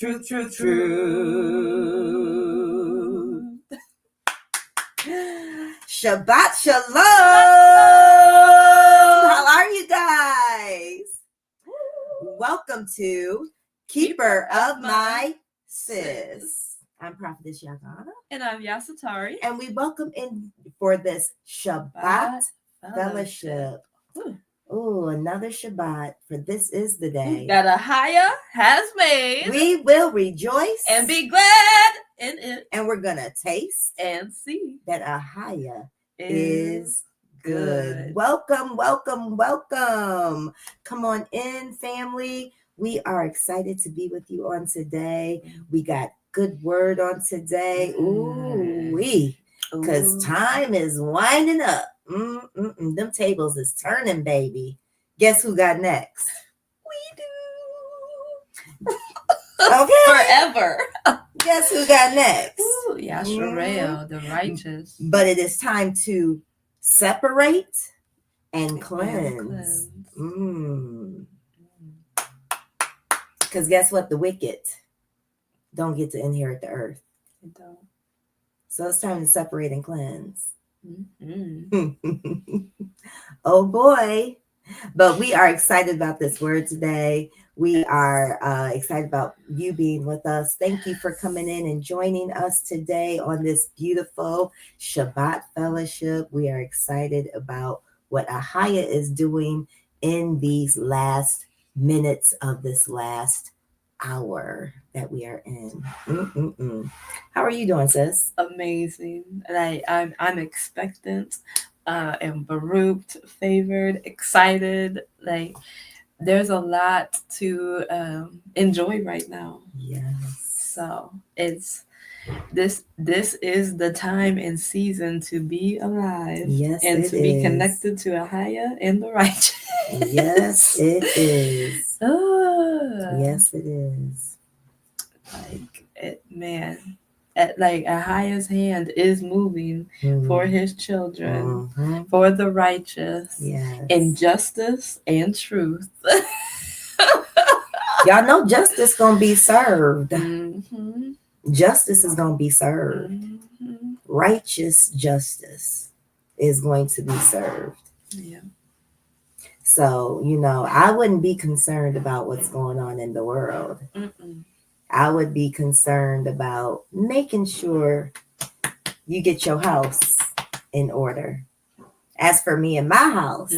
truth. Shabbat shalom. How are you guys? Welcome to Keeper of My Sis. I'm Prophetess Yahca'Anna. And I'm Yasatari. And we welcome in for this Shabbat fellowship. Oh, another Shabbat, for this is the day that YAHUAH has made. We will rejoice and be glad in it. And we're going to taste and see that YAHUAH is good. good. Welcome. Come on in, family. We are excited to be with you on today. We got good word on today. Because time is winding up. Them tables is turning, baby. Guess who got next? We do. Okay. Forever. Guess who got next? Yasharel, the righteous. But it is time to separate and cleanse. Because guess what? The wicked don't get to inherit the earth. They don't. So it's time to separate and cleanse. Oh boy. But we are excited about this word today. We are excited about you being with us. Thank you for coming in and joining us today on this beautiful Shabbat fellowship. We are excited about what YAHUAH is doing in these last minutes of this last hour that we are in. How are you doing, sis? Amazing. And I'm expectant and baruched, favored, excited. Like there's a lot to enjoy right now. Yes. So it's this is the time and season to be alive. Yes, and to be connected to YAHUAH and the righteous. Yes, it is. Yes, it is. Like YAHUAH's hand is moving for his children, for the righteous, in justice and truth. Y'all know justice gonna be served. Justice is gonna be served. Righteous justice is going to be served. Yeah. So, I wouldn't be concerned about what's going on in the world. I would be concerned about making sure you get your house in order. As for me and my house,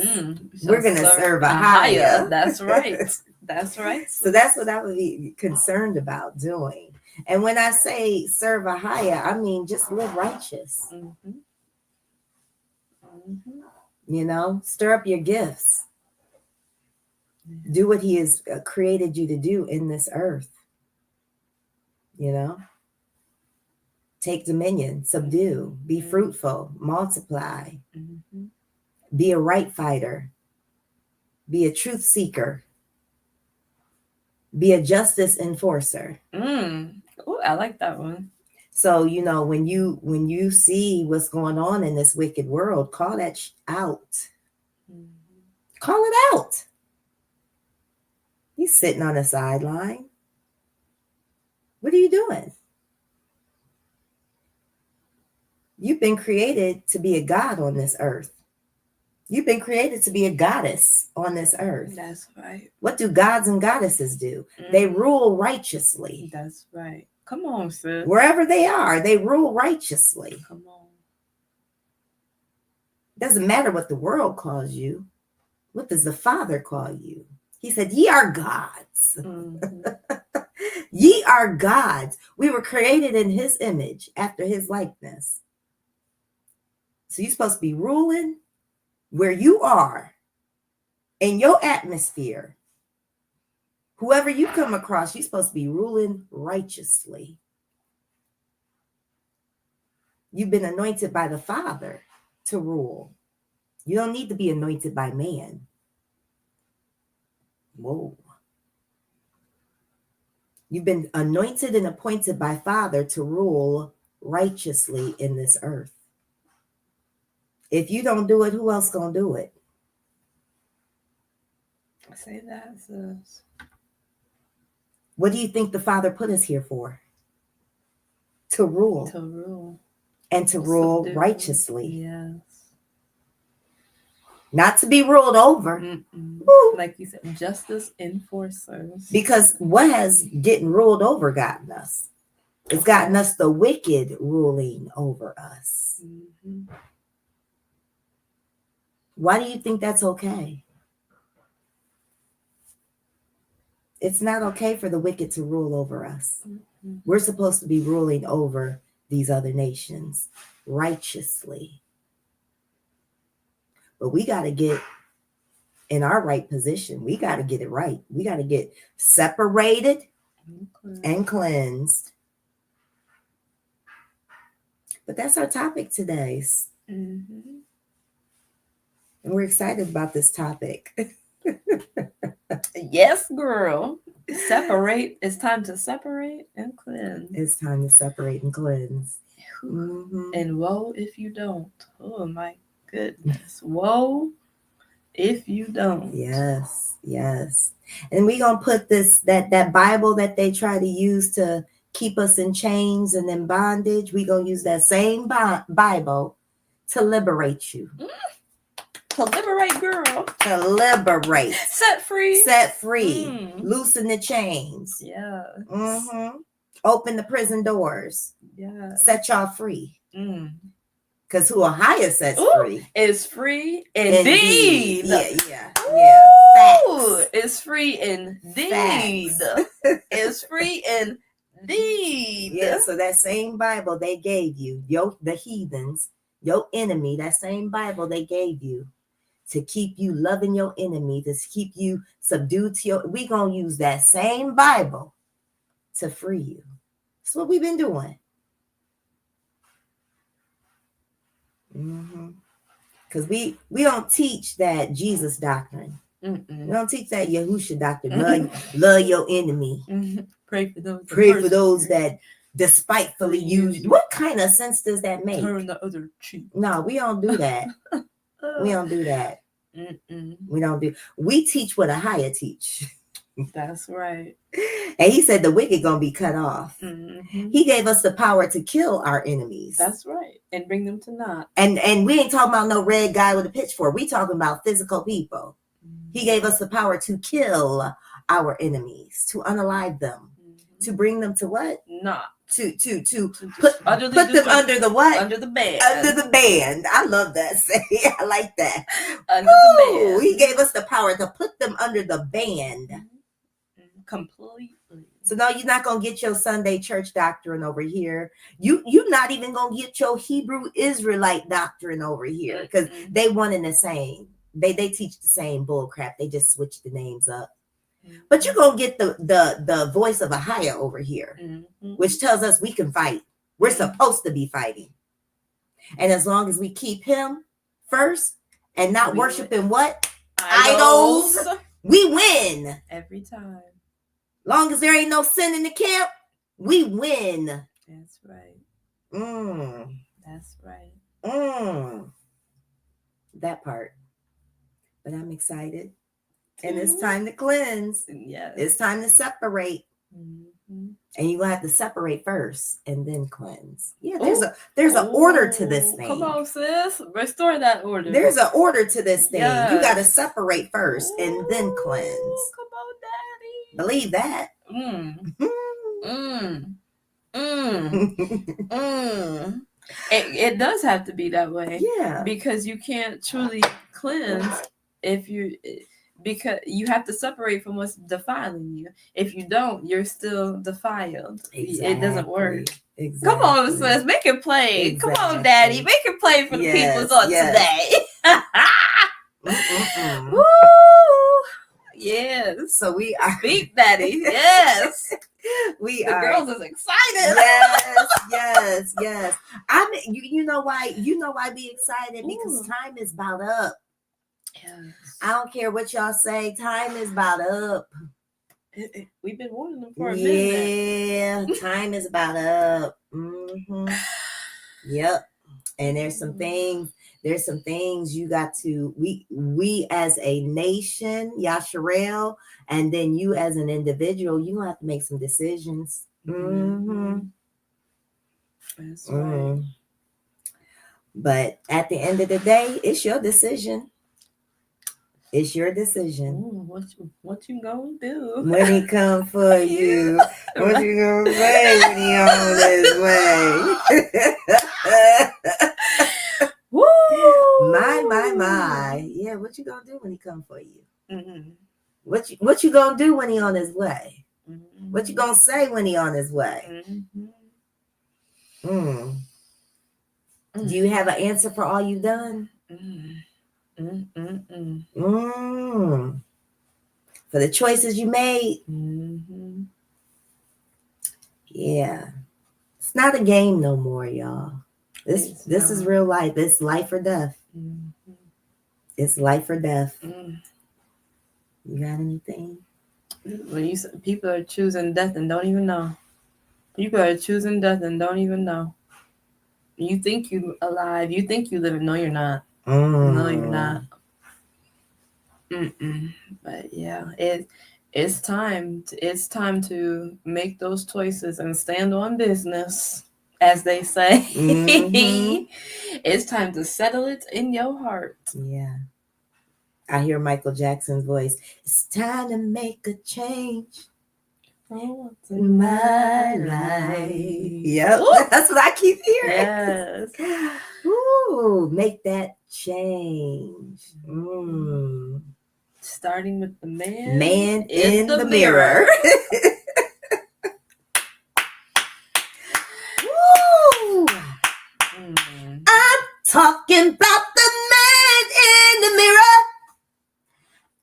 we're going to serve YAHUAH. That's right. That's right. So that's what I would be concerned about doing. And when I say serve YAHUAH, I mean just live righteous. Stir up your gifts. Do what he has created you to do in this earth. Take dominion, subdue, be fruitful, multiply, be a right fighter, be a truth seeker, be a justice enforcer. Oh, I like that one. So, when you see what's going on in this wicked world, call that out. Call it out. He's sitting on the sideline. What are you doing? You've been created to be a god on this earth. You've been created to be a goddess on this earth. That's right. What do gods and goddesses do? They rule righteously. That's right. Come on, sis. Wherever they are, they rule righteously. Come on. Doesn't matter what the world calls you. What does the Father call you? He said, ye are gods. Ye are gods. We were created in his image, after his likeness. So you're supposed to be ruling where you are, in your atmosphere. Whoever you come across, you're supposed to be ruling righteously. You've been anointed by the Father to rule. You don't need to be anointed by man. Whoa. You've been anointed and appointed by Father to rule righteously in this earth. If you don't do it, who else gonna do it? Say that, sis. What do you think the Father put us here for? To rule. To rule. And to rule righteously. Yes. Not to be ruled over. Like you said, justice enforcers. Because what has getting ruled over gotten us? It's gotten us the wicked ruling over us. Mm-hmm. Why do you think that's okay? It's not okay for the wicked to rule over us. Mm-hmm. We're supposed to be ruling over these other nations righteously. But we got to get in our right position. We got to get it right. We got to get separated and cleansed. But that's our topic today. Mm-hmm. And we're excited about this topic. Yes, girl. Separate. It's time to separate and cleanse. It's time to separate and cleanse. Mm-hmm. And woe if you don't. Oh, my goodness. Woe if you don't. Yes, yes. And we're going to put that Bible that they try to use to keep us in chains and in bondage. We're going to use that same Bible to liberate you. To liberate, girl. To liberate. Set free. Set free. Loosen the chains. Yeah. Mm-hmm. Open the prison doors. Yeah. Set y'all free. Because who YAHUAH sets free is free indeed. Yeah. Facts. It's free indeed. It's free indeed. Yeah, so that same Bible they gave you, the heathens, your enemy, that same Bible they gave you to keep you loving your enemy, to keep you subdued to your, we're going to use that same Bible to free you. That's what we've been doing. Because we don't teach that Jesus doctrine. We don't teach that Yahushua doctrine. Love your enemy. Pray for those. Pray for those that despitefully use you. What kind of sense does that make? Turn the other cheek. No, we don't do that. We don't do that. We don't do. We teach what YAHUAH teach. That's right. And he said the wicked gonna be cut off. He gave us the power to kill our enemies. That's right. And bring them to naught. And we ain't talking about no red guy with a pitchfork. We talking about physical people. He gave us the power to kill our enemies, to unalive them, to bring them to what? Naught. To put them under the what? Under the band. Under the band. I love that saying. I like that. Under the band. He gave us the power to put them under the band. Completely. So no, you're not gonna get your Sunday church doctrine over here. You're not even gonna get your Hebrew Israelite doctrine over here, because they one and the same. They teach the same bull crap. They just switch the names up. But you're gonna get the voice of YAHUAH over here, which tells us we can fight. We're supposed to be fighting. And as long as we keep him first and not worshiping what? Idols. We win. Every time. Long as there ain't no sin in the camp, we win. That's right. That's right. That part. But I'm excited. And it's time to cleanse. Yes. It's time to separate. And you're going to have to separate first and then cleanse. Yeah, there's an order to this thing. Come on, sis. Restore that order. There's an order to this thing. Yes. You got to separate first and then cleanse. Come on, Daddy. Believe that. It does have to be that way. Yeah. Because you can't truly cleanse because you have to separate from what's defiling you. If you don't, you're still defiled. Exactly. It doesn't work. Exactly. Come on, sis, make it play. Exactly. Come on, Daddy, make it play for the peoples on today. Woo! Yes. So we are. Speak, Daddy. Yes. The girls is excited. Yes. I mean, you know why? You know why we excited? Because time is about up. Yes. I don't care what y'all say. Time is about up. We've been warning them for a minute. Yeah, time is about up. Yep. And there's some things There's some things you got to, we as a nation, Yasharel, and then you as an individual, you have to make some decisions. Mm-hmm. That's right. But at the end of the day, it's your decision. It's your decision. Ooh, what you gonna do when he come for you? What you gonna say when he on his way? Woo! My. Yeah, what you gonna do when he come for you? Mm-hmm. What you gonna do when he on his way? Mm-hmm. What you gonna say when he on his way? Mm-hmm. Do you have an answer for all you've done? For the choices you made? Mm-hmm. Yeah. It's not a game no more, y'all. This is real life. It's life or death. Mm-hmm. It's life or death. You got anything? When people are choosing death and don't even know. People are choosing death and don't even know. You think you're alive. You think you live. No, you're not. No, you're not. But yeah, it's time. It's time to make those choices and stand on business, as they say. Mm-hmm. It's time to settle it in your heart. Yeah. I hear Michael Jackson's voice. It's time to make a change. In my life. Yep. Ooh. That's what I keep hearing. Yes. Ooh, make that change. Starting with the man in the mirror. Woo. I'm talking about the man in the mirror.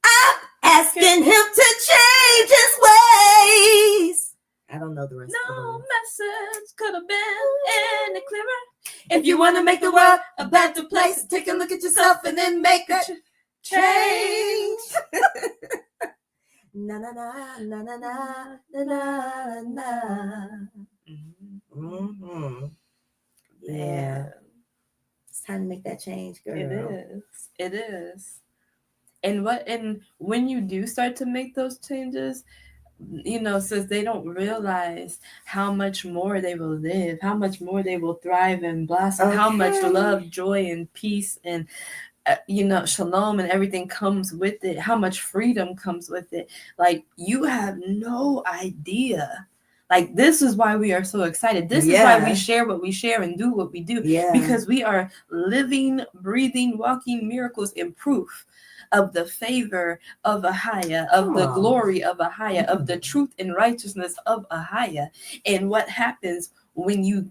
I'm asking him to change his ways. I don't know the rest of the words. Message could have been any clearer. If you want to make the world a better place, take a look at yourself and then make a change. Na na na na na na na na. Mm-hmm. Yeah. It's time to make that change, girl. It is. And when you do start to make those changes, since they don't realize how much more they will live, how much more they will thrive and blossom, how much love, joy, and peace and shalom and everything comes with it, how much freedom comes with it. Like, you have no idea. Like, this is why we are so excited. This is why we share what we share and do what we do. Yeah. Because we are living, breathing, walking miracles and proof of the favor of YAHUAH, of the glory of YAHUAH, of the truth and righteousness of YAHUAH. And what happens when you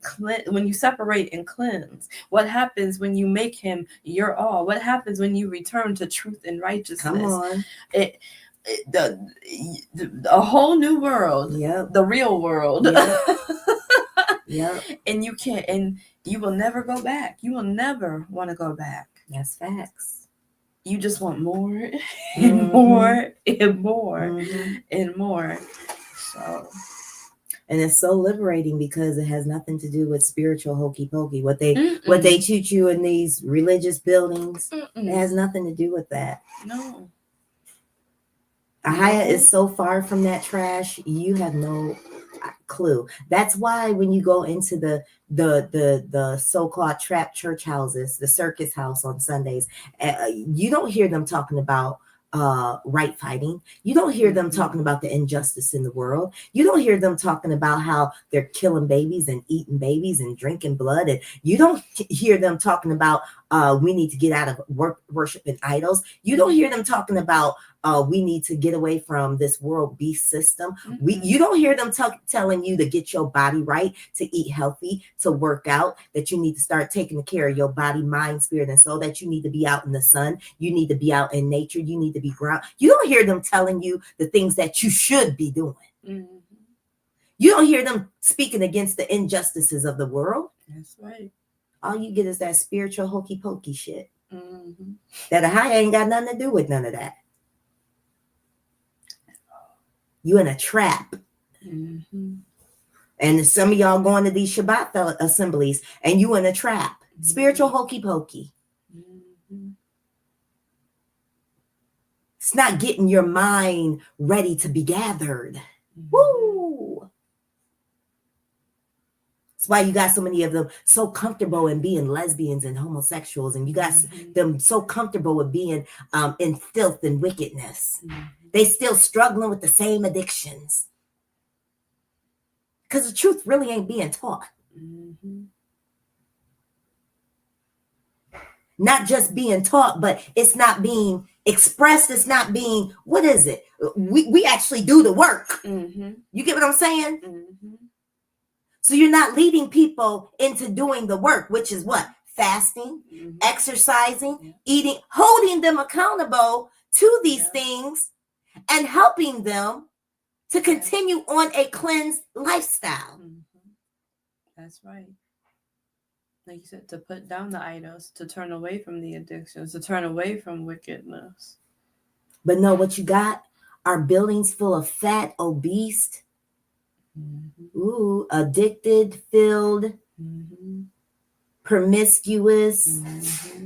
separate and cleanse? What happens when you make him your all? What happens when you return to truth and righteousness? Come on. A whole new world. Yep. The real world. Yep. Yep. And you will never go back. You will never want to go back. That's facts. You just want more and more and more and more. So, and it's so liberating because it has nothing to do with spiritual hokey pokey. What they teach you in these religious buildings, it has nothing to do with that. No. YAHUAH is so far from that trash. You have no clue. That's why when you go into the so-called trap church houses, the circus house on Sundays, you don't hear them talking about right fighting. You don't hear them talking about the injustice in the world. You don't hear them talking about how they're killing babies and eating babies and drinking blood. And you don't hear them talking about we need to get out of worshiping idols. You don't hear them talking about we need to get away from this world beast system. You don't hear them telling you to get your body right, to eat healthy, to work out, that you need to start taking care of your body, mind, spirit, and soul, that you need to be out in the sun. You need to be out in nature. You need to be ground. You don't hear them telling you the things that you should be doing. You don't hear them speaking against the injustices of the world. That's right. All you get is that spiritual hokey pokey shit. That YAHUAH ain't got nothing to do with none of that. You in a trap. And some of y'all going to these Shabbat assemblies and you in a trap. Spiritual hokey pokey. Mm-hmm. It's not getting your mind ready to be gathered. Mm-hmm. Woo! That's why you got so many of them so comfortable in being lesbians and homosexuals, and you got them so comfortable with being in filth and wickedness. Mm-hmm. They still struggling with the same addictions. Because the truth really ain't being taught. Mm-hmm. Not just being taught, but it's not being expressed. It's not being, what is it? We actually do the work. Mm-hmm. You get what I'm saying? Mm-hmm. So you're not leading people into doing the work, which is what? Fasting, Mm-hmm. exercising, eating, holding them accountable to these things and helping them to continue on a cleansed lifestyle. Mm-hmm. That's right. Like you said, to put down the idols, to turn away from the addictions, to turn away from wickedness. But no, what you got are buildings full of fat, obese, addicted, filled, promiscuous,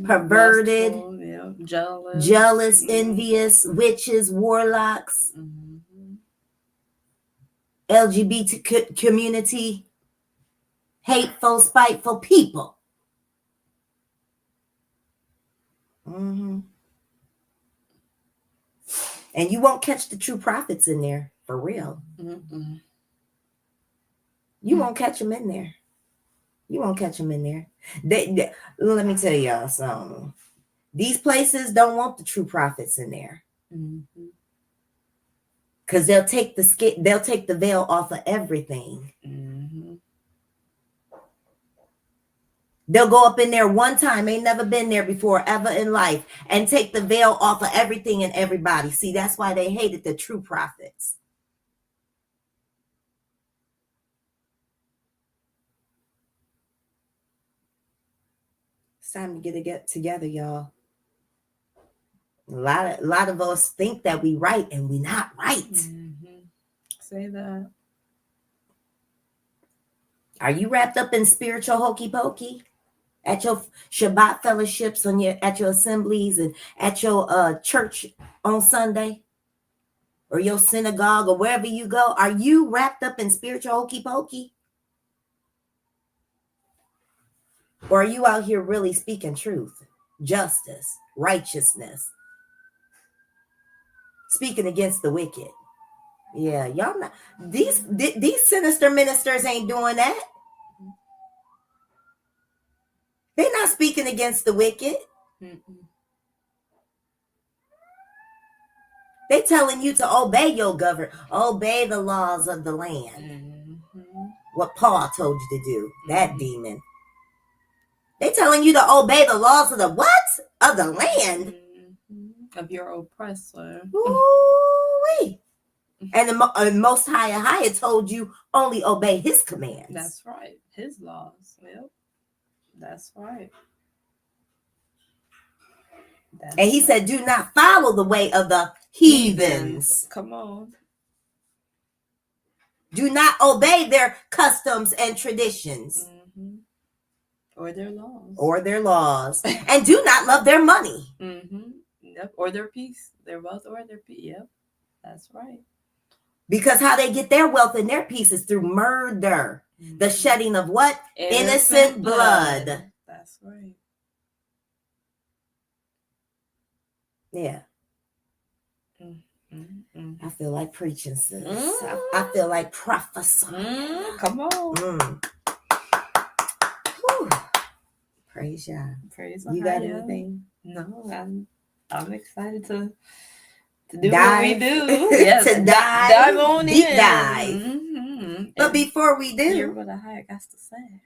perverted, lustful, jealous, envious, witches, warlocks, LGBT community, hateful, spiteful people. And you won't catch the true prophets in there, for real. You won't catch them in there. You won't catch them in there. Let me tell y'all something. These places don't want the true prophets in there. Because they'll take the veil off of everything. They'll go up in there one time, ain't never been there before, ever in life, and take the veil off of everything and everybody. See, that's why they hated the true prophets. It's time to get together, y'all. A lot of us think that we right and we not right. Say that. Are you wrapped up in spiritual hokey pokey at your Shabbat fellowships, at your assemblies, and at your church on Sunday, or your synagogue, or wherever you go? Are you wrapped up in spiritual hokey pokey, or are you out here really speaking truth, justice, righteousness, speaking against the wicked? Yeah, y'all not these sinister ministers ain't doing that. They're not speaking against the wicked. They telling you to obey your government, obey the laws of the land. What Paul told you to do, that demon. They telling you to obey the laws of the what? Of the land? Of your oppressor. Ooh-wee. And the Most High told you only obey his commands. That's right. His laws. Yep. That's right. And he said, do not follow the way of the heathens. Come on. Do not obey their customs and traditions. Or their laws. And do not love their money. Yep. Or their peace. Their wealth or their peace. Yep. That's right. Because how they get their wealth and their peace is through murder. The shedding of what? Innocent blood. That's right. Yeah. I feel like preaching, sis. I feel like prophesying. Come on. Praise God. Praise you got anything? No, I'm excited to do dive. What we do. Yes, to dive on deep in. Dive. But before we do, hear what YAHUAH got to say.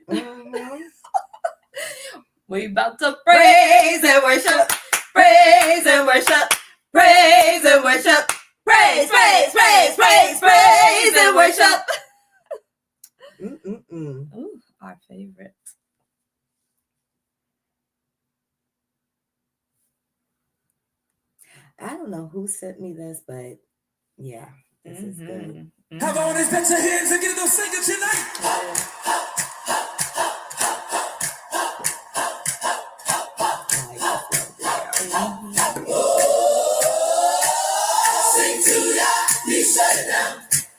We about to praise and worship. Praise and worship. Praise and worship. Praise, praise, praise, praise, praise and worship. Ooh, our favorite. I don't know who sent me this, but yeah, this is good. Come on, let's put your hands and get those singing tonight.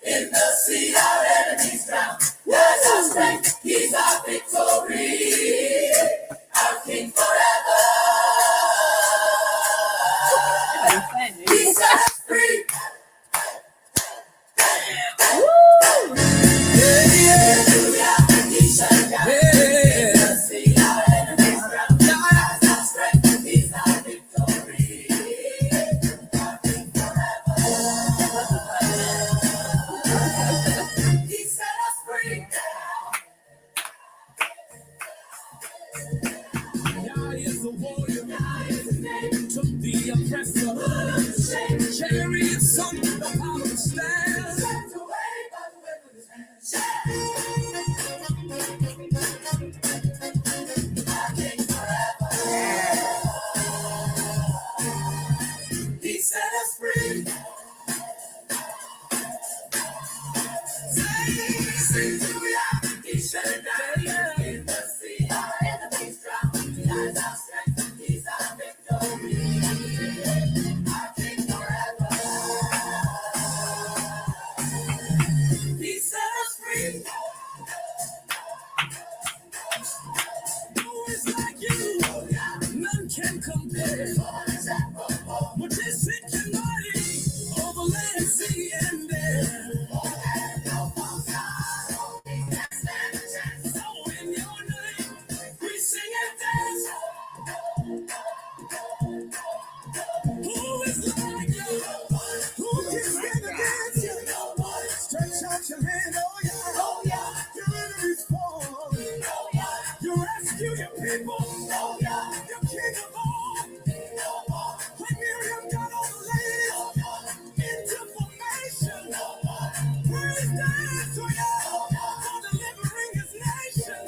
In the sea, our enemies drown. That's our strength. He's our victory. Our King forever. He set us free. Woo! Hallelujah. He shut down. In the sea, our enemies drown. That's our strength. He's our victory. Our King forever. He set us free. God is a warrior. Took the oppressor. Chariots on the power of stand. Swept away by the wave of his hand. Our King forever. He set us free. Sing to Yah. He shut it down. In the sea, our enemies drown. He hides our strength. He's our victory. Our King forever. He set us free. Who is like you? None can compare. Majestic and mighty over land, sea, and air. So in your name, we sing and dance. Who is like you? Who can stand against you? Stretch out your hand, oh yeah. Your enemies fall. You rescue your people. You're King of all. When Miriam got all the land into formation, praise dance to you for delivering his nation.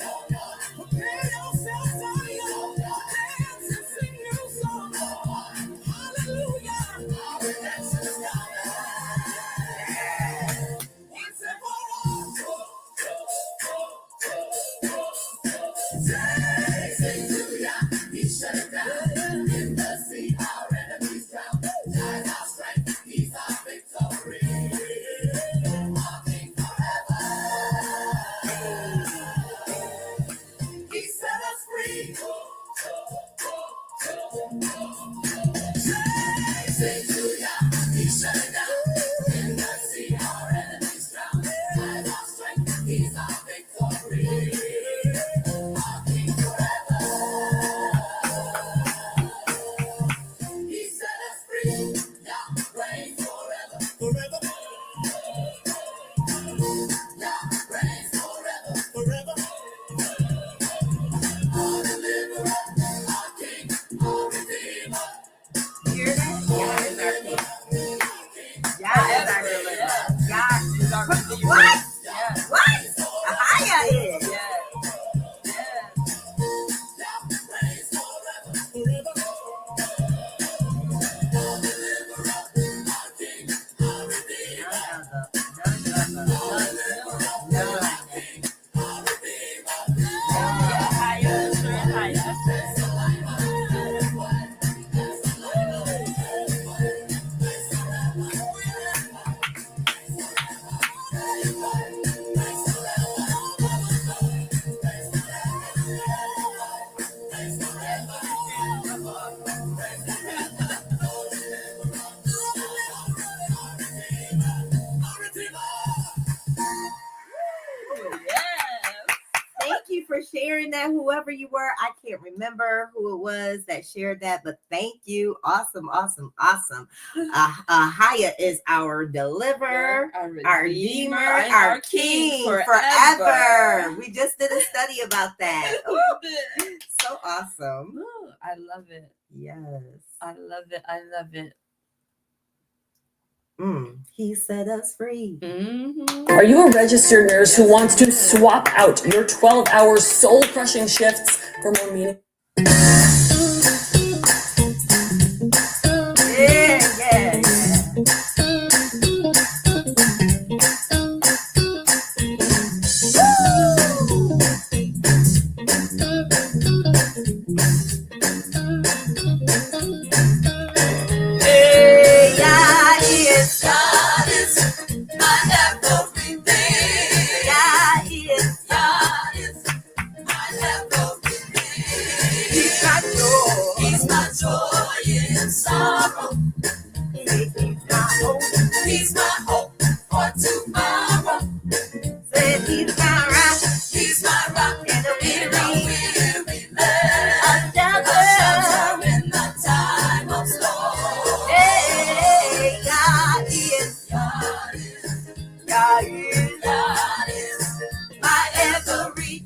Prepare yourselves to dance and sing new songs. Hallelujah. Once and for all. Sing to Yah. He shut it down. In the sea, our enemies drown. Died our strength. He's our victory. Our King forever. He set us free. Sing to Yah. He shut it down. In the sea, our enemies drown. Died our strength. He's our victory. Our King forever. He set us free. Yah reigns forever. Forever. Yah reigns forever. Forever. Our deliverer, our King, our redeemer. You hear that? Yah is our King. Yah is our deliverer. Yah is our redeemer. What? Yeah. What? YAHUAH is. Yeah. Yah reigns forever. Forever. Our deliverer, our King, our redeemer. Thank you for sharing that, whoever you were. I can't remember who it was that shared that, but thank you. Awesome. YAHUAH is our deliverer, our redeemer, and our king forever. We just did a study about that. Ooh, so awesome. Ooh, I love it. Yes. I love it. He set us free. Mm-hmm. Are you a registered nurse who wants to swap out your 12-hour soul-crushing shifts for more meaning? Yeah. He's my hope for tomorrow. Said he's my rock. He's my rock In the weary land. shelter. In the time of storm. Hey, God is. God is, God is. God is my everything.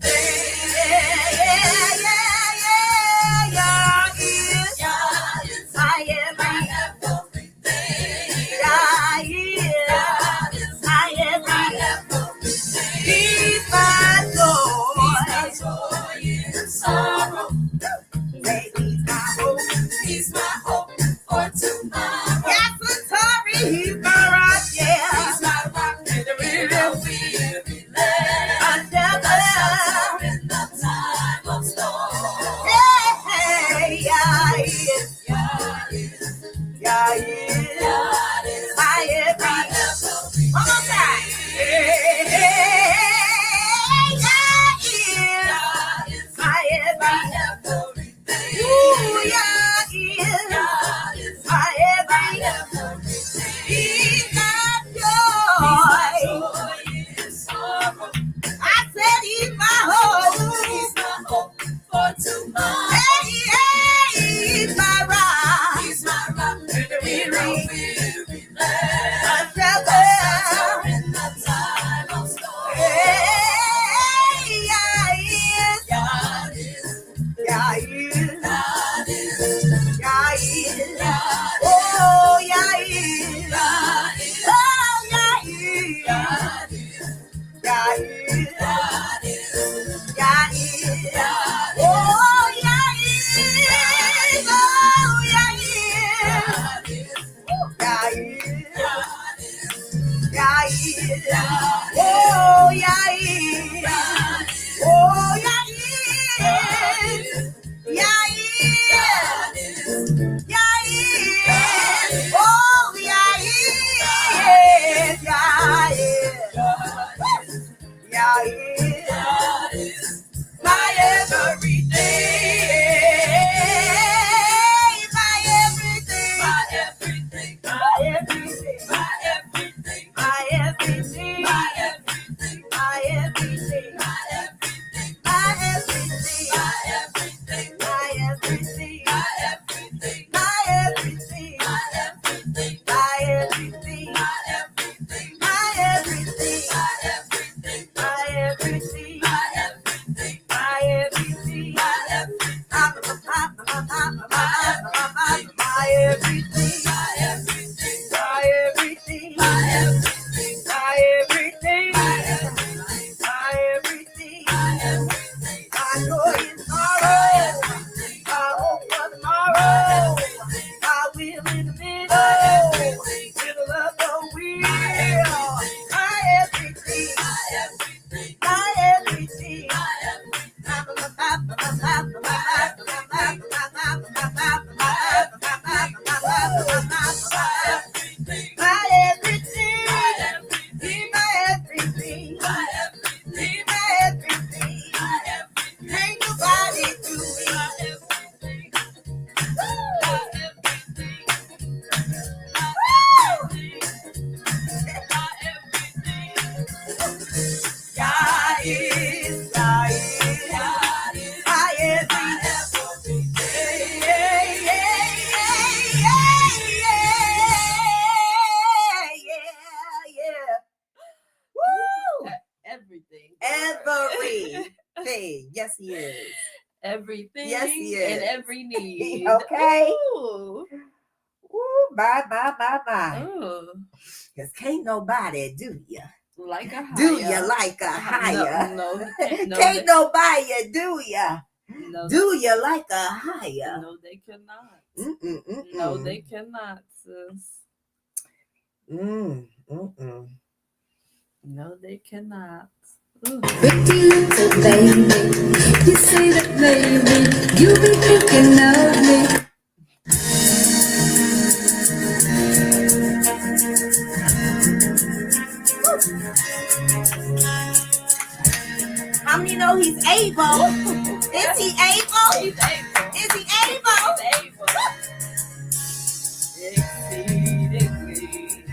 God is. God is My my everything. everything. God is. God is My my everything. everything. He's my Lord. He's my joy in sorrow. Say he's my hope. He's my hope for tomorrow. Yes, sorry, he's my rock, yeah. He's my rock in the weary land. Until In the time of storm. hey, God is. God is, God is. God is My my everything. everything. One more time. Hey, God is. God is My my everything. everything. Ooh, God is. God is My my everything. everything. He's my He's my joy. joy in sorrow. I said he's my hope. He's my hope for tomorrow. Hey, he's my rock. He's my rock in the weary land. My shelter. In the time of storm. Hey, God is. God is, God is. God is, God is. God Oh, God is. God is, Oh, God is. God is, God is. God is, God is. God Oh, God is. Oh, God is. God is, God is. God is, God is. God Oh, God is. Oh, God is. God is. God is, God is. Oh, God is. God is. God is. God is My everything. My everything. my everything, My everything. my everything, My everything. my everything, My everything. my everything, My everything. my everything, My everything. my everything, My everything. my everything, My everything. my everything, My everything. my everything, My everything. my everything, My everything. my everything. my everything, My everything. my everything, My everything. my My everything. my everything, My joy in sorrow. My hope for tomorrow. My will in the middle. Middle of the wheel. My everything. my everything, My everything. my everything, My everything. Be my everything. my everything, Be my everything. my everything, Ain't nobody do me. my everything, God is, God is, God is my everything. Yeah, yeah. Woo! Everything. Everything. Yes, he is. Everything. Yes, he is. And every need. Okay. Ooh. Woo, bye. Ooh. Because can't nobody do ya. Like a higher. Do ya like a higher? No, Can't nobody do ya. no, Do ya like a higher? no, they cannot. Mm-mm-mm-mm. No, they cannot, sis. No, they cannot. Ooh. Pretty little baby, you say that maybe you've been thinking of me. How many know he's able? Is he able? He's able. Is he able? He's able. Exceedingly.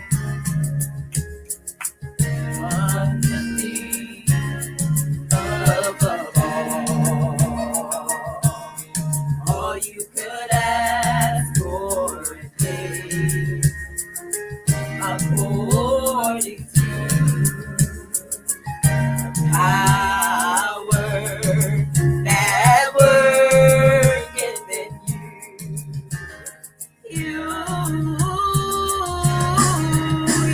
according to power that worketh in you.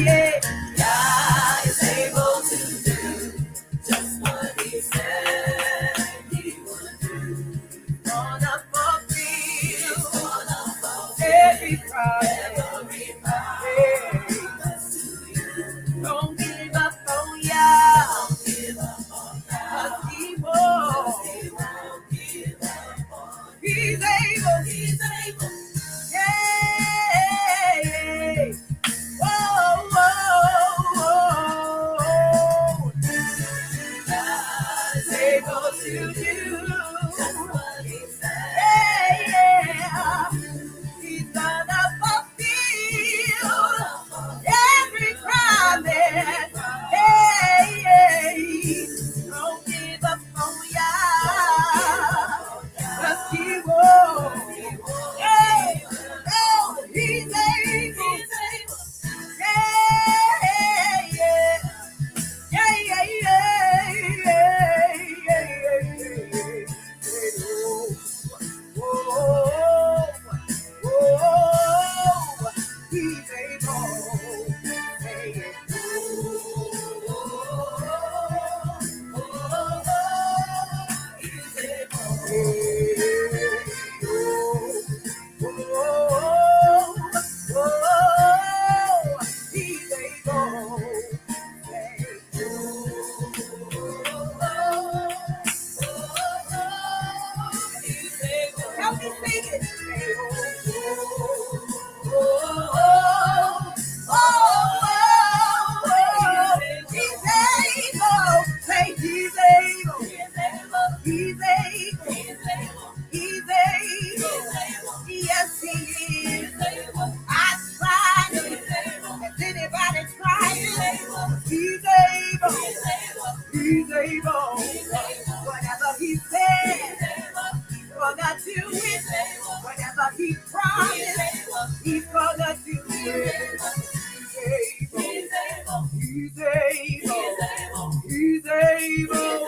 Yeah. God is able to do just what He said He would do. Gonna fulfill every promise. Don't give up on ya. He won't. He's able. He's able. Yeah. Whoa, whoa, whoa. God is able to do just what He said. Yeah. He's gonna fulfill every promise. Hey, don't give up on ya. 'Cause He won't. Hey, oh, He's able. Yeah, yeah. Yeah, yeah, yeah, yeah, yeah, yeah. Whoa, whoa, He's able. Hey, He's able. He's able. Help me sing it. He's able. Say He's able. He's able. He's able. Yes, He is. I tried it. Has anybody tried it? He's able. He's able. Whatever He said, He's gonna do it. Whatever He promised, He's gonna do it. He's able. He's able. He's able.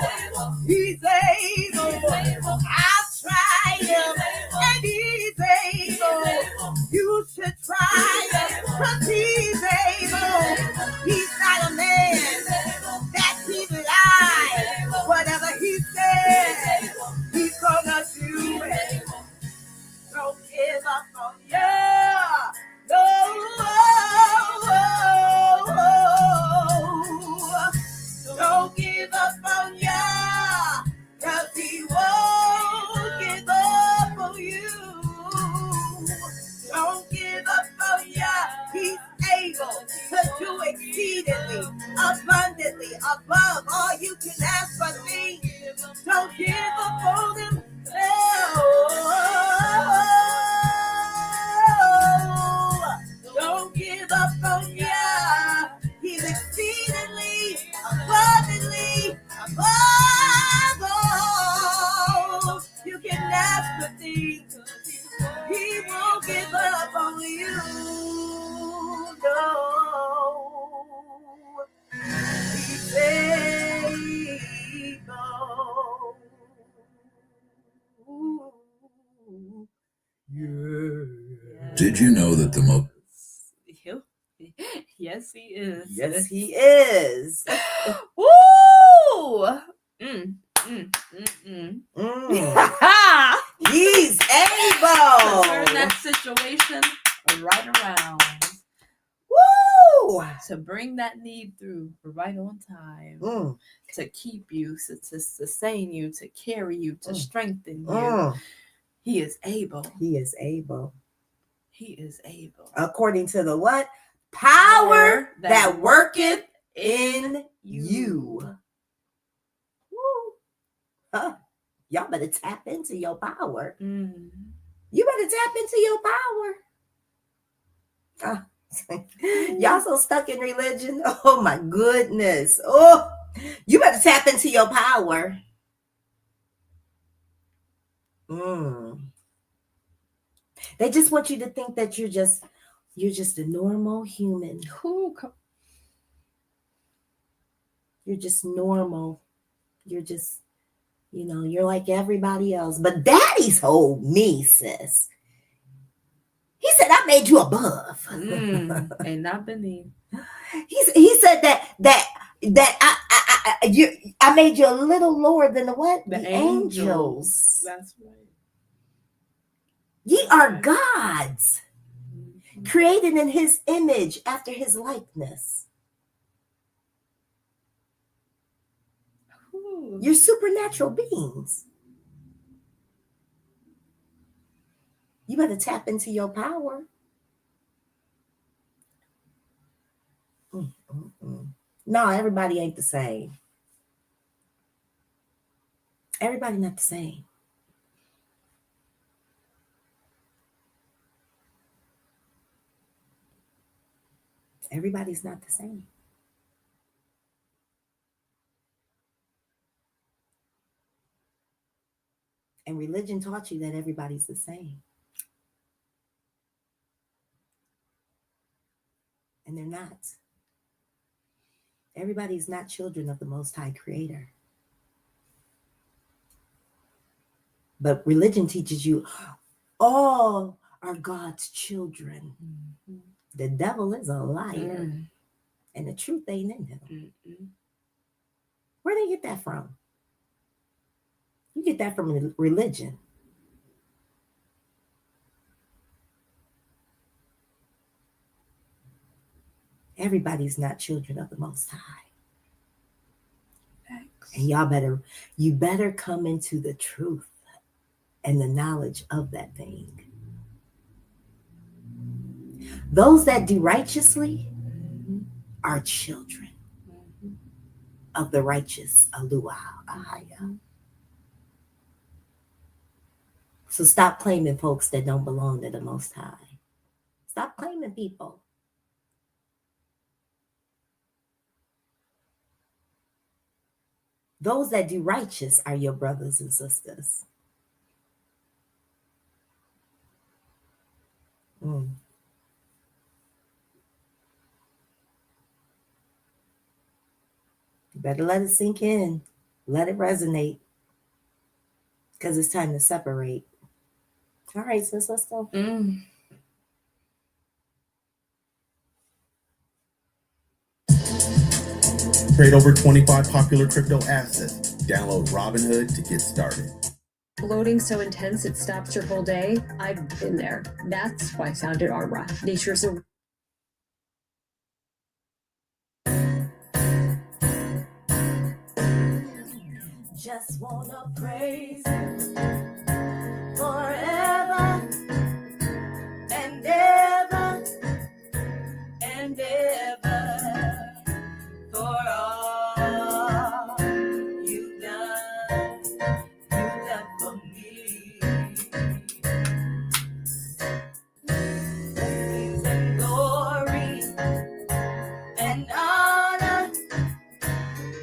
He's able. I'll try Him, and He's able. You should try Him, 'cause He's able. He's not a man that He lies. Whatever He said, He's gonna do it. Don't give up on ya. No. Don't give up on ya. 'Cause He won't give up on you. Don't give up on ya. He's able to do exceedingly, abundantly, above all you can ask for me. Don't give up on Him. Don't give up on ya. He's exceedingly, abundantly, above all you can ask for me. He won't give up on you. No. He's able. Yeah. Did you know that the most Yes, He is. Yes, He is. Woo! He's able. Turn that situation right around. Woo! To bring that need through right on time. To keep you, to sustain you, to carry you, to strengthen you. He is able. He is able. He is able. According to the what? Power that worketh in you. Woo. Huh. Y'all better tap into your power. You better tap into your power. Y'all so stuck in religion. Oh my goodness. Oh, you better tap into your power. They just want you to think that you're just You're just a normal human. You're just normal. You're just, you're like everybody else. But Daddy told me, sis. He said, I made you above. And not beneath. He said that I made you a little lower than the what? The angels. That's right. Ye are gods, created in his image after his likeness. Ooh. You're supernatural beings. You better tap into your power. No, everybody ain't the same. Everybody not the same. Everybody's not the same. And religion taught you that everybody's the same. And they're not. Everybody's not children of the Most High Creator. But religion teaches you all are God's children. Mm-hmm. The devil is a liar. And the truth ain't in him. Where do they get that from? You get that from religion. Everybody's not children of the Most High. Thanks. And you better come into the truth and the knowledge of that thing. Those that do righteously are children of the righteous YAHUAH. So stop claiming folks that don't belong to the Most High. Stop claiming people. Those that do righteous are your brothers and sisters. You better let it sink in. Let it resonate. Because it's time to separate. All right, sis, let's go. Trade over 25 popular crypto assets. Download Robinhood to get started. Bloating so intense it stops your whole day? I've been there. That's why I founded YAHUAH. Nature's a Just wanna praise you forever and ever and ever for all you've done for me. Blessings and glory and honor,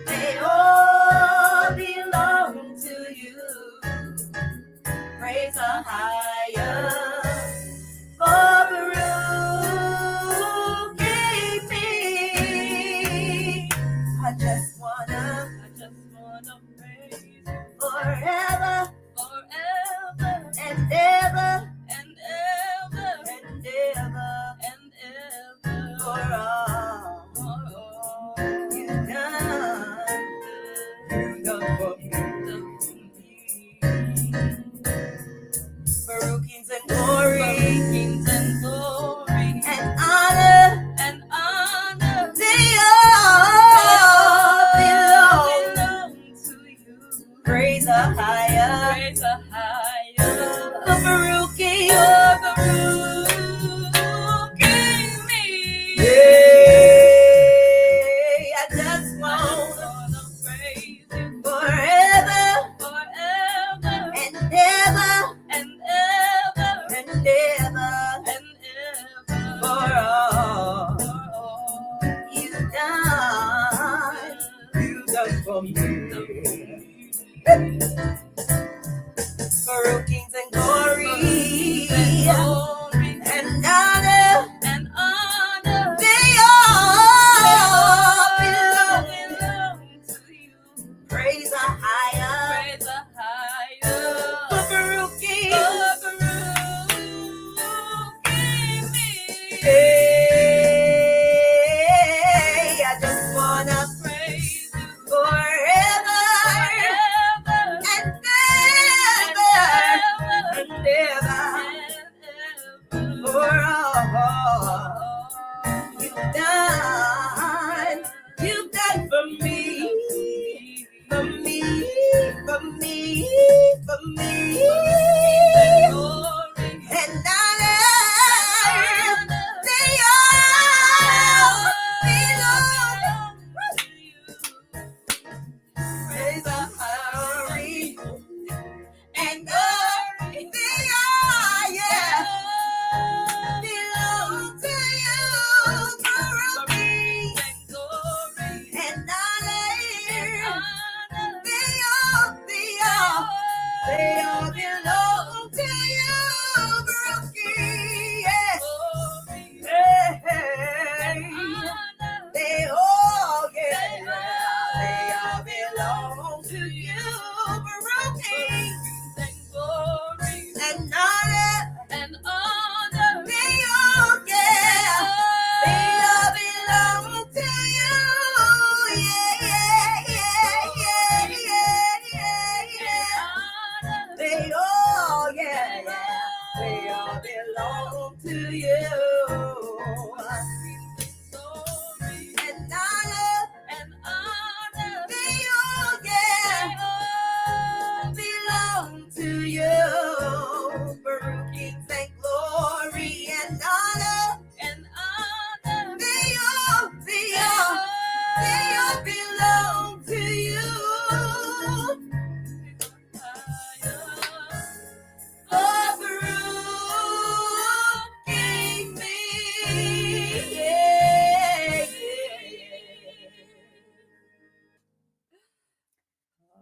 they all belong to you. Praise the higher for Baruch gave me. I just wanna praise you forever and ever and ever and ever and ever for all you've done for me. Baruch kings and glory and honor, they all belong to you. Praise the higher, Baruch king, me. Yeah, I just wanna praise you forever and ever and ever and ever and ever for all you've done for me. Baruch kings and glory and honor, done. You've done for me, for me, for me, for me. And I they all belong to you. Praise the glory and glory, they all, yeah, belong to you. Glory and honor, they all belong to you. Brookie, yes. Hey, they all, yeah, they all belong to you. Brookie and honor, they all, yeah, they all belong to you. Yeah, yeah, yeah, yeah, yeah, yeah. They all, yeah, they all belong to you. And honor, they all, yeah, belong to you. Baruch, kings and glory and honor, they all belong to you. Oh, Baruch, king me, yeah, yeah.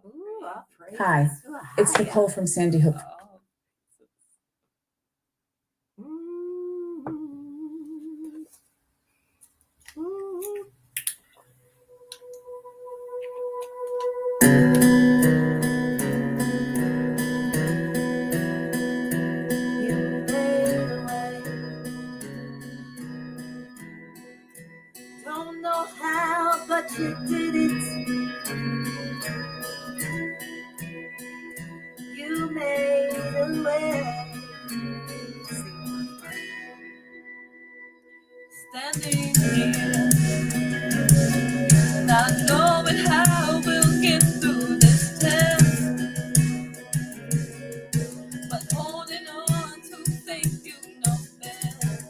Ooh, all praise. Hi, it's Nicole from Sandy Hook. Don't know how, but you did it. You made a way. Standing here, not knowing how we'll get through this test, but holding on to faith you know best.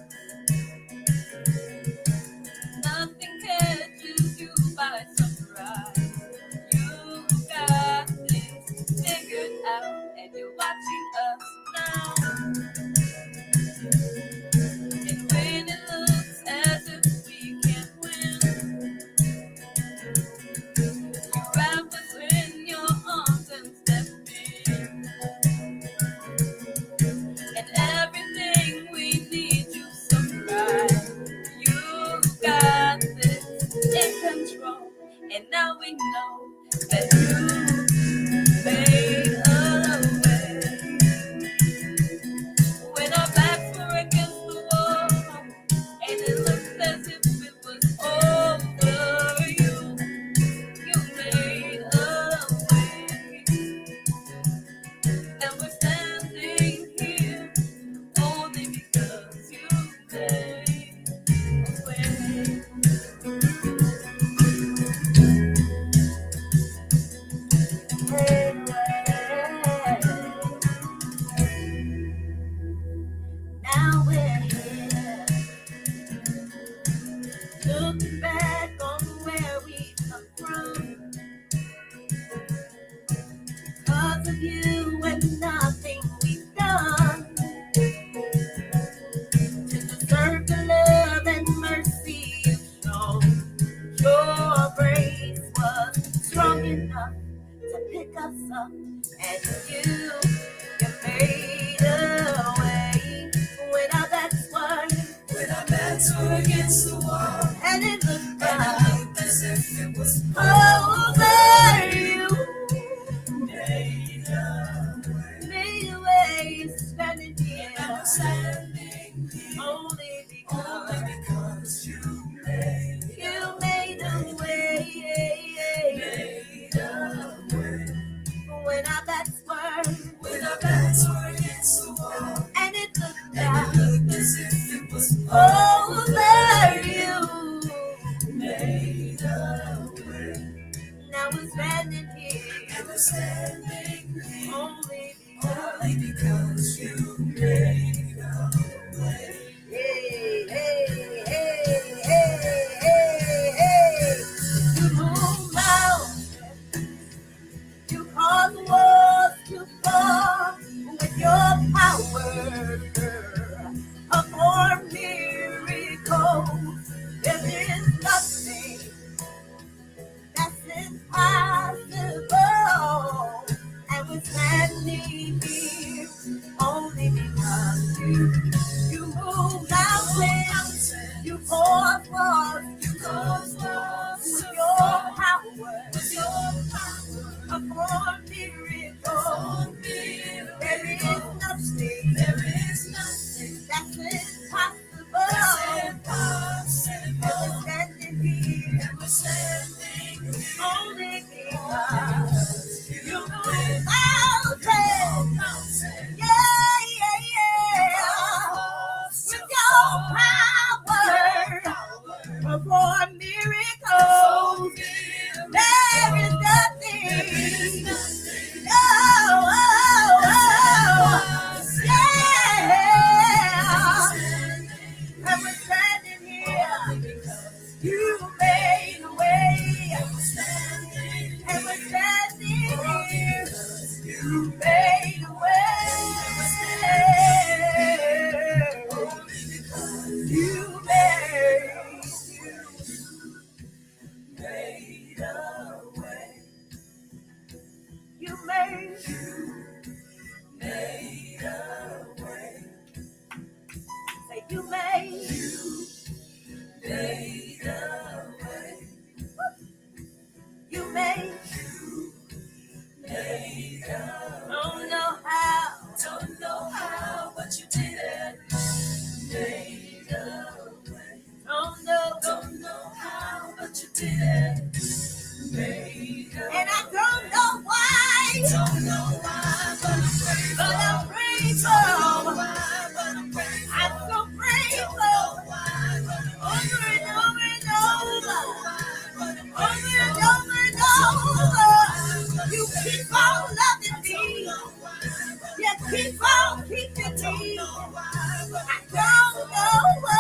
Nothing catches you by surprise. You got this figured out, and you're watching us now. And when it looks as if we can't win, you wrap us in your arms and step in. And everything we need you supply. You got this in control, and now we know that you made a way. When our backs were against the wall, and it looked as if it was over, you made a way. And we're standing here only because you made a way. Now we're here, looking back on where we come from. Because of you and nothing we've done to deserve the love and mercy you've shown. Your grace was strong enough to pick us up, and you made a way when our backs were against the wall, and it looked as if it was over. You made a way, standing here, only because you made a way. When our backs were against the wall, and it looked as if it was over. You standing here only because you made a way. Hey, hey, hey, hey, hey, hey. You move mountains, you cause walls to fall with your power. Perform miracles. There is nothing that's impossible, and we're standing here only because you move mountains, you cause walls with your power, perform miracles. There is nothing that's impossible, and we're standing here only because you move mountains. Yeah, yeah, yeah. With your power, perform miracles. There is nothing. Oh, oh, oh. Yeah. And we're standing here. You made a way. And we're standing here. You made a way. You made a way. You made a way. Say you made a way. You made don't know how, but you did it. Made a way. Don't know how, but you did it. And I don't know why, but I'm grateful. I'm so grateful. Over and over and over, you keep on loving me. You keep on keeping me. I don't know why,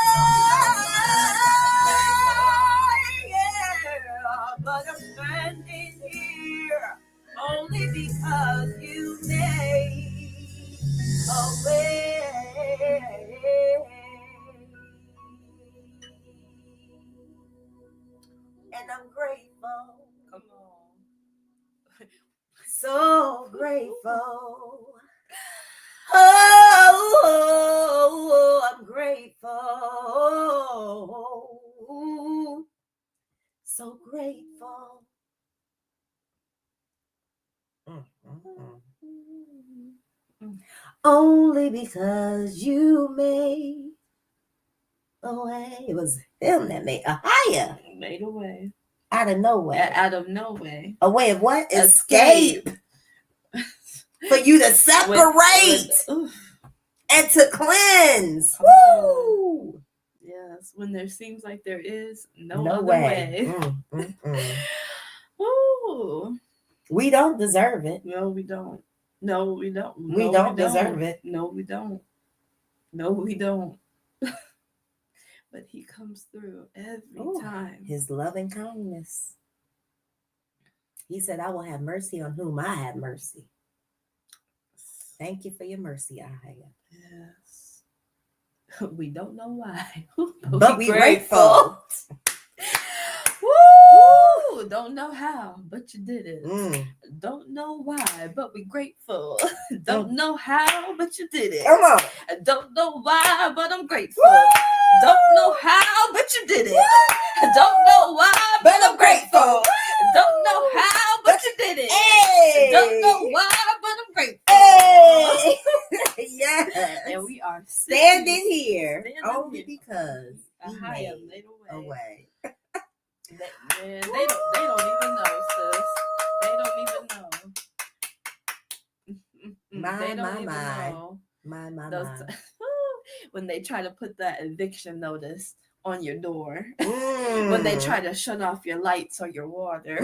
but I'm standing here only because you made a way. And I'm grateful. Come on. So grateful. I'm grateful. So grateful. Only because you made a way. It was him that made YAHUAH. Made a way. Out of nowhere. Out of no way. A way of what? Escape. For you to separate and to cleanse. Woo! Yes, when there seems like there is no other way. Woo! We don't deserve it. No, we don't. No, we don't. We don't deserve it. No, we don't. No, we don't. But he comes through every time. His loving kindness. He said, I will have mercy on whom I have mercy. Thank you for your mercy, YAHUAH. Yes. We don't know why. But we're grateful. Woo! Don't know how, but you did it. Don't know why, but we're grateful. Don't know how, but you did it. Come on. I don't know why, but I'm grateful. Don't know how, but you did it. I don't know why, but I'm grateful. Don't know how, but you did it. Hey. Don't know why, but I'm grateful. Hey. Yes. And we are standing here only because he made a way. Man, they don't even know, sis. They don't even know. They don't even know. My. When they try to put that eviction notice on your door. When they try to shut off your lights or your water.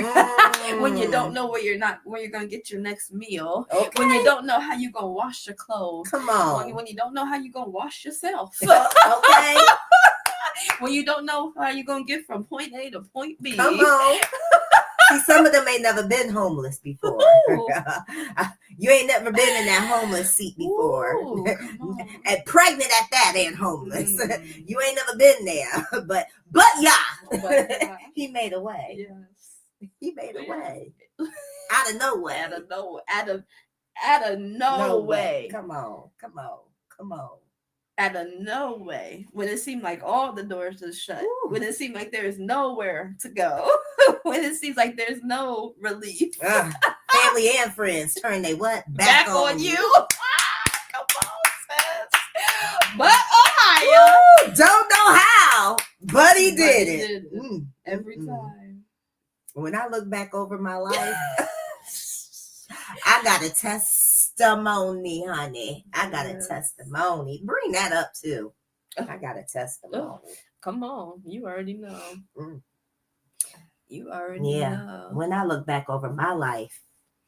When you don't know where you're gonna get your next meal. Okay. When you don't know how you're gonna wash your clothes. Come on. When you don't know how you're gonna wash yourself. Okay. When you don't know how you're gonna get from point A to point B. Come on. See, some of them ain't never been homeless before. You ain't never been in that homeless seat before. Ooh, and pregnant at that and homeless. You ain't never been there. But yeah. He made a way. Yes. He made a way. Out of nowhere. Out of no way. Come on. Out of no way. When it seemed like all the doors are shut. Ooh. When it seemed like there is nowhere to go. When it seems like there's no relief. Family and friends turn they what? Back on you. Come on, sis. But Ohio. Woo! Don't know how, but he did it. Every time. When I look back over my life, I got a testimony, honey. I got a testimony. Bring that up too. I got a testimony. Oh, come on. You already know. You already know. When I look back over my life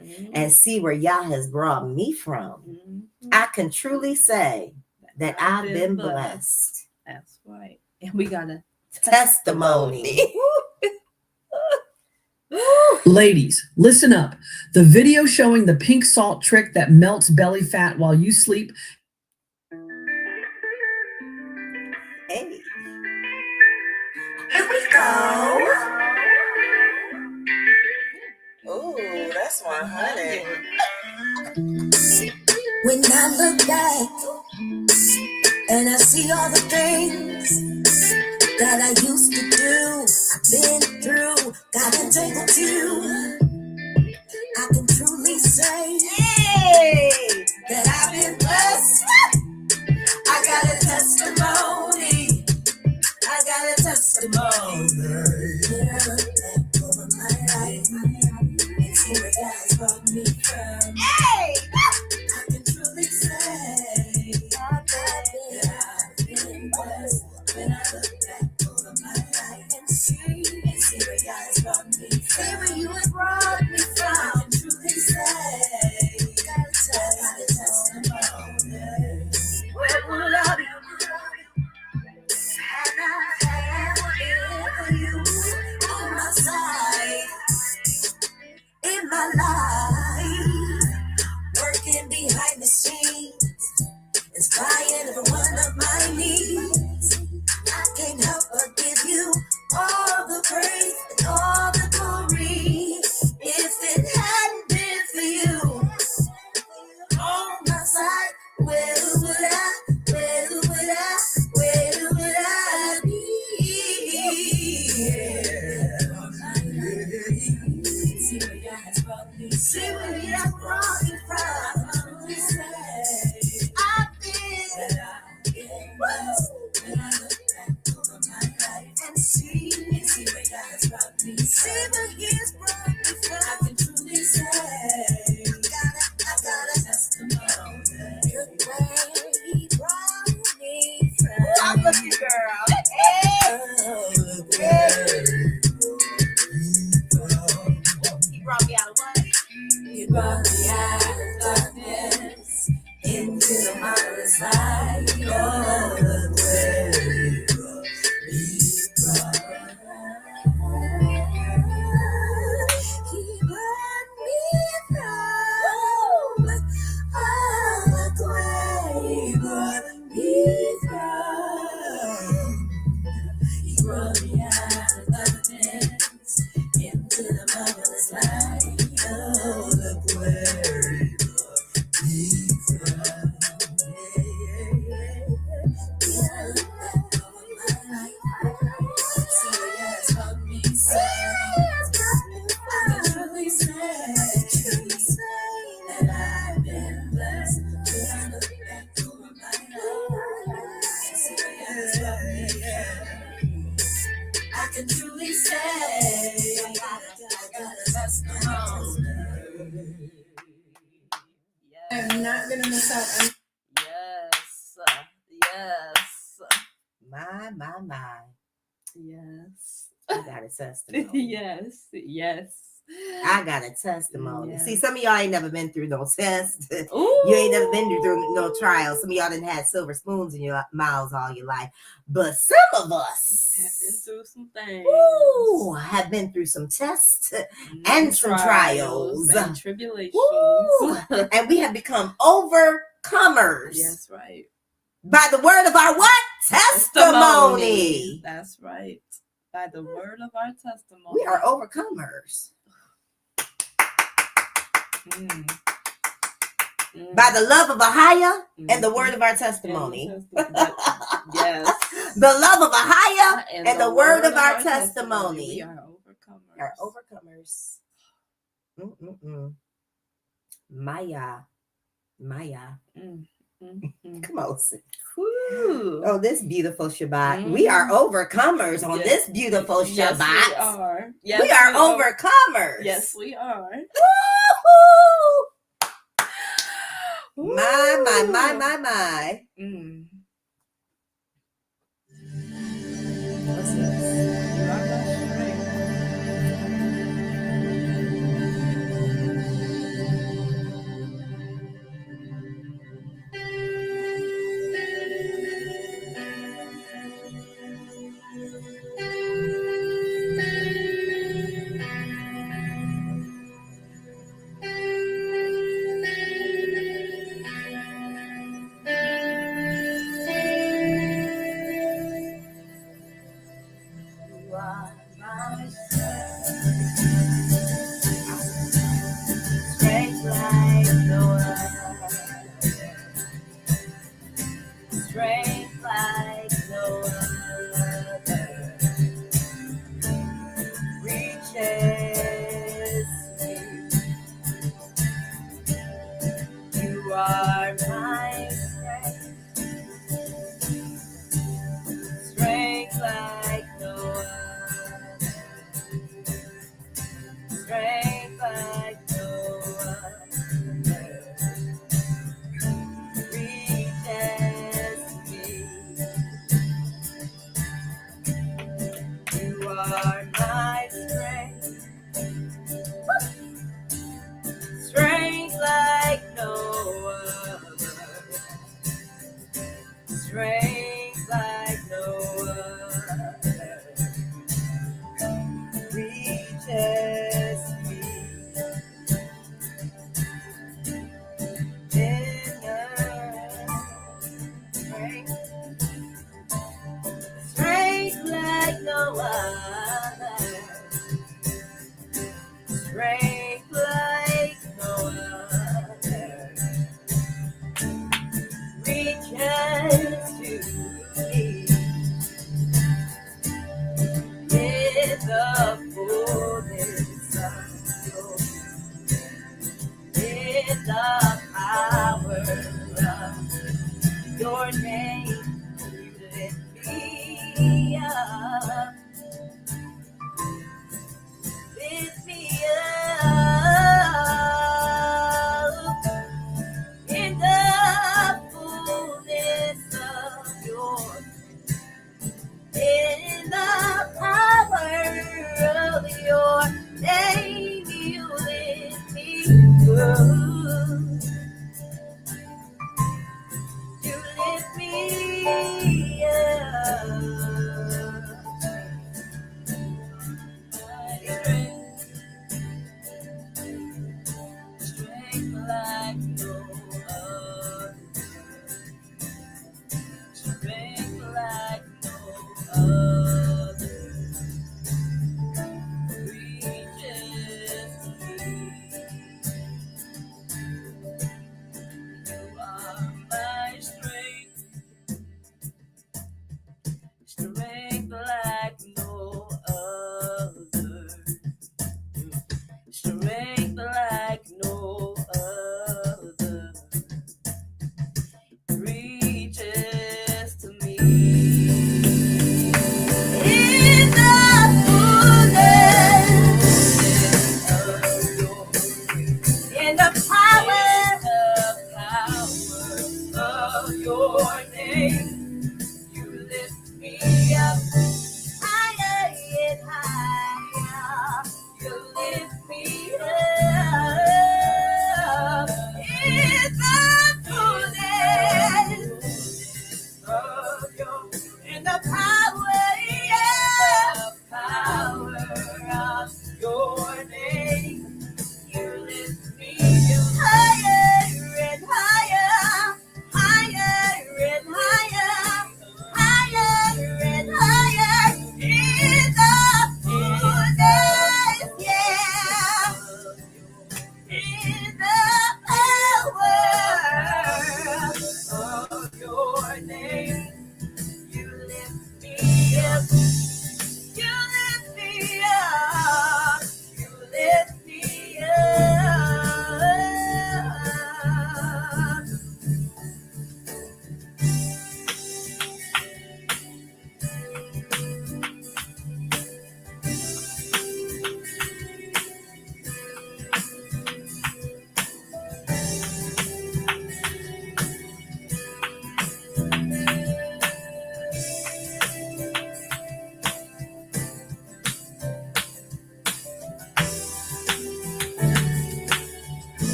and see where Yah has brought me from, I can truly say that I've been blessed. That's right. And we got a testimony. Ladies, listen up. The video showing the pink salt trick that melts belly fat while you sleep. Hey. Here we go. Ooh, that's 100. When I look back and I see all the things that I used to do, I've been through, got entangled too, I can truly say, hey, that I've been blessed. I got a testimony. I got a testimony. When I look back over my life and see where God has brought me from, hey, I can truly say that I've been blessed. When I look back over my life and see where God has brought me from, see where you have brought me from, I can truly say, I got a testimony. Where would I be? Had I had you on my side, in my life, working behind the scenes, inspiring every one of my needs. I can't help but give you all the praise and all the glory. If it hadn't been for you on my side, where would I be? See where God has brought me. See where He has brought me from. I've been blessed. When I look back over my life and see where God has brought me. See where He has brought me from. I can truly say, I got a testimony. Look where He brought me from. I'm looking, girl. He brought me out of what? He brought me out of darkness into the marvelous light. Oh, look where He brought me from. Oh, look where He brought me from. He brought me out of darkness into the marvelous light. Oh, look where He brought me from. Yeah, look back over my life. See where God has brought me from. I can truly say that I've been blessed. When I look back over my life, see where God has brought me from. I can truly say I got a testimony. I'm not gonna miss out. Yes. My. Yes. I got a testimony. Yes. Yes. I got a testimony. Yes. See, some of y'all ain't never been through no test. Ooh. You ain't never been through no trials. Some of y'all done had silver spoons in your mouths all your life. But some of us have been through some things. Ooh, have been through some tests and some trials and tribulations. Ooh, and we have become overcomers. That's right. By the word of our what? Testimony. That's right. By the word of our testimony. We are overcomers. By the love of YAHUAH and the word of our testimony. Yes. The love of YAHUAH and the word of our testimony. We are overcomers. We are overcomers. Maya. Come on. Woo. Oh, this beautiful Shabbat. We are overcomers on this beautiful Shabbat. Yes, we are. Yes, we are overcomers. Yes, we are. Woo-hoo! My. What's this? Strength like no other. Strength like no other. Reaches me. You are my strength. Strength like no other. Strength like no other. Reaches me. You are my strength. Strength like no other. Strength like no other. Reaches me. Strength like no other. Strength like no other. Reaches to me. In the fullness of your, in the power of your name, you lift me up. Lift me up. In the fullness of your, in the power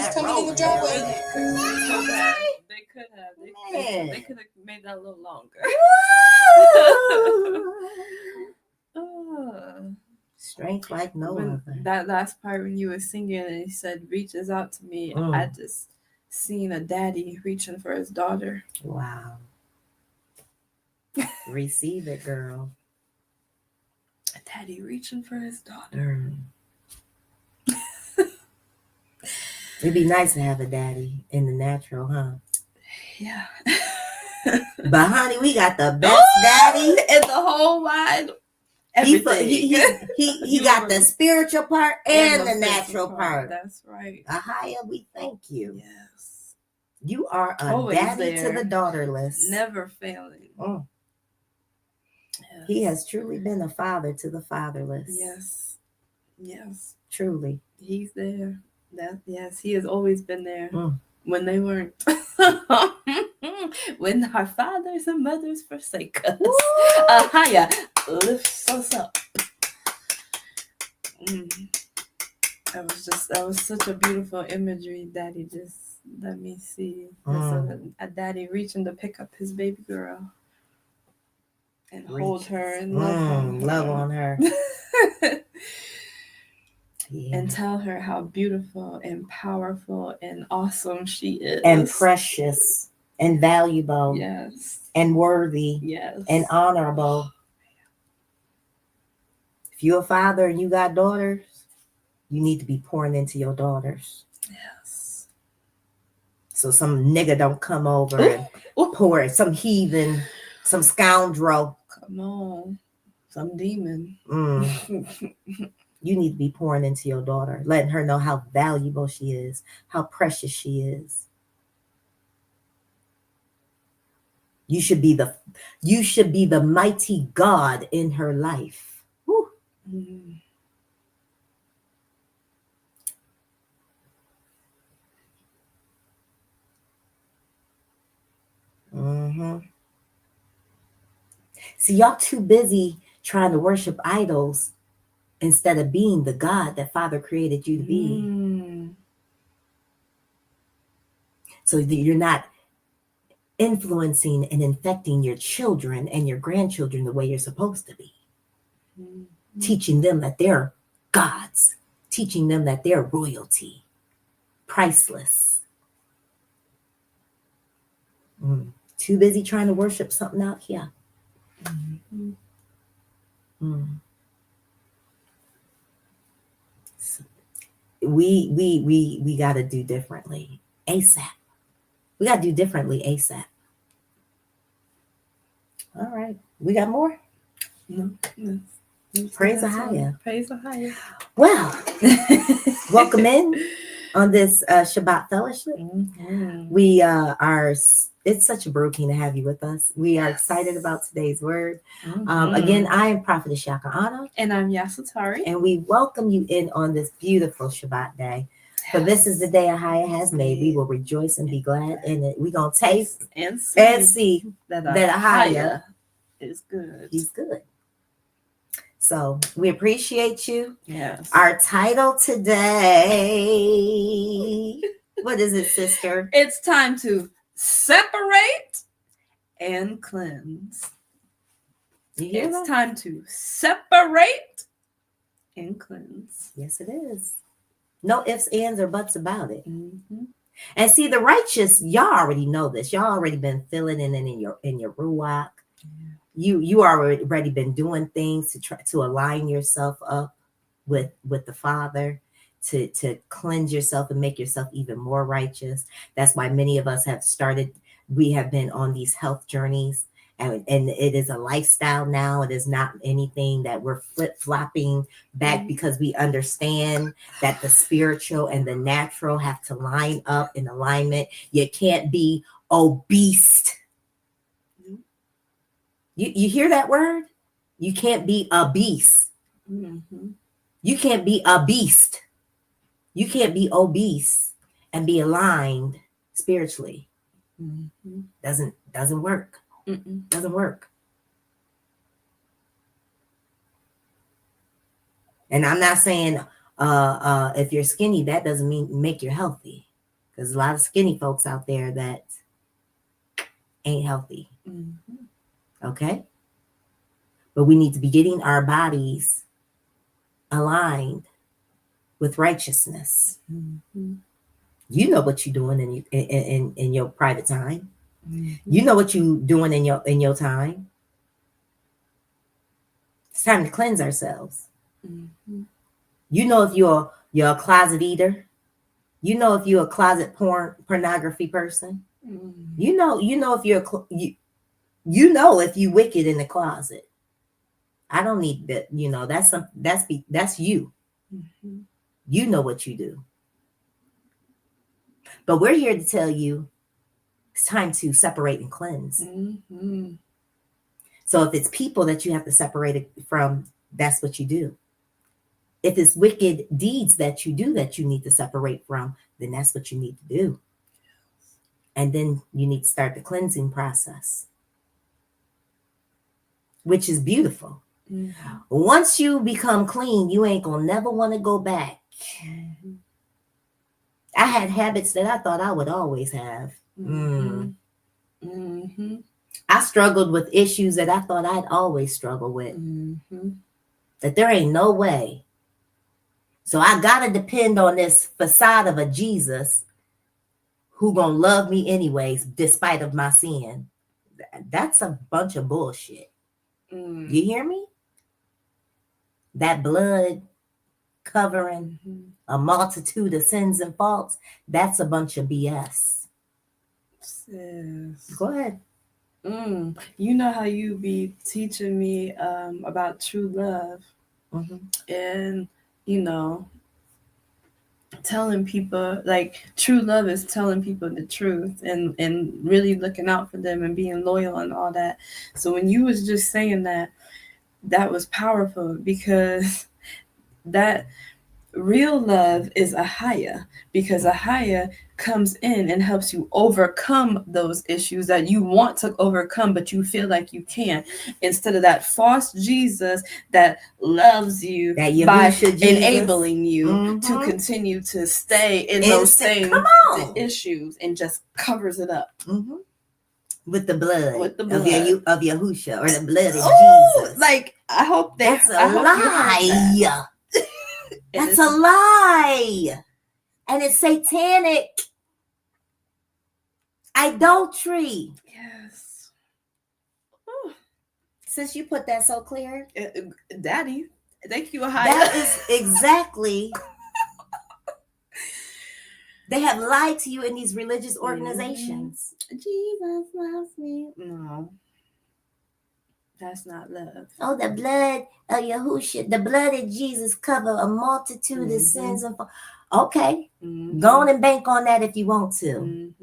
just coming in the driveway. They could have made that a little longer. Strength like no other. That last part when you were singing and he said reaches out to me, I just seen a daddy reaching for his daughter. Wow. Receive it, girl. A daddy reaching for his daughter. It'd be nice to have a daddy in the natural, huh? Yeah. But honey, we got the best daddy in the whole wide. Everything. He got the spiritual part and the natural part. That's right. YAHUAH, we thank you. Yes. You are a Always daddy there. to the daughterless. Never failing. Yes. He has truly been a father to the fatherless. Yes. Yes. Truly. He's there. Yes, he has always been there when they weren't. When our fathers and mothers forsake us. YAHUAH lifts us up. That was such a beautiful imagery, Daddy. Just let me see. A daddy reaching to pick up his baby girl and hold her and love on her. Yeah. And tell her how beautiful and powerful and awesome she is. And precious and valuable. Yes. And worthy. Yes. And honorable. If you're a father and you got daughters, you need to be pouring into your daughters. Yes. So some nigga don't come over and pour it. Some heathen, some scoundrel. Come on. Some demon. You need to be pouring into your daughter, letting her know how valuable she is, how precious she is. You should be the mighty God in her life. Woo. See, y'all too busy trying to worship idols instead of being the God that Father created you to be. So that you're not influencing and infecting your children and your grandchildren the way you're supposed to be. Teaching them that they're gods. Teaching them that they're royalty. Priceless. Too busy trying to worship something out here. We got to do differently ASAP. We got to do differently ASAP. All right. We got more? No. Praise YAHUAH. Praise YAHUAH. Well, welcome in on this Shabbat fellowship. We it's such a broken to have you with us. We are excited about today's word. Again, I am Prophetess Yahca'Anna. And I'm Yasatari. And we welcome you in on this beautiful Shabbat day. For this is the day YAHUAH has made. We will rejoice and be glad in it. We're going to taste and see that YAHUAH is good. He's good. So we appreciate you. Yes. Our title today, what is it, sister? It's time to separate and cleanse. It's time to separate and cleanse. Yes, it is. No ifs, ands, or buts about it. And see, the righteous, y'all already know this. Y'all already been feeling it in your Ruach. You already been doing things to try to align yourself up with the Father, to cleanse yourself and make yourself even more righteous. That's why many of us have started. We have been on these health journeys, and it is a lifestyle now. It is not anything that we're flip-flopping back because we understand that the spiritual and the natural have to line up in alignment. You can't be obese. You hear that word? You can't be a beast. You can't be a beast. You can't be obese and be aligned spiritually. Doesn't work. Doesn't work. And I'm not saying if you're skinny, that doesn't mean make you healthy. There's a lot of skinny folks out there that ain't healthy. Okay? But we need to be getting our bodies aligned with righteousness. You know what you're doing in your private time. You know what you're doing in your time. It's time to cleanse ourselves. You know if you're a closet eater. You know if you're a closet pornography person. You know if you know if you wicked in the closet. I don't need that. You know that's you. You know what you do. But we're here to tell you it's time to separate and cleanse. So if it's people that you have to separate it from, that's what you do. If it's wicked deeds that you do that you need to separate from, then that's what you need to do. And then you need to start the cleansing process, which is beautiful. Once you become clean, you ain't gonna never want to go back. I had habits that I thought I would always have. I struggled with issues that I thought I'd always struggle with. That there ain't no way. So I gotta depend on this facade of a Jesus who gonna love me anyways, despite of my sin. That's a bunch of bullshit. You hear me? That blood covering a multitude of sins and faults, that's a bunch of BS. Sis. Go ahead. You know how you be teaching me about true love, and telling people, like, true love is telling people the truth and really looking out for them and being loyal and all that. So when you was just saying that was powerful, because that real love is YAHUAH, because YAHUAH comes in and helps you overcome those issues that you want to overcome, but you feel like you can't, instead of that false Jesus that loves you by enabling you to continue to stay in those same issues and just covers it up. With the blood, of Yahushua, or the blood of Jesus. Like, I hope that's a lie. That's a lie. And it's satanic. Idolatry. Yes. Since you put that so clear. Daddy, thank you, YAHUAH. That is exactly. They have lied to you in these religious organizations. Jesus loves me. No. That's not love. Oh, the blood of Yahushua, the blood of Jesus cover a multitude of sins. Okay, go on and bank on that if you want to.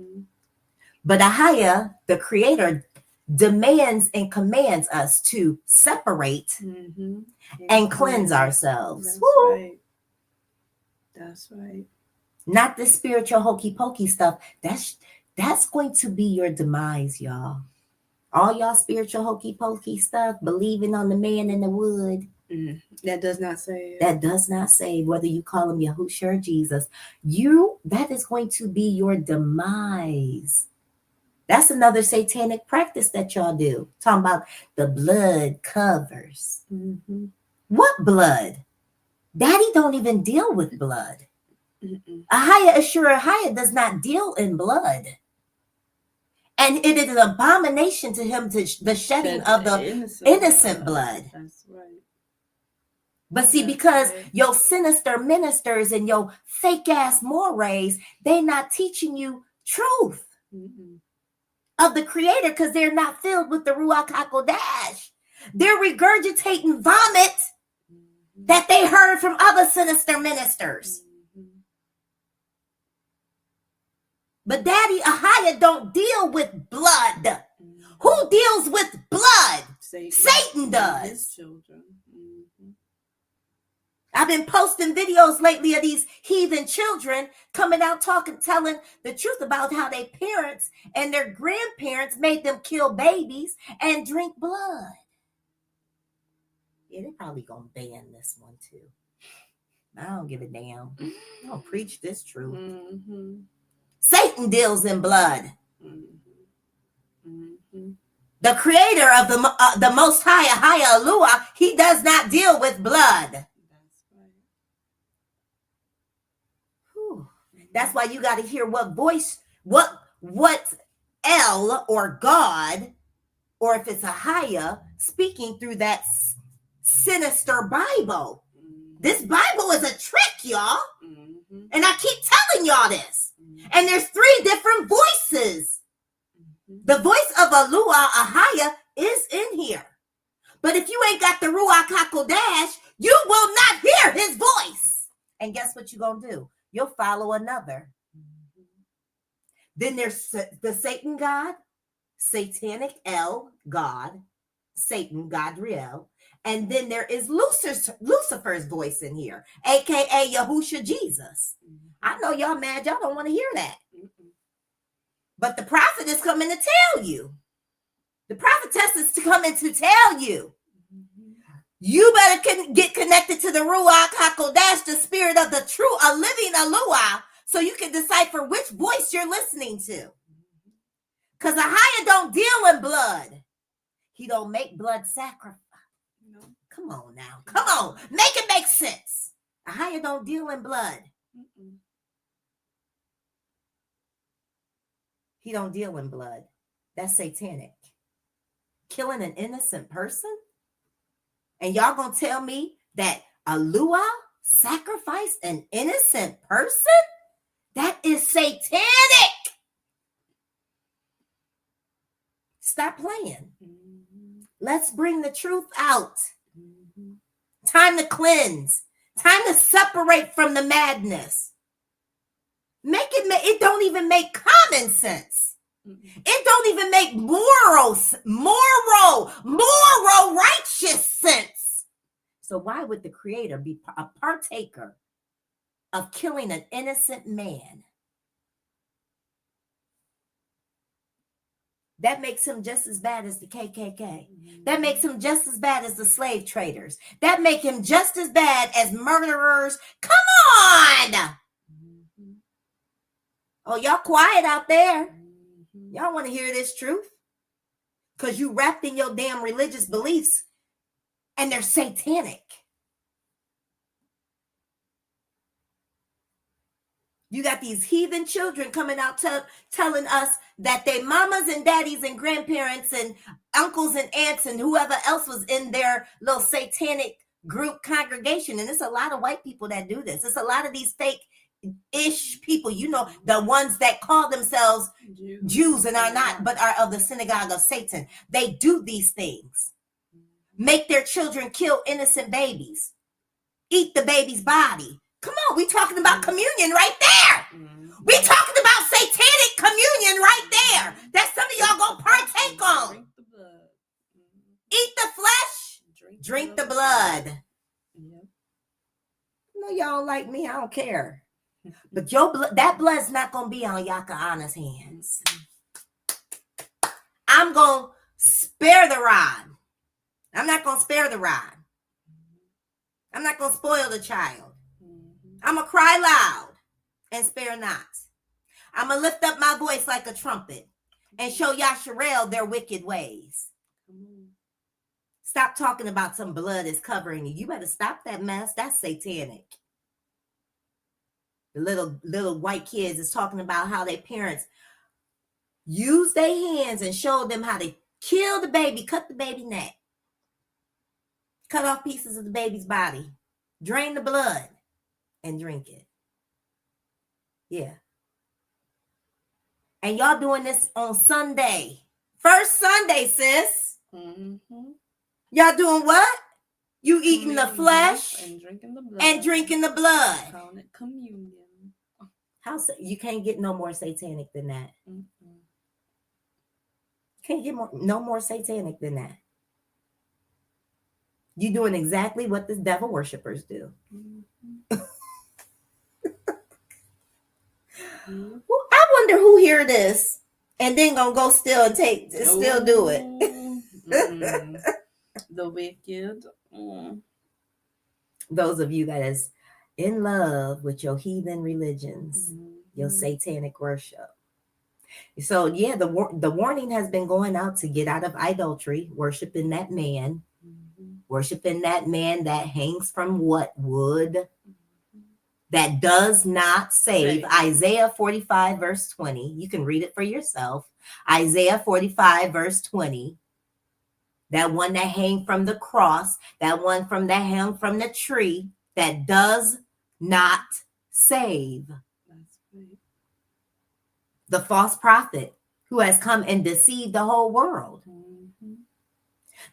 But YAHUAH, the Creator, demands and commands us to separate and cleanse ourselves. That's right. That's right. Not the spiritual hokey pokey stuff. That's going to be your demise, y'all. All y'all spiritual hokey pokey stuff, believing on the man in the wood. That does not save. That does not save, whether you call him Yahushua or Jesus. That is going to be your demise. That's another satanic practice that y'all do. Talking about the blood covers. What blood? Daddy don't even deal with blood. YAHUAH does not deal in blood. And it is an abomination to him, to the shedding of the innocent blood. That's right. But see, because your sinister ministers and your fake ass mores, they're not teaching you truth of the Creator, because they're not filled with the Ruach HaKodesh. They're regurgitating vomit that they heard from other sinister ministers. But Daddy YAHUAH don't deal with blood. Who deals with blood? Satan does. His children. I've been posting videos lately of these heathen children coming out telling the truth about how their parents and their grandparents made them kill babies and drink blood. Yeah, they're probably gonna ban this one too. I don't give a damn. I don't preach this truth. Satan deals in blood. The creator of the Most High, YAHUAH, he does not deal with blood. That's right. Whew. That's why you got to hear what voice, what El or God, or if it's a Haya, speaking through that sinister Bible. This Bible is a trick, y'all. And I keep telling y'all this. And there's 3 different voices. The voice of YAHUAH is in here. But if you ain't got the Ruach HaKodesh, you will not hear his voice. And guess what you're going to do? You'll follow another. Then there's the Satan God, satanic El God, Satan, Godriel. And then there is Lucifer's voice in here, a.k.a. Yahushua Jesus. I know y'all mad. Y'all don't want to hear that. But the prophet is coming to tell you. The prophetess is coming to tell you. You better get connected to the Ruach HaKodesh, the spirit of the true, a living YAHUAH, so you can decipher which voice you're listening to. Because YAHUAH don't deal in blood. He don't make blood sacrifice. No. Come on now. Come on. Make it make sense. YAHUAH don't deal in blood. He don't deal in blood. That's satanic. Killing an innocent person? And y'all gonna tell me that YAHUAH sacrificed an innocent person? That is satanic. Stop playing. Let's bring the truth out. Time to cleanse. Time to separate from the madness. It don't even make common sense. It don't even make moral, righteous sense. So why would the creator be a partaker of killing an innocent man? That makes him just as bad as the KKK. That makes him just as bad as the slave traders. That makes him just as bad as murderers. Come on! Oh, y'all quiet out there. Y'all want to hear this truth? Because you wrapped in your damn religious beliefs and they're satanic. You got these heathen children coming out telling us that their mamas and daddies and grandparents and uncles and aunts and whoever else was in their little satanic group congregation. And it's a lot of white people that do this. It's a lot of these fake-ish people, you know, the ones that call themselves Jews and are not, but are of the synagogue of Satan. They do these things. Make their children kill innocent babies. Eat the baby's body. Come on, we talking about communion right there. We talking about satanic communion right there. That some of y'all gonna partake on. Eat the flesh, drink the blood. No, y'all don't like me. I don't care. But that blood's not gonna be on Yahca'Anna's hands. I'm gonna spare the rod. I'm not gonna spare the rod. I'm not gonna spoil the child. I'm going to cry loud and spare not. I'm going to lift up my voice like a trumpet and show Yasharel their wicked ways. Stop talking about some blood is covering you. You better stop that mess. That's satanic. The little white kids is talking about how their parents used their hands and showed them how to kill the baby, cut the baby neck, cut off pieces of the baby's body, drain the blood, and drink it. Yeah. And y'all doing this on Sunday. First Sunday, sis. Y'all doing what? You eating the flesh and drinking the blood. And drinking the blood. Calling it communion. You can't get no more satanic than that. Can't get no more satanic than that. You doing exactly what the devil worshipers do. Well, I wonder who hear this and then gonna go still and still do it. The wicked. Those of you that is in love with your heathen religions, your satanic worship. So yeah, the warning has been going out to get out of idolatry, worshiping that man, worshiping that man that hangs from what? Wood, that does not save. Isaiah 45 verse 20. You can read it for yourself. Isaiah 45 verse 20. That one that hang from the cross, that one that hung from the tree, that does not save. That's right. The false prophet who has come and deceived the whole world. Mm-hmm.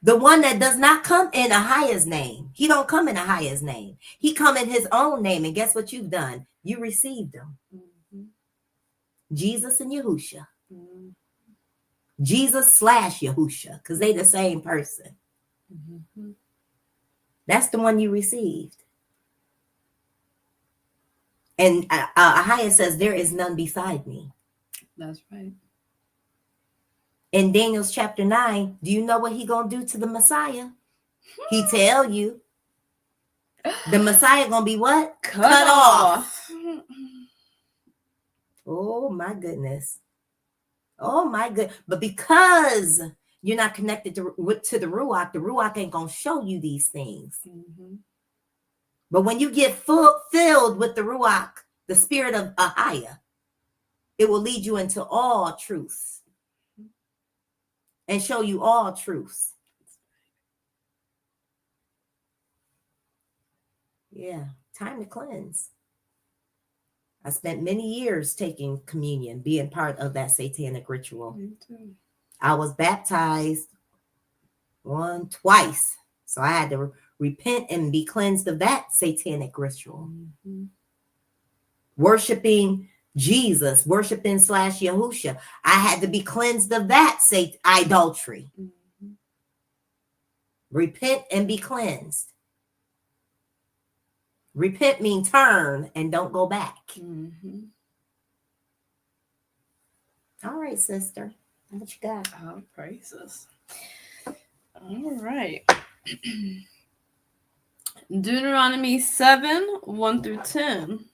The one that does not come in Yahuwah's name. He don't come in Yahuwah's name. He come in his own name. And guess what you've done? You received him. Mm-hmm. Jesus and Yahusha. Mm-hmm. Jesus / Yahusha, because they the same person. Mm-hmm. That's the one you received. And Yahuwah says, there is none beside me. That's right. In Daniel's chapter 9, do you know what he gonna do to the Messiah? He tell you the Messiah gonna be what? Cut off. Oh my goodness. Oh my good. But because you're not connected to the Ruach ain't gonna show you these things. Mm-hmm. But when you get filled with the Ruach, the spirit of Yahuwah, it will lead you into all truths and show you all truths. Yeah, time to cleanse. I spent many years taking communion, being part of that satanic ritual. Me too. I was baptized twice. So I had to repent and be cleansed of that satanic ritual. Mm-hmm. Worshiping Jesus, worshiping / Yahusha. I had to be cleansed of that idolatry. Mm-hmm. Repent and be cleansed. Repent means turn and don't go back. Mm-hmm. All right, sister. What you got? Oh, praises. All right. Deuteronomy 7, 1 through 10.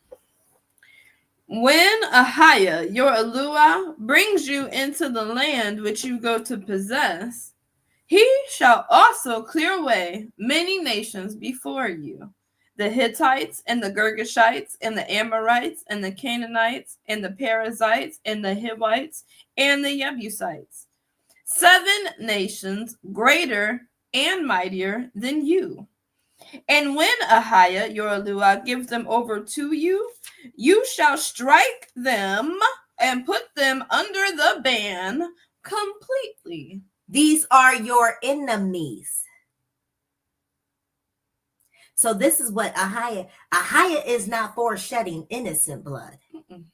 When Yahuwah, your Eluah, brings you into the land which you go to possess, he shall also clear away many nations before you. The Hittites and the Girgashites and the Amorites and the Canaanites and the Perizzites and the Hivites and the Jebusites. 7 nations greater and mightier than you. And when Yahuwah, your Eluah, gives them over to you, you shall strike them and put them under the ban completely. These are your enemies. So this is what Yahuwah is not for shedding innocent blood. Mm-mm.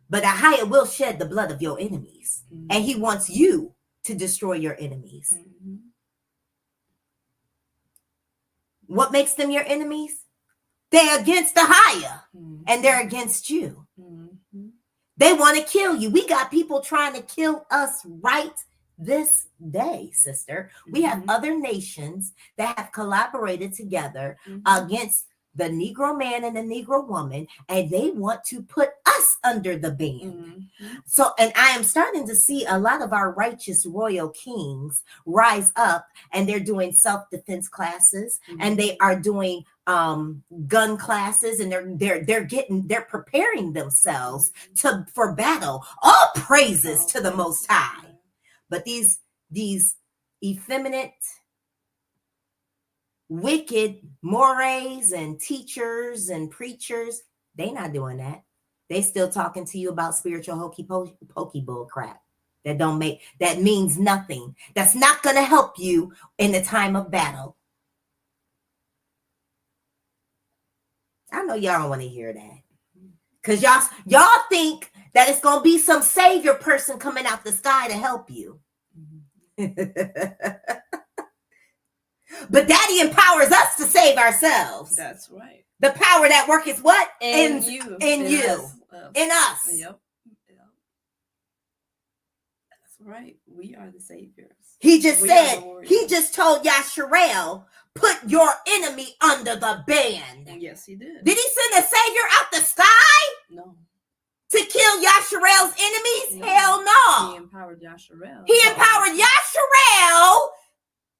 But Yahuwah will shed the blood of your enemies. Mm-hmm. And he wants you to destroy your enemies. Mm-hmm. What makes them your enemies? They're against Yahuwah. Mm-hmm. And they're against you. Mm-hmm. They want to kill you. We got people trying to kill us right this day, sister. We have other nations that have collaborated together against the Negro man and the Negro woman, and they want to put us under the ban. So, and I am starting to see a lot of our righteous royal kings rise up, and they're doing self-defense classes, and they are doing gun classes, and they're preparing themselves for battle. All praises to the Most High. But these effeminate, wicked mores and teachers and preachers, they not doing that. They still talking to you about spiritual hokey pokey bull crap that means nothing. That's not going to help you in the time of battle. I know y'all don't want to hear that, because y'all think that it's going to be some savior person coming out the sky to help you. But Daddy empowers us to save ourselves. That's right. The power that worketh what? In you. In us. Yep. That's right. We are the saviors. He just told Yasharel, put your enemy under the ban. Yes, he did. Did he send a savior out the sky? No. To kill down Yasharel's enemies? Yeah. Hell no. He empowered Yasharel. He empowered Yasharel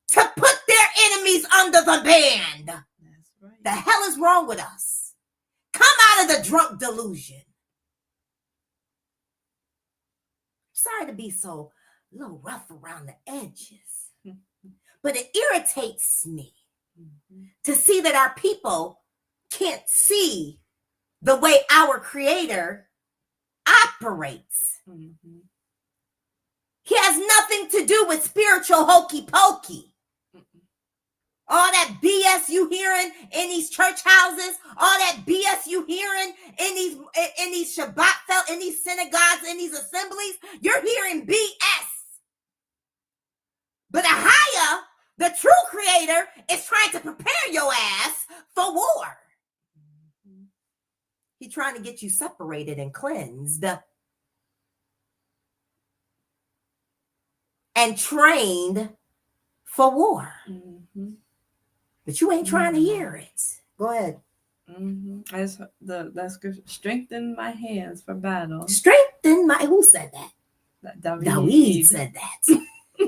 to put their enemies under the band. That's right. The hell is wrong with us? Come out of the drunk delusion. Sorry to be so a little rough around the edges, but it irritates me to see that our people can't see the way our Creator operates. Mm-hmm. He has nothing to do with spiritual hokey pokey. All that BS you hearing in these church houses, all that BS you hearing in these Shabbat, in these synagogues, in these assemblies, you're hearing BS. But YAHUAH, the true Creator, is trying to prepare your ass for war. He's trying to get you separated and cleansed and trained for war. Mm-hmm. But you ain't trying to hear it. Go ahead. Mm-hmm. That scripture, strengthen my hands for battle. Strengthen my, who said that? David said that.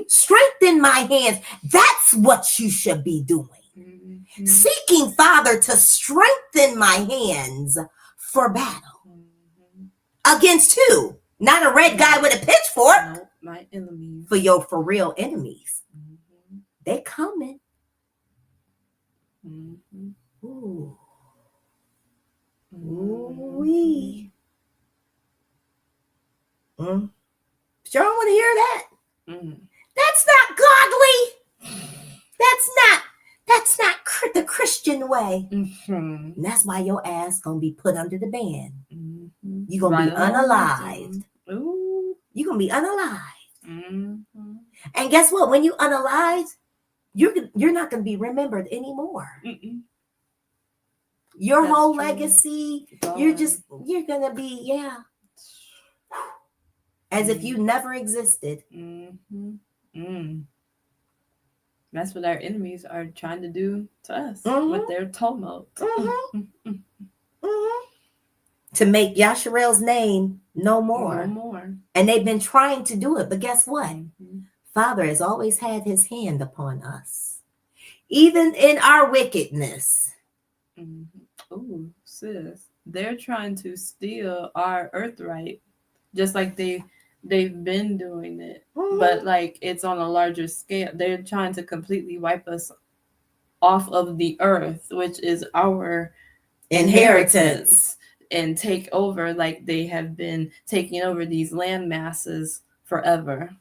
Strengthen my hands. That's what you should be doing. Mm-hmm. Seeking, Father, to strengthen my hands for battle. Mm-hmm. Against who? Not a red guy with a pitchfork. No, my enemies. For real enemies. Mm-hmm. They coming. Mm-hmm. Ooh. Mm-hmm. Ooh-wee. But y'all don't want to hear that. Mm-hmm. That's not godly. That's not the Christian way. Mm-hmm. And that's why your ass gonna be put under the ban. Mm-hmm. You're gonna be unalived. Ooh. You're gonna be unalived. Mm-hmm. And guess what? When you unalived, you're not gonna be remembered anymore. Mm-mm. Your That's whole true. legacy, God. you're gonna be, as if you never existed. Mm-hmm. Mm. That's what our enemies are trying to do to us with their tumult. To make Yasharel's name no more. No more. And they've been trying to do it, but guess what? Mm-hmm. Father has always had his hand upon us, even in our wickedness. Mm-hmm. Oh, sis, they're trying to steal our birthright, just like they've been doing it, but like it's on a larger scale. They're trying to completely wipe us off of the earth, which is our inheritance, and take over, like they have been taking over these land masses forever.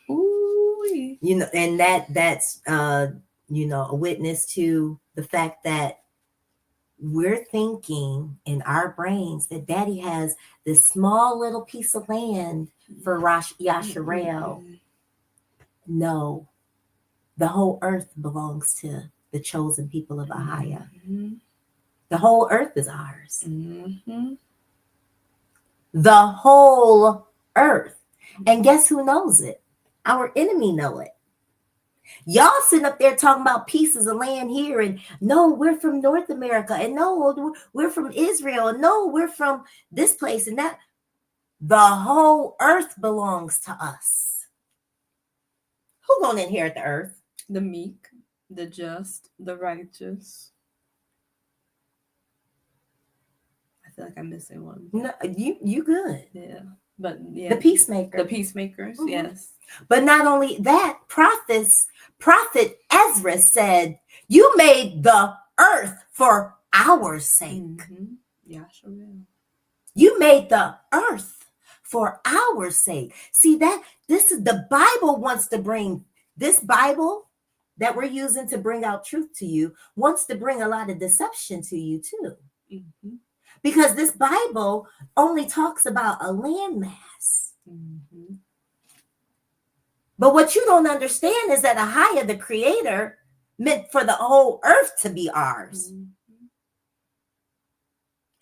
Ooh. And that's a witness to the fact that we're thinking in our brains that Daddy has this small little piece of land for Yasharel. No, the whole earth belongs to the chosen people of YAHUAH. Mm-hmm. The whole earth is ours. Mm-hmm. The whole earth. And guess who knows it? Our enemy know it. Y'all sitting up there talking about pieces of land here, and no, we're from North America, and no, we're from Israel, and no, we're from this place and that. The whole earth belongs to us. Who gonna inherit the earth? The meek, the just, the righteous. I feel like I'm missing one. No, you good. Yeah, but yeah, The peacemaker. the peacemakers. Mhm. Yes. But not only that, Prophet Ezra said, you made the earth for our sake. Mm-hmm. Yasharel. You made the earth for our sake. See that this is the Bible wants to bring this Bible that we're using to bring out truth to you wants to bring a lot of deception to you too. Mm-hmm. Because this Bible only talks about a landmass. Mm-hmm. But what you don't understand is that YAHUAH, the Creator, meant for the whole earth to be ours. Mm-hmm.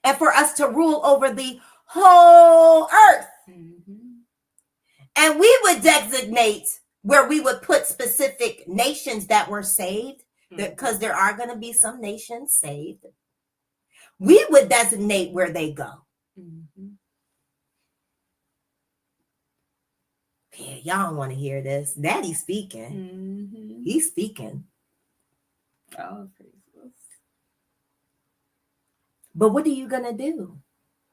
And for us to rule over the whole earth. Mm-hmm. And we would designate where we would put specific nations that were saved, because there are going to be some nations saved. We would designate where they go. Mm-hmm. Yeah, y'all don't want to hear this. Daddy's speaking. Mm-hmm. He's speaking. Oh, praises. But what are you going to do?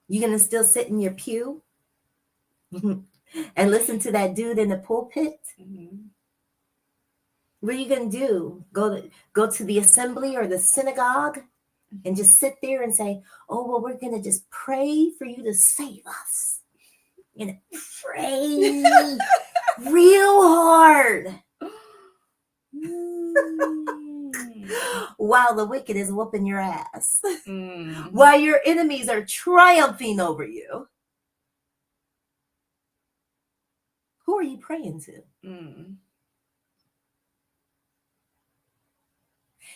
You going to still sit in your pew and listen to that dude in the pulpit? Mm-hmm. What are you going to do? Go to the assembly or the synagogue and just sit there and say, oh, well, we're going to just pray for you to save us. You're going to pray real hard while the wicked is whooping your ass, while your enemies are triumphing over you. Who are you praying to?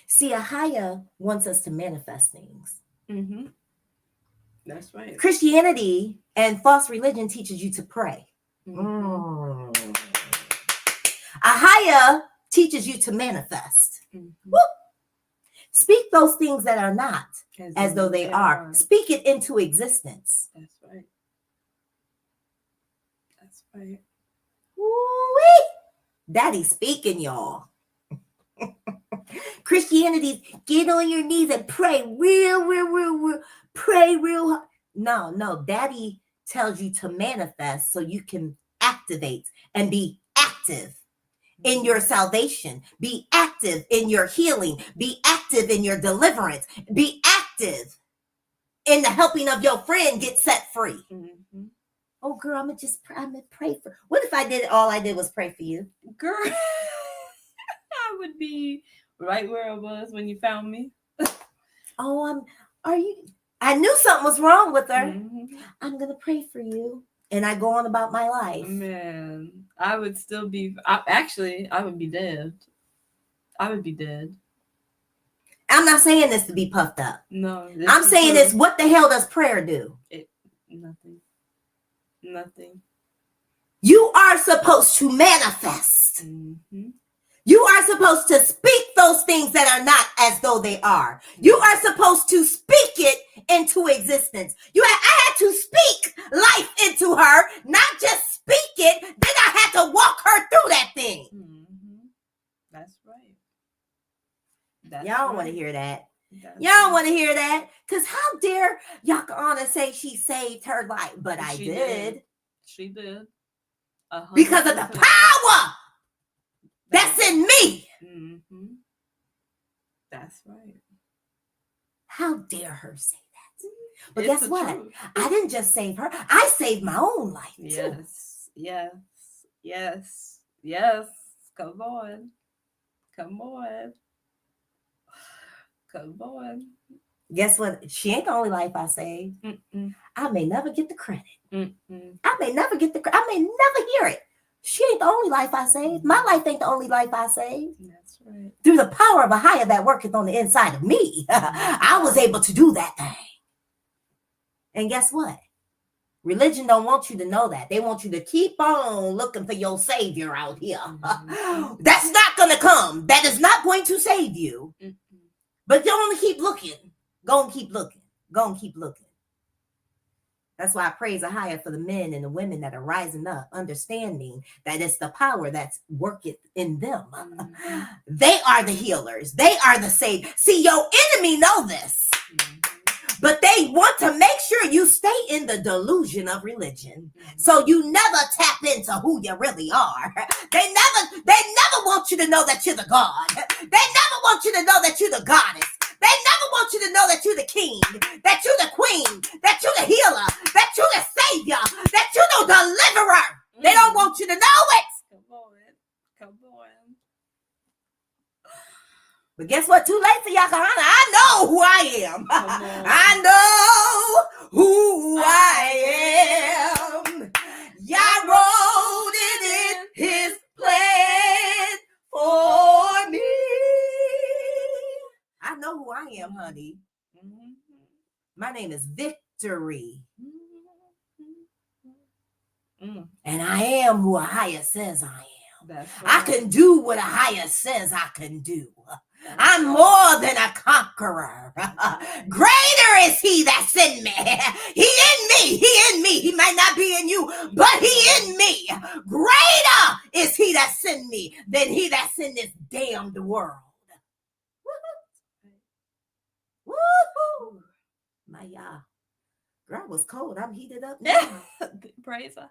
See, YAHUAH wants us to manifest things. Mm-hmm. That's right. Christianity and false religion teaches you to pray. Mm-hmm. YAHUAH teaches you to manifest. Mm-hmm. Speak those things that are not as though they are. Speak it into existence. That's right. That's right. Woo-wee. Daddy's speaking, y'all. Christianity, get on your knees and pray real, pray real hard. No, Daddy tells you to manifest so you can activate and be active in your salvation, be active in your healing, be active in your deliverance, be active in the helping of your friend get set free. Mm-hmm. Oh, girl, I'm gonna pray for. What if all I did was pray for you? Girl, I would be right where I was when you found me. Oh, are you? I knew something was wrong with her. Mm-hmm. I'm gonna pray for you, and I go on about my life. Man, I would still be. I would be dead. I would be dead. I'm not saying this to be puffed up. No, I'm saying this. What the hell does prayer do? Nothing. You are supposed to manifest. Mm-hmm. You are supposed to speak those things that are not as though they are. You are supposed to speak it into existence. I had to speak life into her, not just speak it. Then I had to walk her through that thing. Mm-hmm. That's right. Y'all don't want to hear that. Y'all don't want to hear that. Because how dare Yahca'Anna say she saved her life? But I did. She did. Because of the power that's in me. Mm-hmm. That's right. How dare her say that? But It's guess what? Truth. I didn't just save her. I saved my own life too. Yes. Come on. Guess what? She ain't the only life I saved. Mm-mm. I may never get the credit. Mm-mm. I may never hear it. She ain't the only life I saved. My life ain't the only life I saved. That's right. Through the power of YAHUAH that worketh on the inside of me, I was able to do that thing. And guess what? Religion don't want you to know that. They want you to keep on looking for your savior out here. Mm-hmm. That's not going to come. That is not going to save you. Mm-hmm. But you only keep looking. Go and keep looking. That's why I praise YAHUAH for the men and the women that are rising up, understanding that it's the power that's working in them. Mm-hmm. They are the healers. They are the saviors. See, your enemy know this. Mm-hmm. But they want to make sure you stay in the delusion of religion. Mm-hmm. So you never tap into who you really are. They never want you to know that you're the God. They never want you to know that you're the goddess. They never want you to know that you're the king, that you're the queen, that you're the healer, that you're the savior, that you're the deliverer. Mm-hmm. They don't want you to know it. Come on. But guess what? Too late for Yahca'Anna. I know who I am. I know who I am. Yah wrote it in his plan for me. I know who I am, honey. Mm-hmm. My name is Victory. Mm-hmm. And I am who YAHUAH says I am. That's right. I can do what YAHUAH says I can do. I'm more than a conqueror. Greater is he that's in me. He in me. He in me. He might not be in you, but he in me. Greater is he that's in me than he that's in this damned world. Woo-hoo. My y'all. Girl was cold. I'm heated up now. Praise God.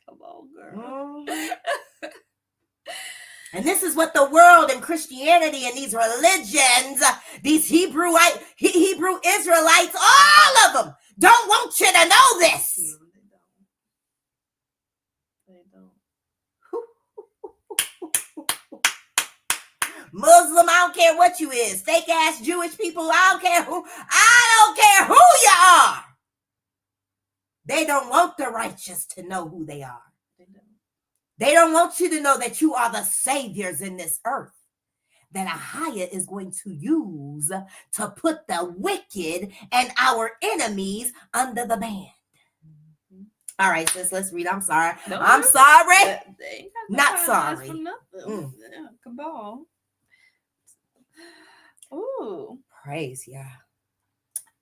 Come on, girl. And this is what the world and Christianity and these religions, these Hebrew Israelites, all of them don't want you to know this. They don't. Muslim, I don't care what you is. Fake ass Jewish people, I don't care who you are. They don't want the righteous to know who they are. They don't want you to know that you are the saviors in this earth, that YAHUAH is going to use to put the wicked and our enemies under the ban. All right, sis, let's read. I'm sorry. No, I'm sorry. Not sorry. Come on. Ooh. Praise Yah.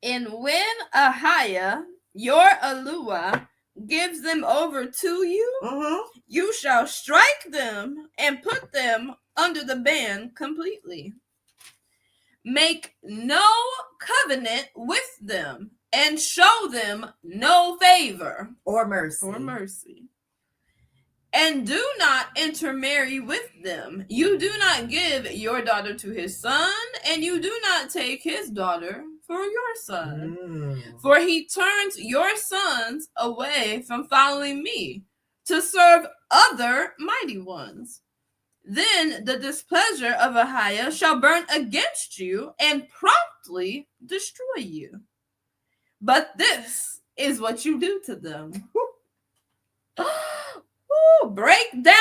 And when YAHUAH, your YAHUAH, gives them over to you, you shall strike them and put them under the ban completely. Make no covenant with them and show them no favor or mercy. And do not intermarry with them. You do not give your daughter to his son, and you do not take his daughter for your son. For he turns your sons away from following me to serve other mighty ones. Then the displeasure of YAHUAH shall burn against you and promptly destroy you. But this is what you do to them. Break down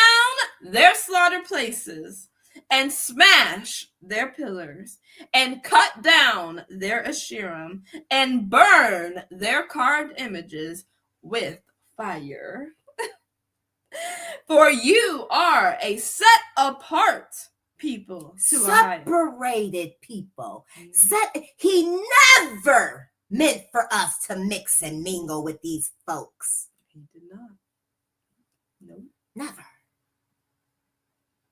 their slaughter places and smash their pillars and cut down their Asherim and burn their carved images with fire. For you are a set apart people to separated people. He never meant for us to mix and mingle with these folks. He did not. No. Never.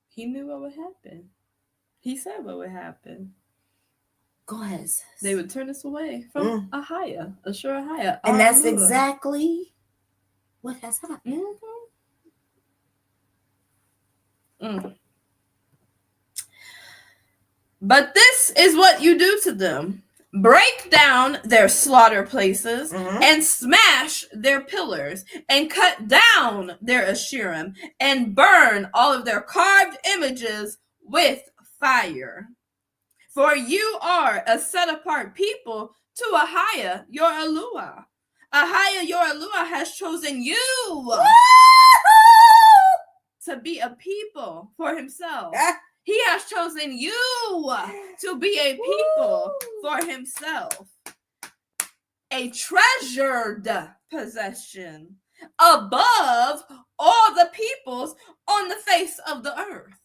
He knew what would happen. He said what would happen. Go ahead. They would turn us away from YAHUAH, a sure YAHUAH. And that's exactly what has happened. But this is what you do to them. Break down their slaughter places and smash their pillars and cut down their Asherim and burn all of their carved images with fire. For you are a set apart people to YAHUAH, your YAHUAH. YAHUAH, your YAHUAH has chosen you to be a people for himself. He has chosen you to be a people for himself, a treasured possession above all the peoples on the face of the earth.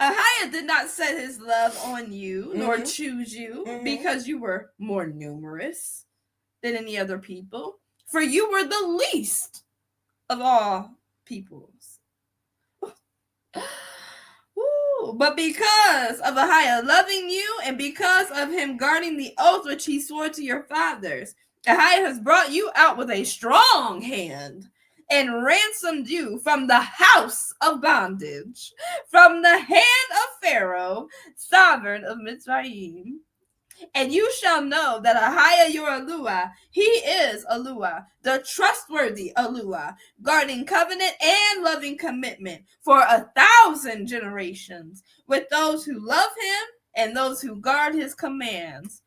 YAHUAH did not set his love on you nor choose you because you were more numerous than any other people, for you were the least of all peoples. But because of YAHUAH loving you and because of him guarding the oath which he swore to your fathers, YAHUAH has brought you out with a strong hand and ransomed you from the house of bondage, from the hand of Pharaoh, sovereign of Mitzrayim. And you shall know that YAHUAH your YAHUAH, he is YAHUAH, the trustworthy YAHUAH, guarding covenant and loving commitment for 1,000 generations with those who love him and those who guard his commands,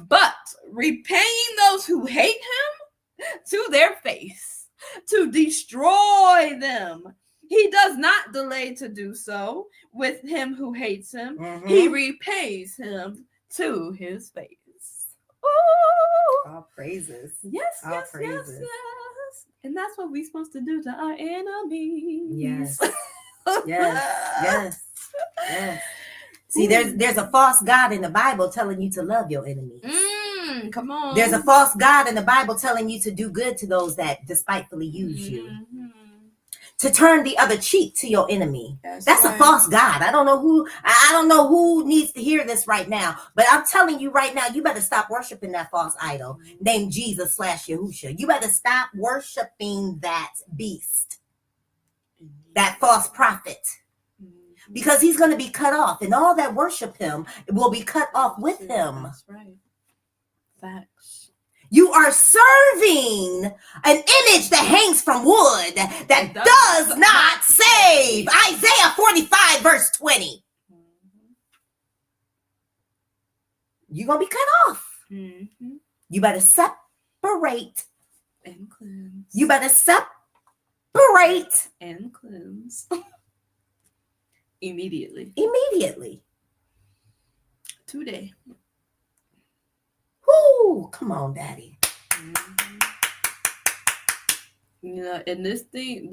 but repaying those who hate him to their face, to destroy them. He does not delay to do so with him who hates him. He repays him to his face. Ooh. All praises. Yes. And that's what we're supposed to do to our enemies. Yes. Yes. See, there's a false God in the Bible telling you to love your enemies. Come on. There's a false God in the Bible telling you to do good to those that despitefully use you. To turn the other cheek to your enemy. That's right. A false God. I don't know who needs to hear this right now, but I'm telling you right now, you better stop worshiping that false idol named Jesus / Yahushua. You better stop worshiping that beast, that false prophet, because he's going to be cut off, and all that worship him will be cut off with him. That's right. Facts. You are serving an image that hangs from wood that does not save. Isaiah 45 verse 20. You're going to be cut off. You better separate and cleanse. You better separate and cleanse. Immediately. Today. Whoo, come on, Daddy. You know, and this thing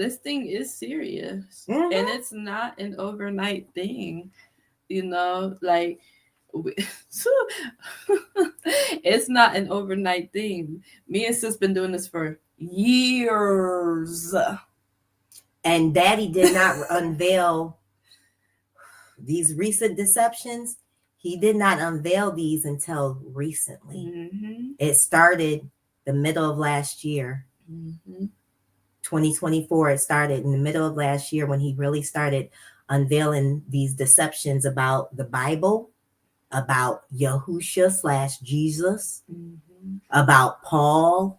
is serious. And it's not an overnight thing. You know, like it's not an overnight thing. Me and sis been doing this for years. And Daddy did not unveil these recent deceptions. He did not unveil these until recently. It started the middle of last year. 2024, it started in the middle of last year when he really started unveiling these deceptions about the Bible, about Yahushua / Jesus, about Paul,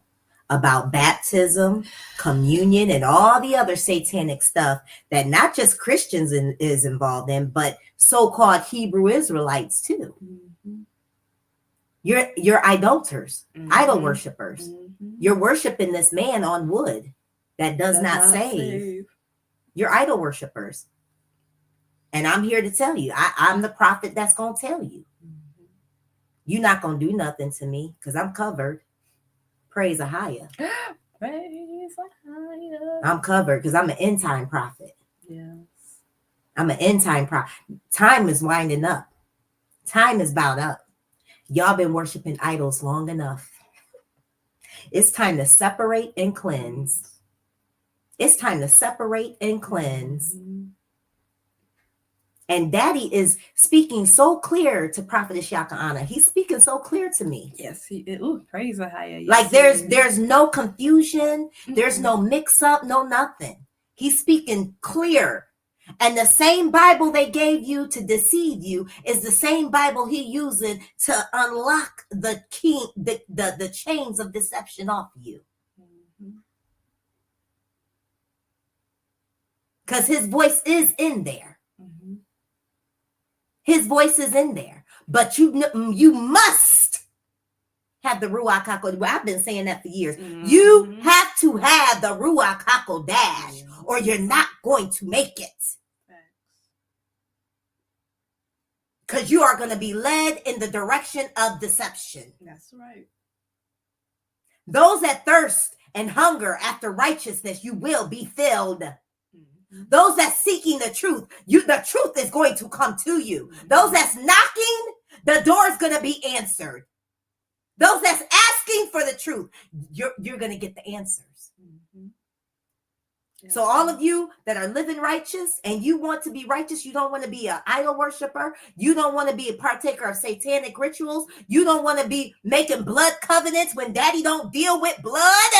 about baptism, communion, and all the other satanic stuff that not just Christians is involved in, but so-called Hebrew Israelites too. You're idolaters, idol worshipers. You're worshiping this man on wood that does not save. You're idol worshipers. And I'm here to tell you, I'm the prophet that's going to tell you. You're not going to do nothing to me because I'm covered. Praise YAHUAH. Praise YAHUAH. I'm covered because I'm an end time prophet. Yes. I'm an end time prophet. Time is winding up. Time is about up. Y'all been worshiping idols long enough. It's time to separate and cleanse. It's time to separate and cleanse. And Daddy is speaking so clear to Prophetess Yahca'Anna. He's speaking so clear to me. Yes, he is. Ooh, praise YAHUAH. Yes, like there's no confusion. There's no mix up, no nothing. He's speaking clear. And the same Bible they gave you to deceive you is the same Bible he using to unlock the key, the chains of deception off you. Because his voice is in there. His voice is in there. But you must have the Ruach HaKodesh. I've been saying that for years. You have to have the Ruach HaKodesh or you're not going to make it. Because you are going to be led in the direction of deception. That's right. Those that thirst and hunger after righteousness, you will be filled. Those that seeking the truth is going to come to you. Those that's knocking, the door is going to be answered. Those that's asking for the truth, you're going to get the answers. So all of you that are living righteous and you want to be righteous, you don't want to be an idol worshiper. You don't want to be a partaker of satanic rituals. You don't want to be making blood covenants when Daddy don't deal with blood.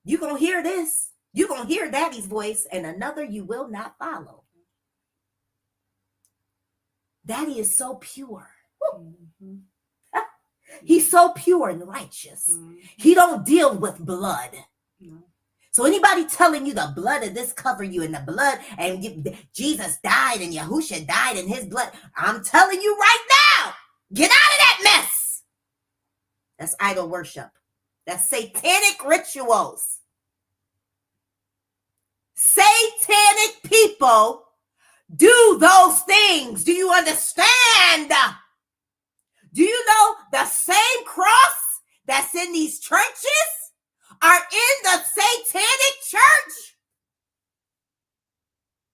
You're going to hear this. You're going to hear Daddy's voice and another you will not follow. Daddy is so pure. He's so pure and righteous. He don't deal with blood. So anybody telling you the blood of this cover you and the blood and Jesus died and Yahushua died in his blood, I'm telling you right now, get out of that mess. That's idol worship. That's satanic rituals. Satanic people do those things. Do you understand? Do you know the same cross that's in these churches are in the satanic church?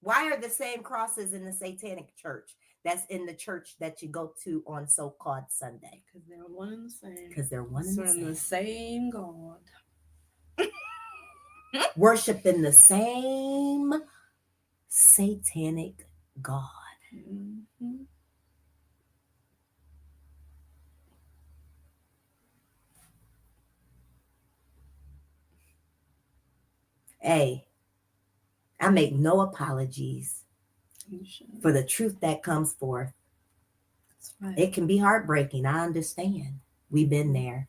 Why are the same crosses in the satanic church that's in the church that you go to on so-called Sunday? Because they're one and the same. Because they're one and the same God. Worshiping the same satanic God. Mm-hmm. Hey, I make no apologies for the truth that comes forth. That's right. It can be heartbreaking. I understand. We've been there.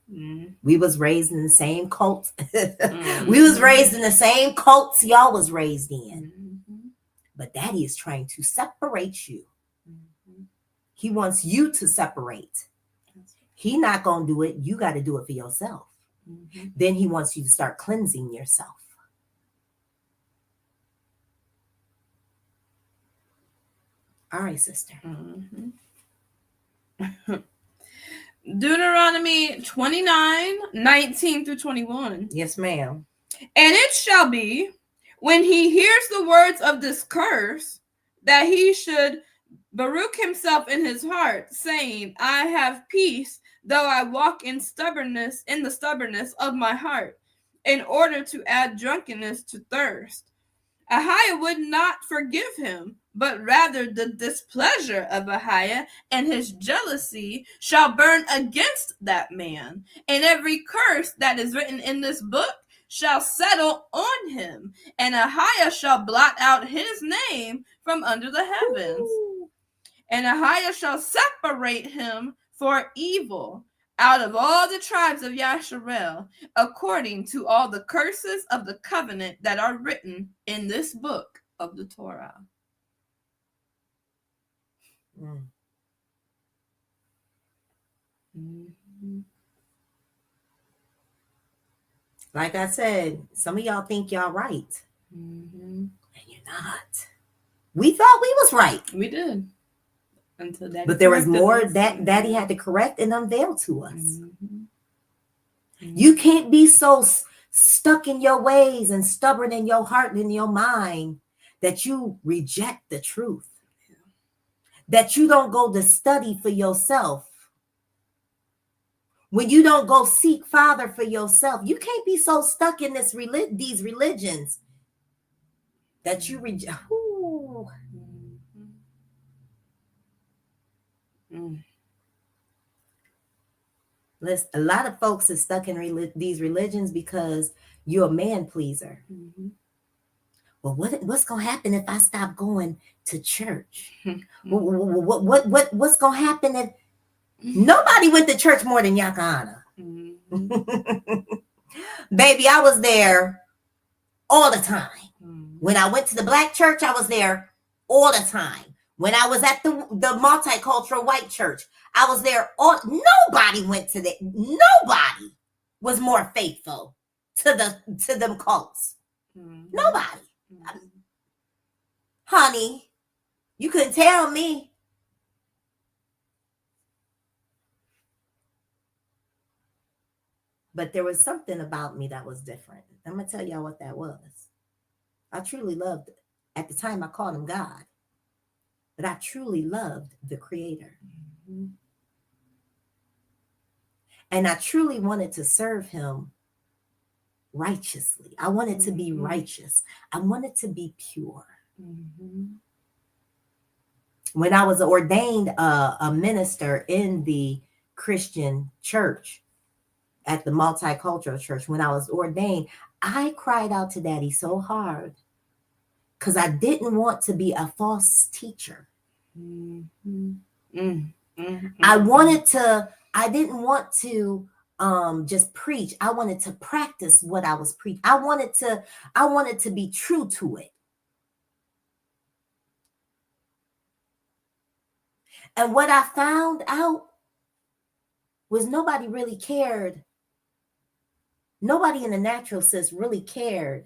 Mm-hmm. We was raised in the same cult. We was raised in the same cults y'all was raised in. Mm-hmm. But Daddy is trying to separate you. Mm-hmm. He wants you to separate. He not going to do it. You got to do it for yourself. Mm-hmm. Then he wants you to start cleansing yourself. All right, sister. Mm-hmm. Deuteronomy 29:19-21. Yes, ma'am. And it shall be, when he hears the words of this curse, that he should baruch himself in his heart, saying, I have peace, though I walk in the stubbornness of my heart, in order to add drunkenness to thirst. YAHUAH would not forgive him, but rather the displeasure of YAHUAH and his jealousy shall burn against that man, and every curse that is written in this book shall settle on him, and YAHUAH shall blot out his name from under the heavens. Ooh. And YAHUAH shall separate him for evil out of all the tribes of Yasharel, according to all the curses of the covenant that are written in this book of the Torah. Mm. Mm-hmm. Like I said, some of y'all think y'all right. Mm-hmm. And you're not. We thought we was right. We did. Until Daddy but there was more that Daddy had to correct and unveil to us. Mm-hmm. Mm-hmm. You can't be so stuck in your ways and stubborn in your heart and in your mind that you reject the truth. Yeah. That you don't go to study for yourself. When you don't go seek Father for yourself, you can't be so stuck in these religions that you reject. Listen, a lot of folks are stuck in these religions because you're a man pleaser. Mm-hmm. Well, what's gonna happen if I stop going to church? What's gonna happen if nobody went to church more than Yahca'Anna? Mm-hmm. Baby, I was there all the time. Mm-hmm. When I went to the black church, I was there all the time. When I was at the multicultural white church, I was there all. Nobody went to that. Nobody was more faithful to them cults. Mm-hmm. Nobody. Mm-hmm. Honey, you couldn't tell me. But there was something about me that was different. I'm going to tell y'all what that was. I truly loved it. At the time, I called him God. But I truly loved the Creator. Mm-hmm. And I truly wanted to serve him righteously. I wanted to be righteous. I wanted to be pure. Mm-hmm. When I was ordained a minister in the Christian church, at the multicultural church, when I was ordained, I cried out to Daddy so hard because I didn't want to be a false teacher. Mm-hmm. Mm-hmm. I didn't want to just preach. I wanted to practice what I was preaching. I wanted to be true to it. And what I found out was nobody really cared. Nobody in the natural sense really cared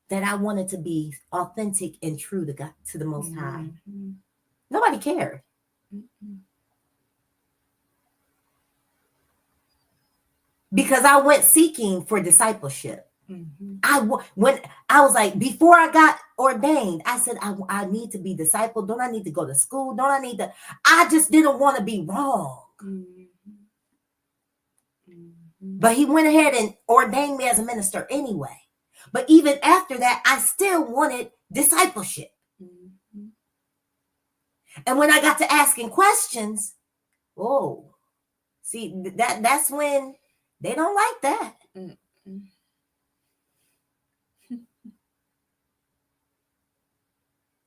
that I wanted to be authentic and true to God, to the Most High. Mm-hmm. Nobody cared. Mm-hmm. Because I went seeking for discipleship. Mm-hmm. When I was like, before I got ordained. I said, I need to be discipled. Don't I need to go to school? Don't I need to? I just didn't want to be wrong. But he went ahead and ordained me as a minister anyway. But even after that, I still wanted discipleship. And when I got to asking questions, oh, see, that's when they don't like that.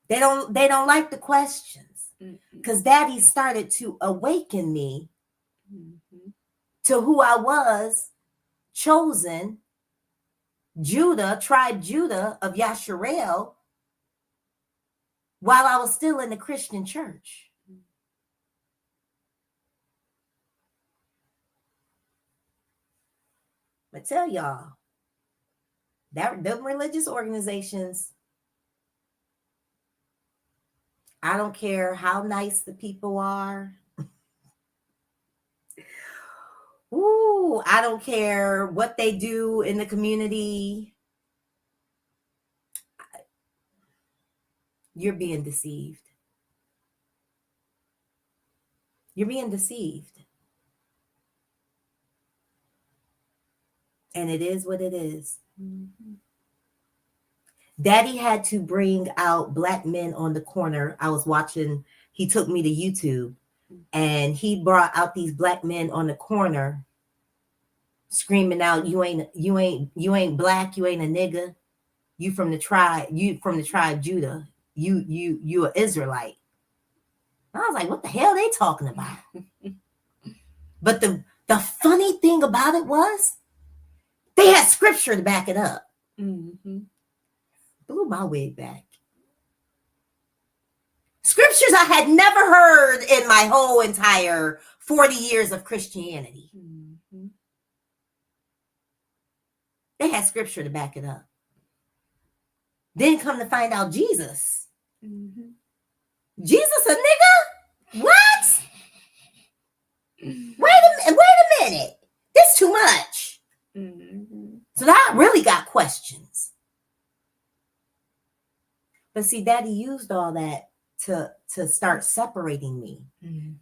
They don't like the questions. Because Daddy started to awaken me to who I was, chosen, tribe Judah of Yasharel, while I was still in the Christian church. I tell y'all, them religious organizations, I don't care how nice the people are. Ooh, I don't care what they do in the community. You're being deceived. You're being deceived. And it is what it is. Daddy had to bring out black men on the corner. I was watching, he took me to YouTube, and he brought out these black men on the corner screaming out, you ain't black, you ain't a nigga. You from the tribe Judah. You an Israelite. I was like, what the hell are they talking about? But the funny thing about it was they had scripture to back it up. Blew my wig back. Scriptures I had never heard in my whole entire 40 years of Christianity. They had scripture to back it up. Then come to find out Jesus. Jesus a nigga? What? Wait a minute. This too much. So now I really got questions. But see, Daddy used all that to start separating me.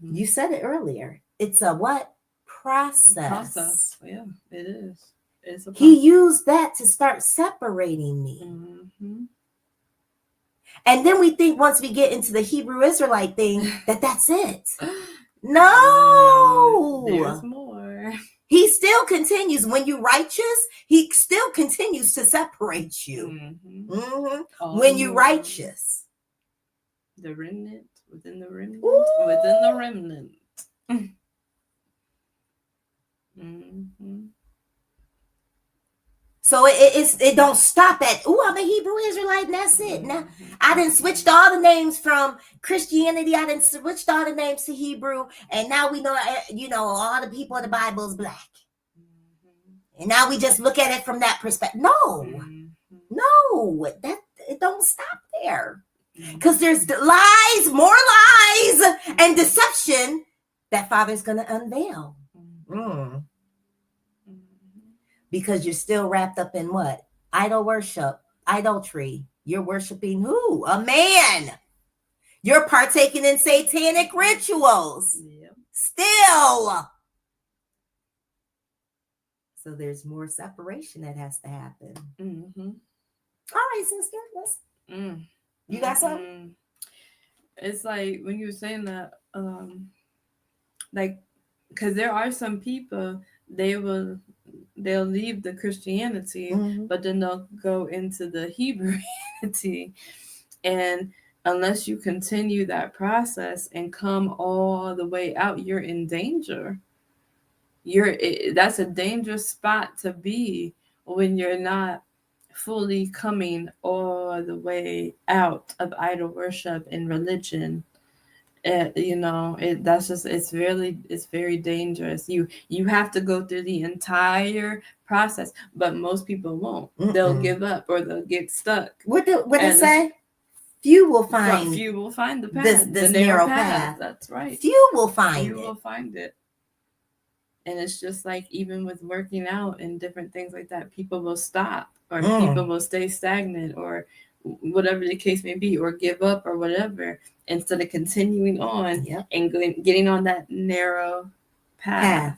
You said it earlier. It's a what? Process. Yeah, it is. It's a process. He used that to start separating me. And then we think once we get into the Hebrew Israelite thing that's it. No. There's more. He still continues. When you're righteous, he still continues to separate you. When you're righteous. The remnant within the remnant. Ooh. Within the remnant. So it don't stop at, I'm a Hebrew Israelite and that's it. Now, I done switched all the names from Christianity. I done switched all the names to Hebrew. And now we know, all the people in the Bible is black. And now we just look at it from that perspective. No, it don't stop there. Because there's lies, more lies, and deception that Father's going to unveil. Because you're still wrapped up in what? Idol worship, idolatry. You're worshiping who? A man. You're partaking in satanic rituals. Still. So there's more separation that has to happen. All right, sister. You got something? It's like when you were saying that, because there are some people, they'll leave the Christianity, but then they'll go into the Hebrewanity. And unless you continue that process and come all the way out, you're in danger. That's a dangerous spot to be when you're not fully coming all the way out of idol worship and religion. It's very dangerous. You have to go through the entire process, but most people won't. They'll give up or they'll get stuck. What it say? Few will find the path. This narrow path. That's right. Few will find You will find it. And it's just like even with working out and different things like that, people will stop or people will stay stagnant or whatever the case may be, or give up or whatever, instead of continuing on and getting on that narrow path.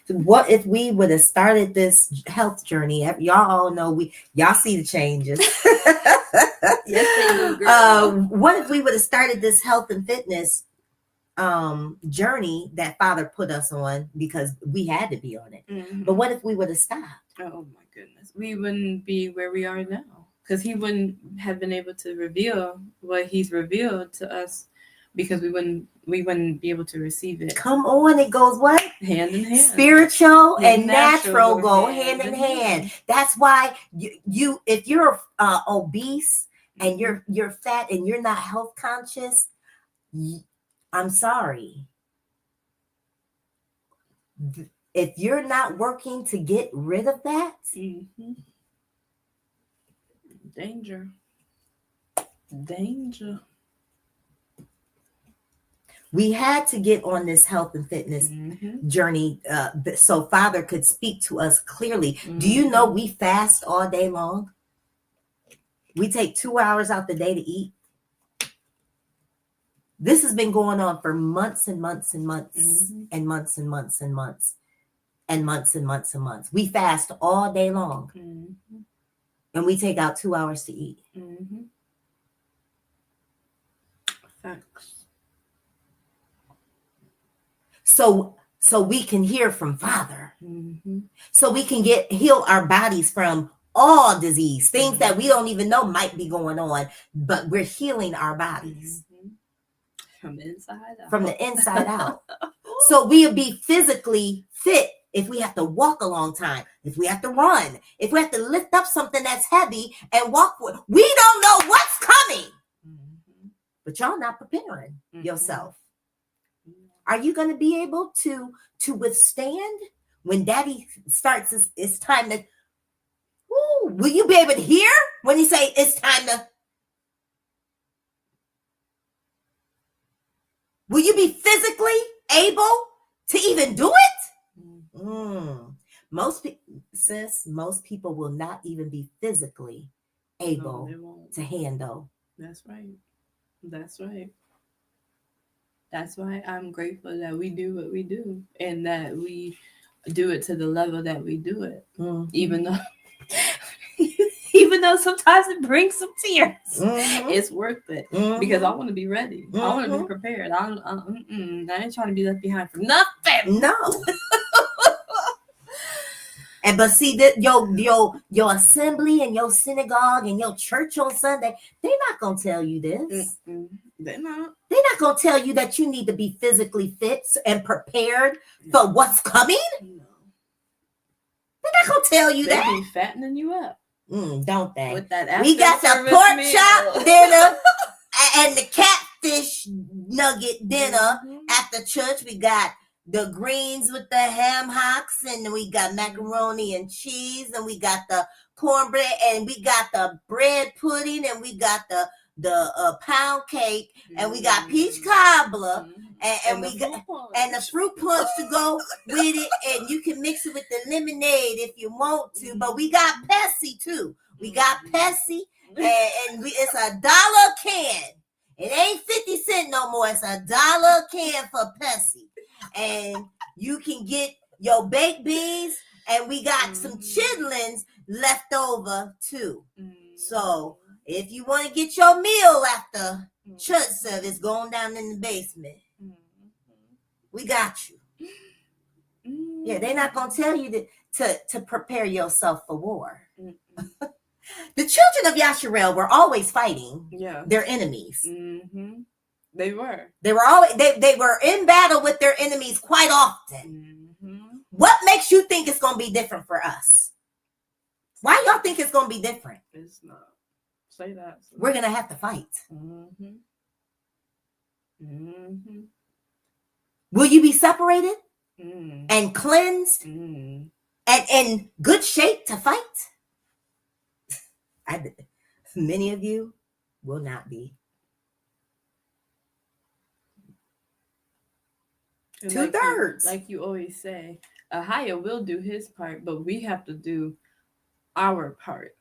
What if we would have started this health journey? Y'all all know y'all see the changes. Yes, they do, girl. What if we would have started this health and fitness journey that Father put us on because we had to be on it? Mm-hmm. But what if we would have stopped? Oh my goodness, we wouldn't be where we are now, because he wouldn't have been able to reveal what he's revealed to us, because we wouldn't be able to receive it. Come on, it goes what? Hand in hand. Spiritual and natural go hand in hand. That's why you if you're obese and you're fat and you're not health conscious, I'm sorry. If you're not working to get rid of that, danger. We had to get on this health and fitness journey so Father could speak to us clearly. Do you know we fast all day long? We take 2 hours out the day to eat. This has been going on for months and months and months and months and months and months and months and months and months. We fast all day long and we take out 2 hours to eat. Facts. So we can hear from Father. So we can heal our bodies from all disease, things that we don't even know might be going on, but we're healing our bodies. From the inside out. From the inside out. So we'll be physically fit if we have to walk a long time, if we have to run, if we have to lift up something that's heavy and walk. We don't know what's coming. But y'all not preparing yourself. Are you going to be able to withstand when Daddy starts? It's time to. Will you be able to hear when he say it's time to? Will you be physically able to even do it? Most people will not even be physically able to handle. That's right. That's why I'm grateful that we do what we do and that we do it to the level that we do it. Even though sometimes it brings some tears, it's worth it because I want to be ready. I want to be prepared. I ain't trying to be left behind for nothing. No. And but see that your assembly and your synagogue and your church on Sunday, they're not gonna tell you this. They're not gonna tell you that you need to be physically fit and prepared for what's coming. No. They're not gonna tell you that. They be fattening you up. Don't they? With that we got the pork chop dinner and the catfish nugget dinner after church. We got the greens with the ham hocks, and we got macaroni and cheese, and we got the cornbread, and we got the bread pudding, and we got the pound cake, and we got peach cobbler, and we got and the fruit punch to go with it, and you can mix it with the lemonade if you want to. But we got Pepsi too. We got Pepsi, and it's $1 a can. It ain't 50 cents no more. It's $1 a can for Pepsi. And you can get your baked beans, and we got some chitlins left over too. So if you want to get your meal after church service, going down in the basement, we got you. Yeah, they're not gonna tell you to prepare yourself for war. The children of Yasharel were always fighting their enemies. They were always they were in battle with their enemies quite often. What makes you think it's gonna be different for us? Why y'all think it's gonna be different? It's not. Say that. We're gonna have to fight. Will you be separated and cleansed and in good shape to fight? Many of you will not be. 2/3. Like you always say, YAHUAH will do his part, but we have to do our part.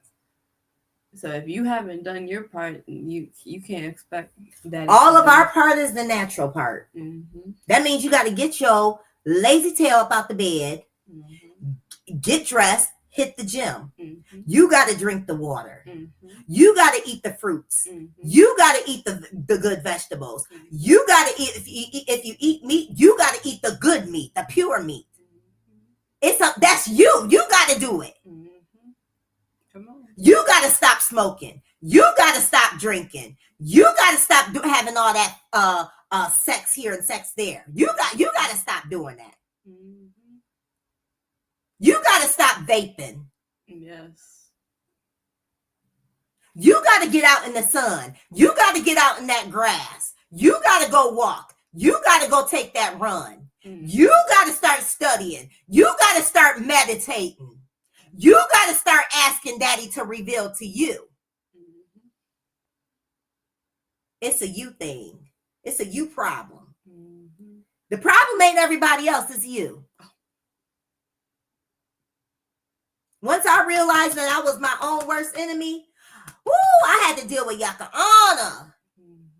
So if you haven't done your part, you can't expect that. All of our part is the natural part. Mm-hmm. That means you got to get your lazy tail up out the bed, get dressed, hit the gym. Mm-hmm. You got to drink the water. Mm-hmm. You got to eat the fruits. Mm-hmm. You got to eat the good vegetables. Mm-hmm. You got to eat, if you eat meat, you got to eat the good meat, the pure meat. That's you. You got to do it. Mm-hmm. Come on. You got to stop smoking. You got to stop drinking. You got to stop having all that sex here and sex there. You got to stop doing that. Mm-hmm. You got to stop vaping. Yes. You got to get out in the sun. You got to get out in that grass. You got to go walk. You got to go take that run. Mm-hmm. You got to start studying. You got to start meditating. You got to start asking Daddy to reveal to you. Mm-hmm. It's a you thing. It's a you problem. Mm-hmm. The problem ain't everybody else, it's you. Once I realized that I was my own worst enemy, I had to deal with Yahca'Anna. Mm-hmm.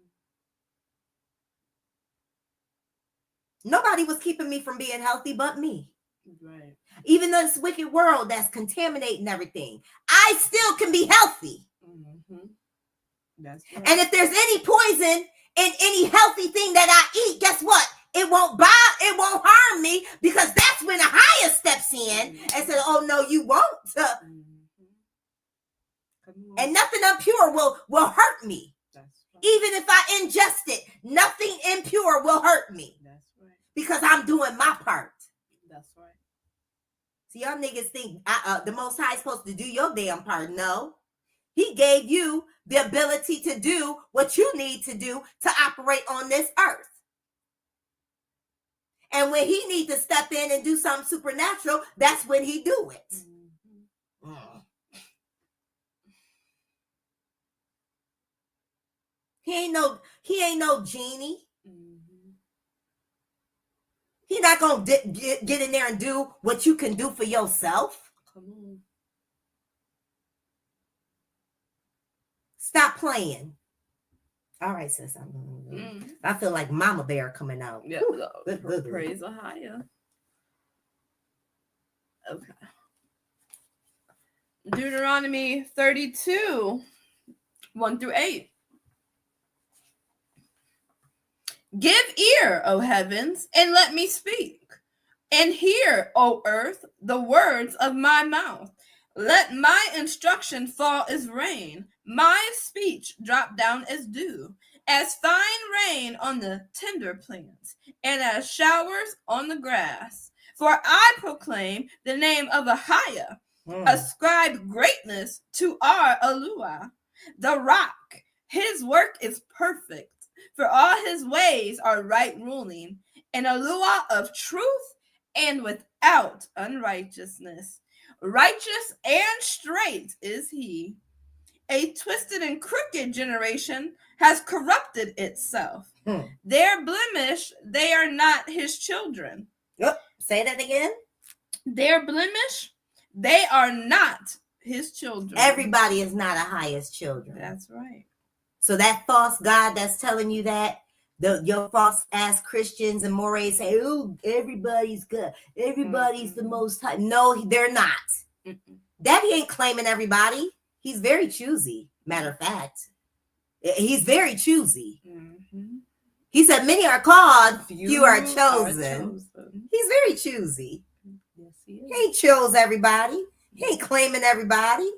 Nobody was keeping me from being healthy but me. Right. Even this wicked world that's contaminating everything, I still can be healthy. Mm-hmm. That's right. And if there's any poison in any healthy thing that I eat, guess what? It won't harm me, because that's when the higher steps in and says, "Oh no, you won't." And nothing impure will hurt me. That's right. Even if I ingest it, nothing impure will hurt me. That's right. Because I'm doing my part. That's right. See, y'all niggas think the Most High is supposed to do your damn part. No. He gave you the ability to do what you need to do to operate on this earth. And when he needs to step in and do something supernatural, that's when he do it. Mm-hmm. He ain't no genie. Mm-hmm. He not gonna get in there and do what you can do for yourself. Come on. Stop playing. All right, sis. I feel like Mama Bear coming out. Yeah, praise YAHUAH. Okay. Deuteronomy 32, 1-8. Give ear, O heavens, and let me speak, and hear, O earth, the words of my mouth. Let my instruction fall as rain, my speech drop down as dew, as fine rain on the tender plants, and as showers on the grass. For I proclaim the name of YAHUAH, ascribe greatness to our YAHUAH, the rock. His work is perfect, for all his ways are right ruling, an YAHUAH of truth and without unrighteousness. Righteous and straight is he. A twisted and crooked generation has corrupted itself. Their blemish, they are not his children. Say that again. Their blemish, they are not his children. Everybody is not YAHUAH's children. That's right. So that false God that's telling you that, your false ass Christians and mores say, "Oh, everybody's good. Everybody's the Most High." No, they're not. Daddy ain't claiming everybody. He's very choosy. Matter of fact, he's very choosy. Mm-hmm. He said, "Many are called, few are chosen." He's very choosy. Yes, he is. He ain't chose everybody. He ain't claiming everybody.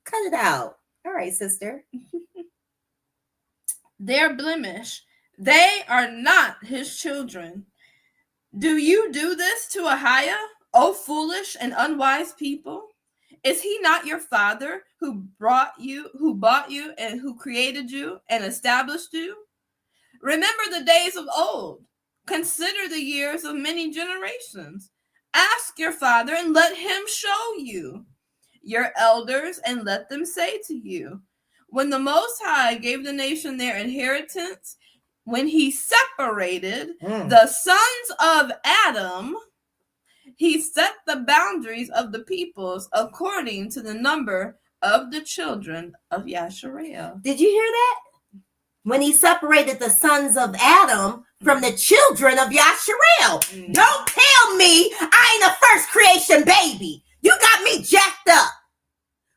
Cut it out. All right, sister. Their blemish, they are not his children. Do you do this to YAHUAH, O foolish and unwise people? Is he not your father who bought you, and who created you and established you? Remember the days of old. Consider the years of many generations. Ask your father and let him show you. Your elders and let them say to you. When the Most High gave the nation their inheritance, when he separated the sons of Adam, he set the boundaries of the peoples according to the number of the children of Yasharel. Did you hear that? When he separated the sons of Adam from the children of Yasharel. Mm. Don't tell me I ain't a first creation baby. You got me jacked up.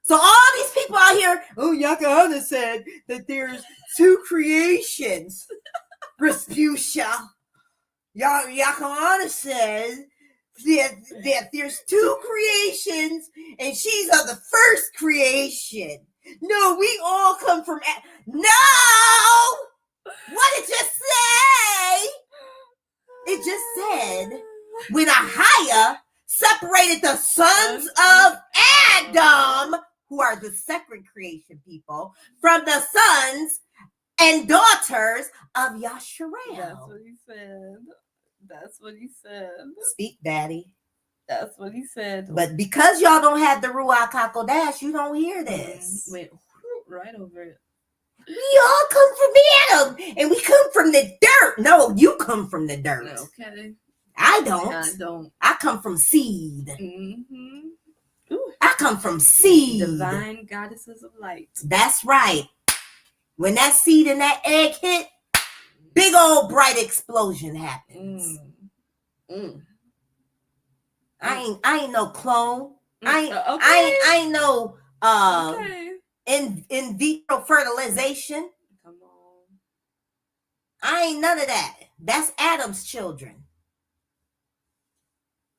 So all these people out here, oh, Yahca'Anna said that there's two creations. Respucia. Yahca'Anna says that there's two creations and she's of the first creation. No, we all come from... No! What did it just say? It just said when YAHUAH separated the sons of Adam, who are the second creation people, from the sons and daughters of Yasharel. That's what he said. That's what he said. Speak, Daddy. That's what he said. But because y'all don't have the Ruach HaKodesh, you don't hear this. Went right over it. We all come from Adam, and we come from the dirt. No, you come from the dirt. Okay. I don't. I don't. I come from seed. Mm-hmm. I come from seed. Divine goddesses of light. That's right. When that seed and that egg hit, big old bright explosion happens. I ain't no clone. I ain't no in vitro fertilization. Come on. I ain't none of that. That's Adam's children.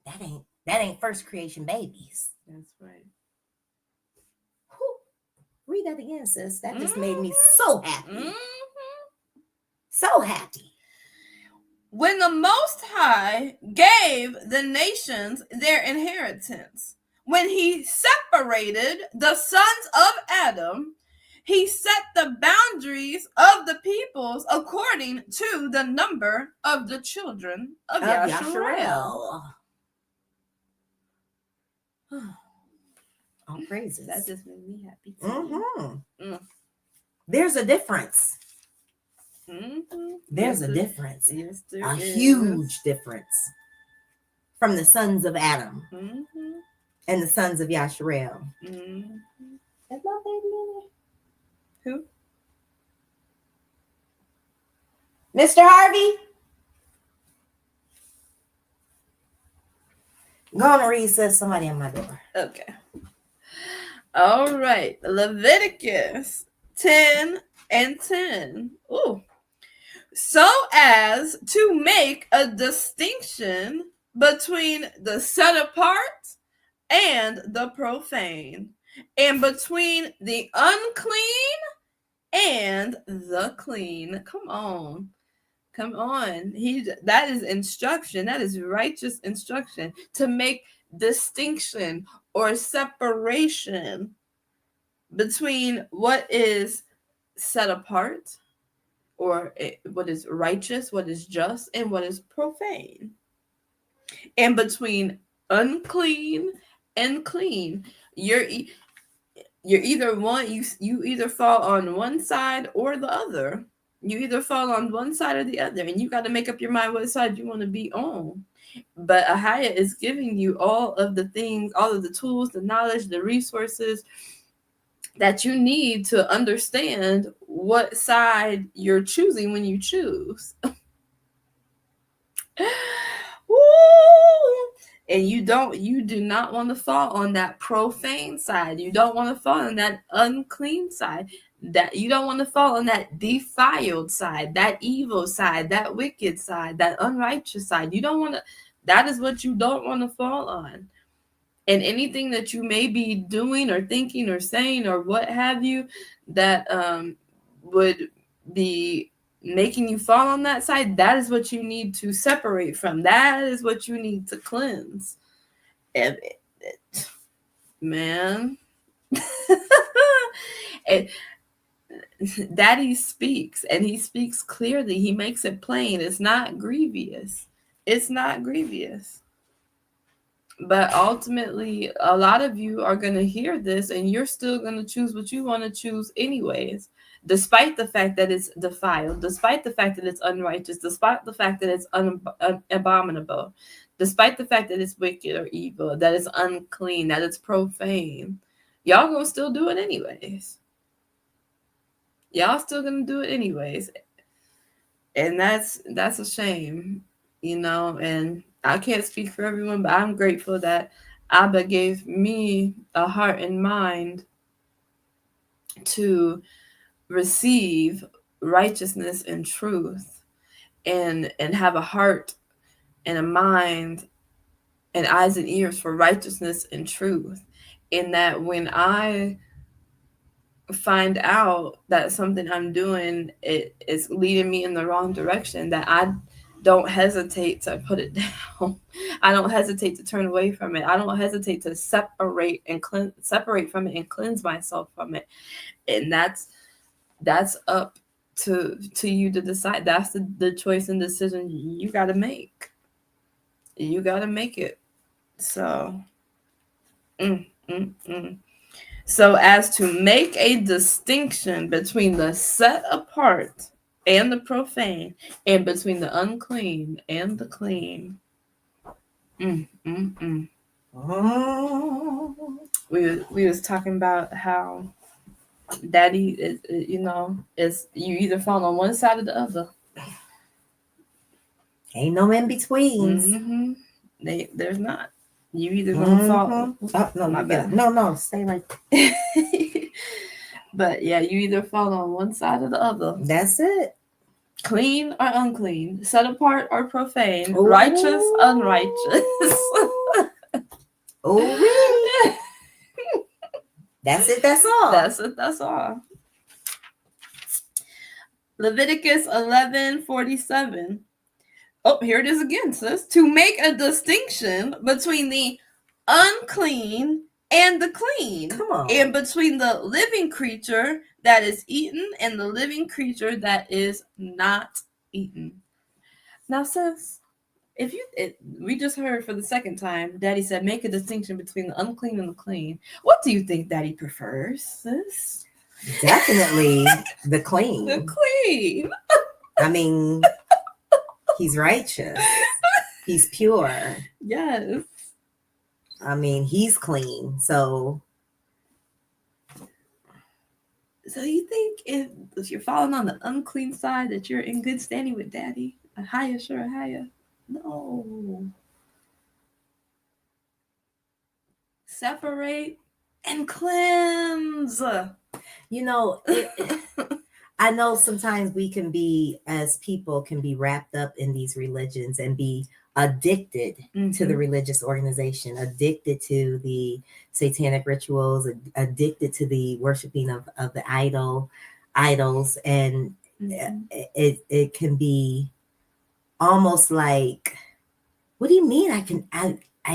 That ain't first creation babies. That's right. Whew. Read that again, sis. That just made me so happy. Mm-hmm. So happy. When the Most High gave the nations their inheritance, when he separated the sons of Adam, he set the boundaries of the peoples according to the number of the children of Yasharel. All praises. That just made me happy too. Mm-hmm. There's a difference. Mm-hmm. There's a difference. Yes, there a is. Huge difference from the sons of Adam and the sons of Yasharel. Mm-hmm. Is my baby in there? Who? Mr. Harvey? Go on and read, says somebody on my door. Okay. All right. Leviticus 10:10. Ooh. So as to make a distinction between the set apart and the profane, and between the unclean and the clean. Come on. That is instruction. That is righteous instruction to make distinction or separation between what is set apart, or what is righteous, what is just, and what is profane, and between unclean and clean. You're either one. You either fall on one side or the other. You either fall on one side or the other, and you got to make up your mind what side you want to be on. But YAHUAH is giving you all of the things, all of the tools, the knowledge, the resources that you need to understand what side you're choosing when you choose. Woo! And you do not want to fall on that profane side. You don't want to fall on that unclean side. That you don't want to fall on that defiled side, that evil side, that wicked side, that unrighteous side. You don't want to. That is what you don't want to fall on. And anything that you may be doing or thinking or saying or what have you that would be making you fall on that side, that is what you need to separate from. That is what you need to cleanse. And man, Daddy speaks, and he speaks clearly. He makes it plain. It's not grievous. It's not grievous. But ultimately, a lot of you are going to hear this, and you're still going to choose what you want to choose anyways, despite the fact that it's defiled, despite the fact that it's unrighteous, despite the fact that it's abominable, despite the fact that it's wicked or evil, that it's unclean, that it's profane. y'all gonna still do it anyways. Y'all still gonna do it anyways. And that's a shame, you know, and I can't speak for everyone, but I'm grateful that Abba gave me a heart and mind to receive righteousness and truth, and have a heart and a mind and eyes and ears for righteousness and truth. And that when I find out that something I'm doing it is leading me in the wrong direction, that I don't hesitate to put it down. I don't hesitate to turn away from it. I don't hesitate to separate from it and cleanse myself from it. And that's up to you to decide. That's the choice and decision you got to make. You got to make it. So, So as to make a distinction between the set apart and the profane, and between the unclean and the clean. We was talking about how Daddy is, is you either fall on one side or the other. Ain't no in betweens. There's not. You either gonna fall. Oh, no, my bad. No, stay right there. But yeah, you either fall on one side or the other. That's it. Clean or unclean, set apart or profane, righteous, unrighteous. Oh, that's it. That's all. That's all. Leviticus 11:47. Oh, here it is again, sis. To make a distinction between the unclean and the clean. Come on. And between the living creature that is eaten and the living creature that is not eaten. Now, sis, we just heard for the second time, Daddy said, make a distinction between the unclean and the clean. What do you think Daddy prefers, sis? Definitely the clean. The clean. I mean, he's righteous. He's pure. Yes. I mean, he's clean. So you think if you're falling on the unclean side that you're in good standing with Daddy? YAHUAH, sure, YAHUAH. No. Separate and cleanse. I know sometimes we can be, as people, can be wrapped up in these religions and be addicted to the religious organization, addicted to the satanic rituals, addicted to the worshiping of the idols. And it can be almost like, what do you mean I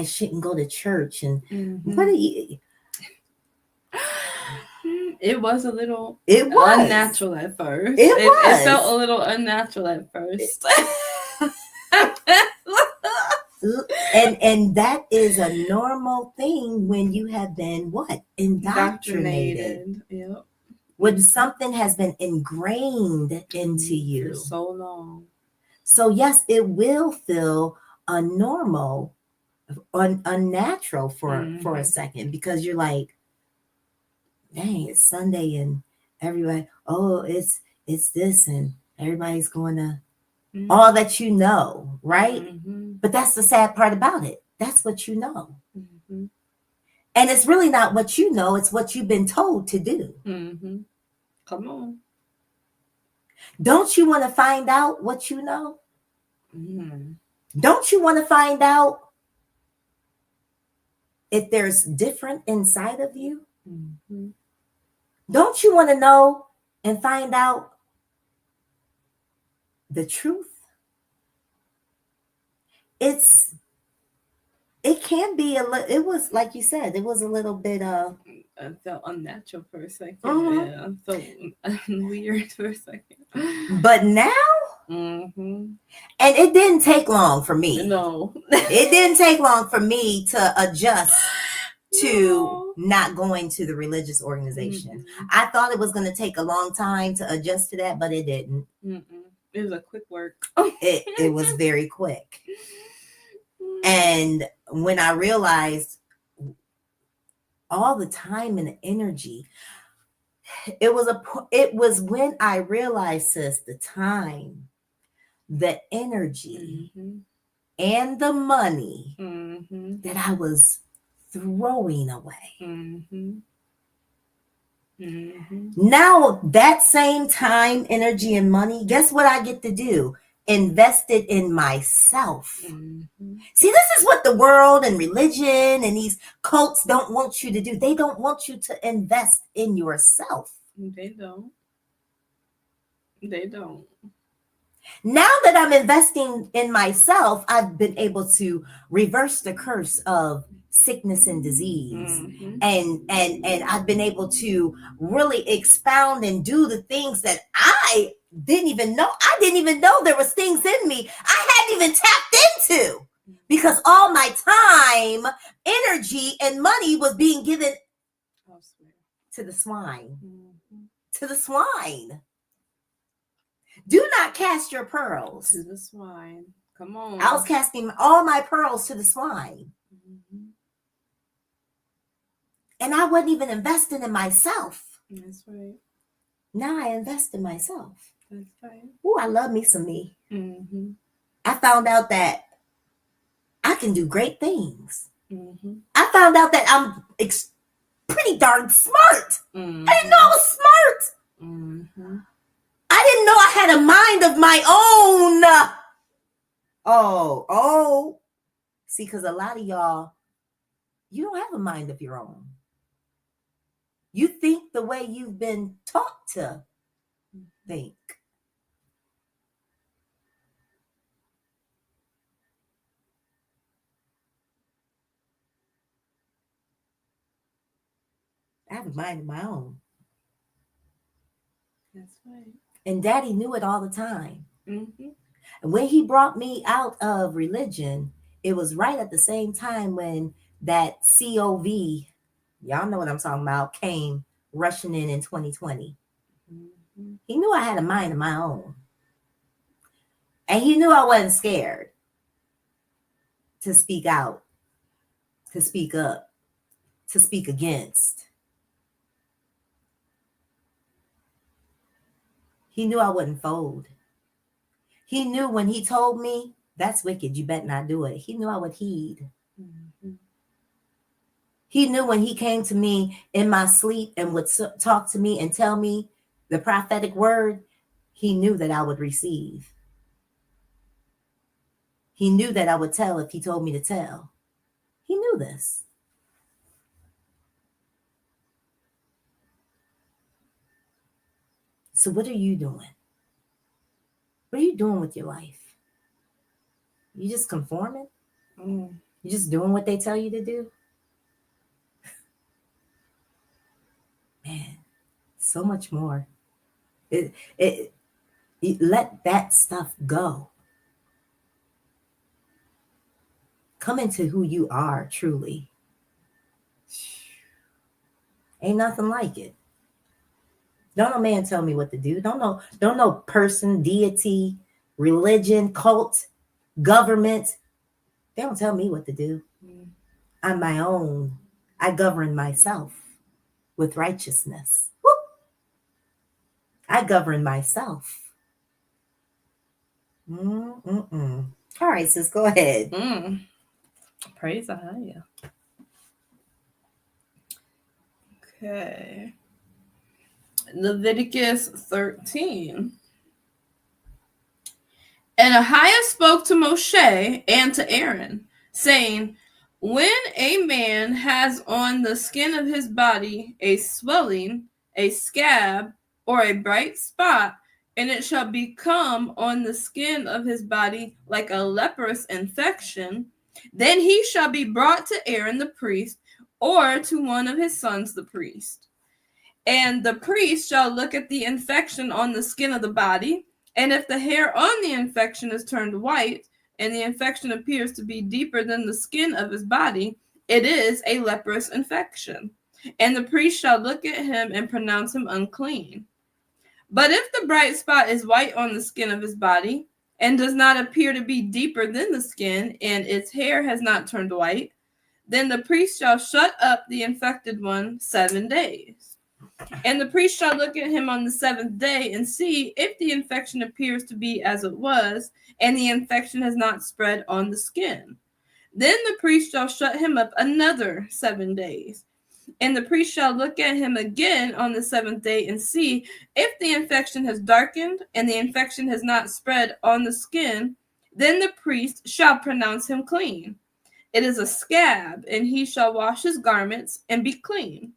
shouldn't go to church? And what are you? It was a little unnatural at first. It felt a little unnatural at first. And that is a normal thing when you have been indoctrinated. Yep. When something has been ingrained into you for so long. So yes, it will feel unnormal, unnatural for a second, because you're like, dang, it's Sunday and everybody, it's this, and everybody's going to all that right? But that's the sad part about it. That's what you know. And it's really not what you know, it's what you've been told to do. Come on. Don't you want to find out what you know? Don't you want to find out if there's different inside of you? Don't you want to know and find out the truth? It can be it was, like you said, it was a little bit I felt unnatural for a second. Yeah, I felt weird for a second. But now, and it didn't take long for me. No. It didn't take long for me to adjust to not going to the religious organization. I thought it was going to take a long time to adjust to that, but it didn't. It was a quick work. It was very quick. And when I realized all the time and the energy. It was when I realized, sis, the time, the energy, and the money that I was throwing away. Now that same time, energy, and money, guess what I get to do? Invest it in myself. See, this is what the world and religion and these cults don't want you to do. They don't want you to invest in yourself. They don't. Now that I'm investing in myself, I've been able to reverse the curse of sickness and disease. And I've been able to really expound and do the things that I didn't even know. I didn't even know there was things in me I hadn't even tapped into, because all my time, energy, and money was being given to the swine. To the swine. Do not cast your pearls to the swine. Come on. I was casting all my pearls to the swine. And I wasn't even investing in myself. That's right. Now I invest in myself. That's right. Ooh, I love me some me. I found out that I can do great things. I found out that I'm pretty darn smart. I didn't know I was smart. I didn't know I had a mind of my own. Oh. See, because a lot of y'all, you don't have a mind of your own. You think the way you've been taught to think. I have a mind of my own. That's right. And Daddy knew it all the time. And when he brought me out of religion, it was right at the same time when that COVID, y'all know what I'm talking about, came rushing in 2020. He knew I had a mind of my own. And he knew I wasn't scared to speak out, to speak up, to speak against. He knew I wouldn't fold. He knew when he told me, that's wicked, you better not do it. He knew I would heed. He knew when he came to me in my sleep and would talk to me and tell me the prophetic word, he knew that I would receive. He knew that I would tell if he told me to tell. He knew this. So what are you doing? What are you doing with your life? You just conforming? You just doing what they tell you to do? Man, so much more. Let that stuff go. Come into who you are truly. Ain't nothing like it. Don't no man tell me what to do. Don't no person, deity, religion, cult, government. They don't tell me what to do. I'm my own. I govern myself with righteousness. Woo! I govern myself. All right, sis, go ahead. Praise YAHUAH. Okay. Leviticus 13. And YAHUAH spoke to Moshe and to Aaron, saying, when a man has on the skin of his body a swelling, a scab, or a bright spot, and it shall become on the skin of his body like a leprous infection, then he shall be brought to Aaron the priest, or to one of his sons the priest. And the priest shall look at the infection on the skin of the body, and if the hair on the infection is turned white, and the infection appears to be deeper than the skin of his body, it is a leprous infection. And the priest shall look at him and pronounce him unclean. But if the bright spot is white on the skin of his body, and does not appear to be deeper than the skin, and its hair has not turned white, Then the priest shall shut up the infected one 7 days. And the priest shall look at him on the 7th day and see if the infection appears to be as it was, and the infection has not spread on the skin. Then the priest shall shut him up another 7 days. And the priest shall look at him again on the 7th day and see if the infection has darkened and the infection has not spread on the skin. Then the priest shall pronounce him clean. It is a scab, and he shall wash his garments and be clean.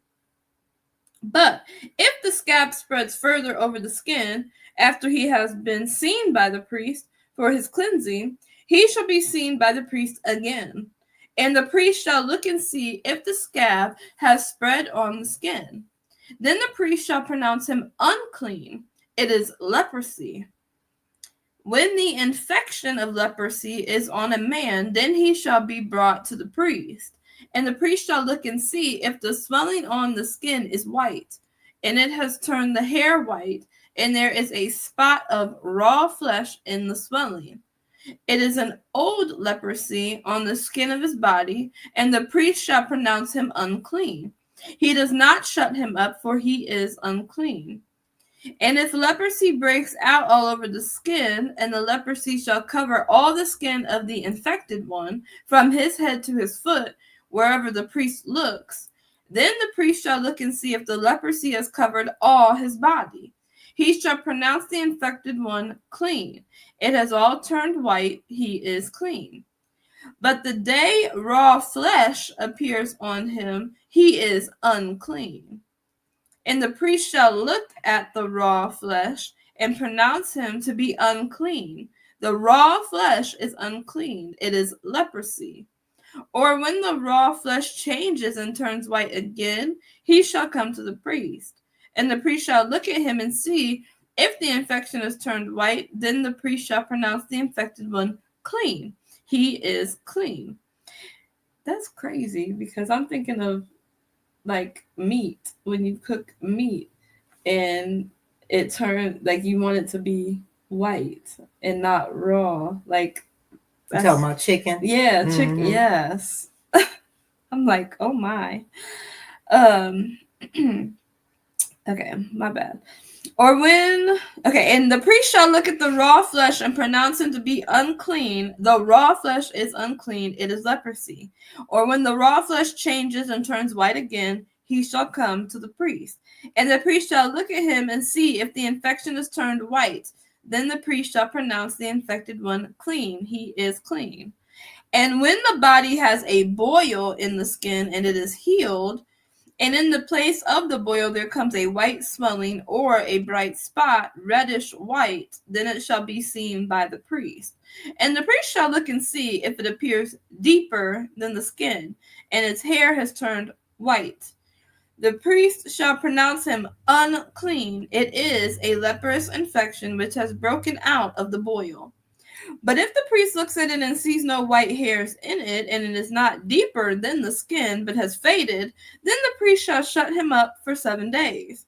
But if the scab spreads further over the skin after he has been seen by the priest for his cleansing, he shall be seen by the priest again. And the priest shall look and see if the scab has spread on the skin. Then the priest shall pronounce him unclean. It is leprosy. When the infection of leprosy is on a man, then he shall be brought to the priest. And the priest shall look and see if the swelling on the skin is white, and it has turned the hair white, and there is a spot of raw flesh in the swelling. It is an old leprosy on the skin of his body, and the priest shall pronounce him unclean. He does not shut him up, for he is unclean. And if leprosy breaks out all over the skin, and the leprosy shall cover all the skin of the infected one, from his head to his foot, wherever the priest looks, then the priest shall look and see if the leprosy has covered all his body. He shall pronounce the infected one clean. It has all turned white, he is clean. But the day raw flesh appears on him, he is unclean. And the priest shall look at the raw flesh and pronounce him to be unclean. The raw flesh is unclean. It is leprosy. Or when the raw flesh changes and turns white again, he shall come to the priest. And the priest shall look at him and see if the infection has turned white. Then the priest shall pronounce the infected one clean. He is clean. That's crazy, because I'm thinking of like meat. When you cook meat and it turned, like, you want it to be white and not raw. Like, you talking about chicken? Yeah, chicken. Mm-hmm. Yes. I'm like, oh my. Okay, my bad. And the priest shall look at the raw flesh and pronounce him to be unclean. The raw flesh is unclean. It is leprosy. Or when the raw flesh changes and turns white again, he shall come to the priest. And the priest shall look at him and see if the infection is turned white. Then the priest shall pronounce the infected one clean. He is clean. And when the body has a boil in the skin and it is healed, and in the place of the boil there comes a white swelling or a bright spot, reddish white, then it shall be seen by the priest. And the priest shall look and see if it appears deeper than the skin, and its hair has turned white. The priest shall pronounce him unclean. It is a leprous infection which has broken out of the boil. But if the priest looks at it and sees no white hairs in it, and it is not deeper than the skin, but has faded, then the priest shall shut him up for 7 days.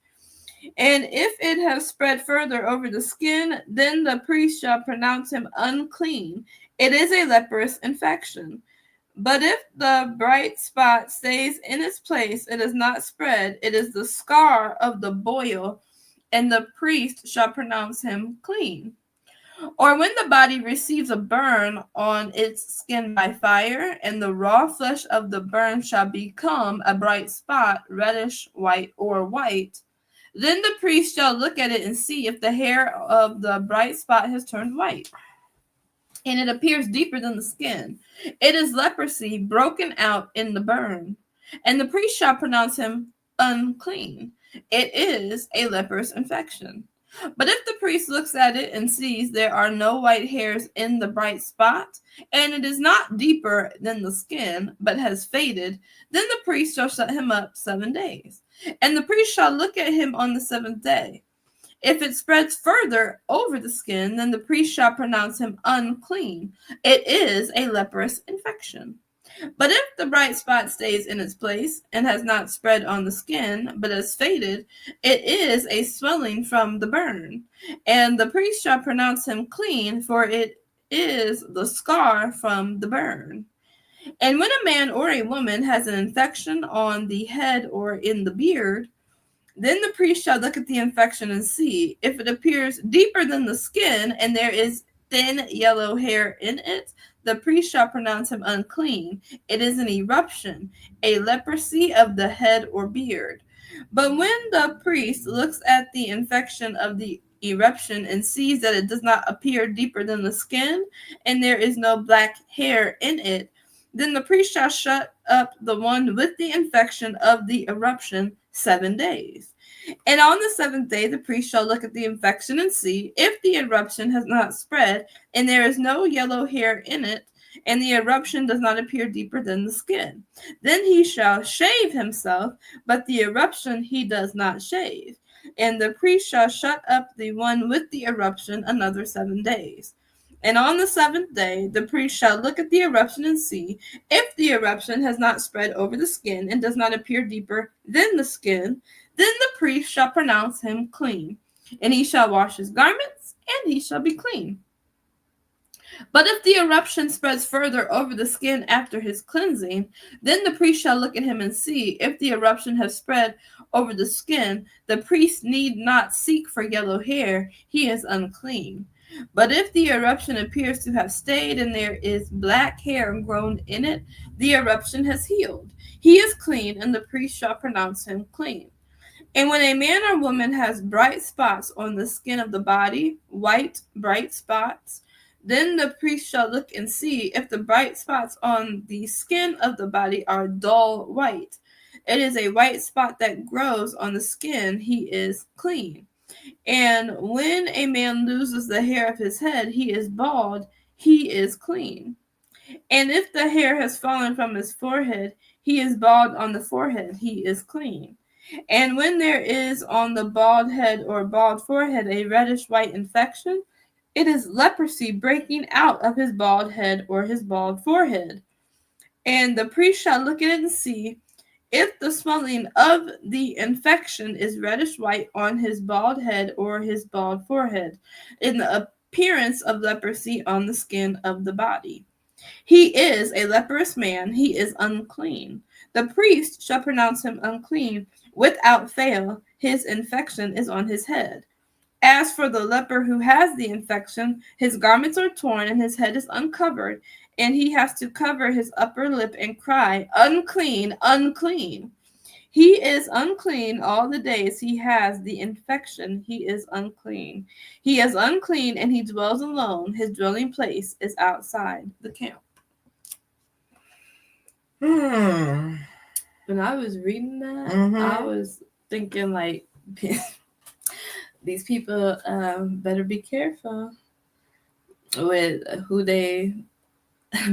And if it has spread further over the skin, then the priest shall pronounce him unclean. It is a leprous infection. But if the bright spot stays in its place, it is not spread, it is the scar of the boil, and the priest shall pronounce him clean. Or when the body receives a burn on its skin by fire, and the raw flesh of the burn shall become a bright spot, reddish, white, or white, then the priest shall look at it and see if the hair of the bright spot has turned white, and it appears deeper than the skin. It is leprosy broken out in the burn, and the priest shall pronounce him unclean. It is a leprous infection. But if the priest looks at it and sees there are no white hairs in the bright spot, and it is not deeper than the skin, but has faded, then the priest shall shut him up 7 days. And the priest shall look at him on the 7th day. If it spreads further over the skin, then the priest shall pronounce him unclean. It is a leprous infection. But if the bright spot stays in its place and has not spread on the skin, but has faded, it is a swelling from the burn. And the priest shall pronounce him clean, for it is the scar from the burn. And when a man or a woman has an infection on the head or in the beard, then the priest shall look at the infection and see. If it appears deeper than the skin and there is thin yellow hair in it, the priest shall pronounce him unclean. It is an eruption, a leprosy of the head or beard. But when the priest looks at the infection of the eruption and sees that it does not appear deeper than the skin and there is no black hair in it, then the priest shall shut up the one with the infection of the eruption 7 days. And on the 7th day, the priest shall look at the infection and see if the eruption has not spread and there is no yellow hair in it, and the eruption does not appear deeper than the skin. Then he shall shave himself, but the eruption he does not shave. And the priest shall shut up the one with the eruption another 7 days. And on the 7th day, the priest shall look at the eruption and see if the eruption has not spread over the skin and does not appear deeper than the skin. Then the priest shall pronounce him clean, and he shall wash his garments, and he shall be clean. But if the eruption spreads further over the skin after his cleansing, then the priest shall look at him and see if the eruption has spread over the skin. The priest need not seek for yellow hair, he is unclean. But if the eruption appears to have stayed and there is black hair grown in it, the eruption has healed. He is clean, and the priest shall pronounce him clean. And when a man or woman has bright spots on the skin of the body, white, bright spots, then the priest shall look and see if the bright spots on the skin of the body are dull white. It is a white spot that grows on the skin. He is clean. And when a man loses the hair of his head, he is bald. He is clean. And if the hair has fallen from his forehead, he is bald on the forehead. He is clean. And when there is on the bald head or bald forehead a reddish-white infection, it is leprosy breaking out of his bald head or his bald forehead. And the priest shall look at it and see if the swelling of the infection is reddish-white on his bald head or his bald forehead, in the appearance of leprosy on the skin of the body. He is a leprous man. He is unclean. The priest shall pronounce him unclean without fail. His infection is on his head. As for the leper who has the infection, his garments are torn and his head is uncovered, and he has to cover his upper lip and cry, "Unclean, unclean." He is unclean all the days he has the infection. He is unclean. He is unclean, and he dwells alone. His dwelling place is outside the camp. When I was reading that, I was thinking, like, these people better be careful with who they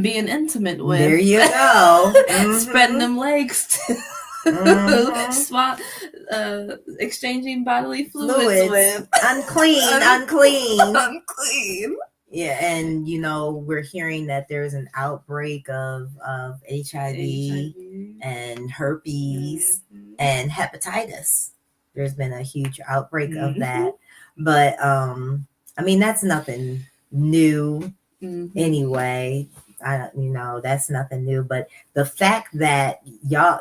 being intimate with. There you go. Spreading them legs exchanging bodily fluids with. Unclean. Yeah, and we're hearing that there's an outbreak of HIV and herpes and hepatitis. There's been a huge outbreak of that. But that's nothing new anyway. That's nothing new. But the fact that y'all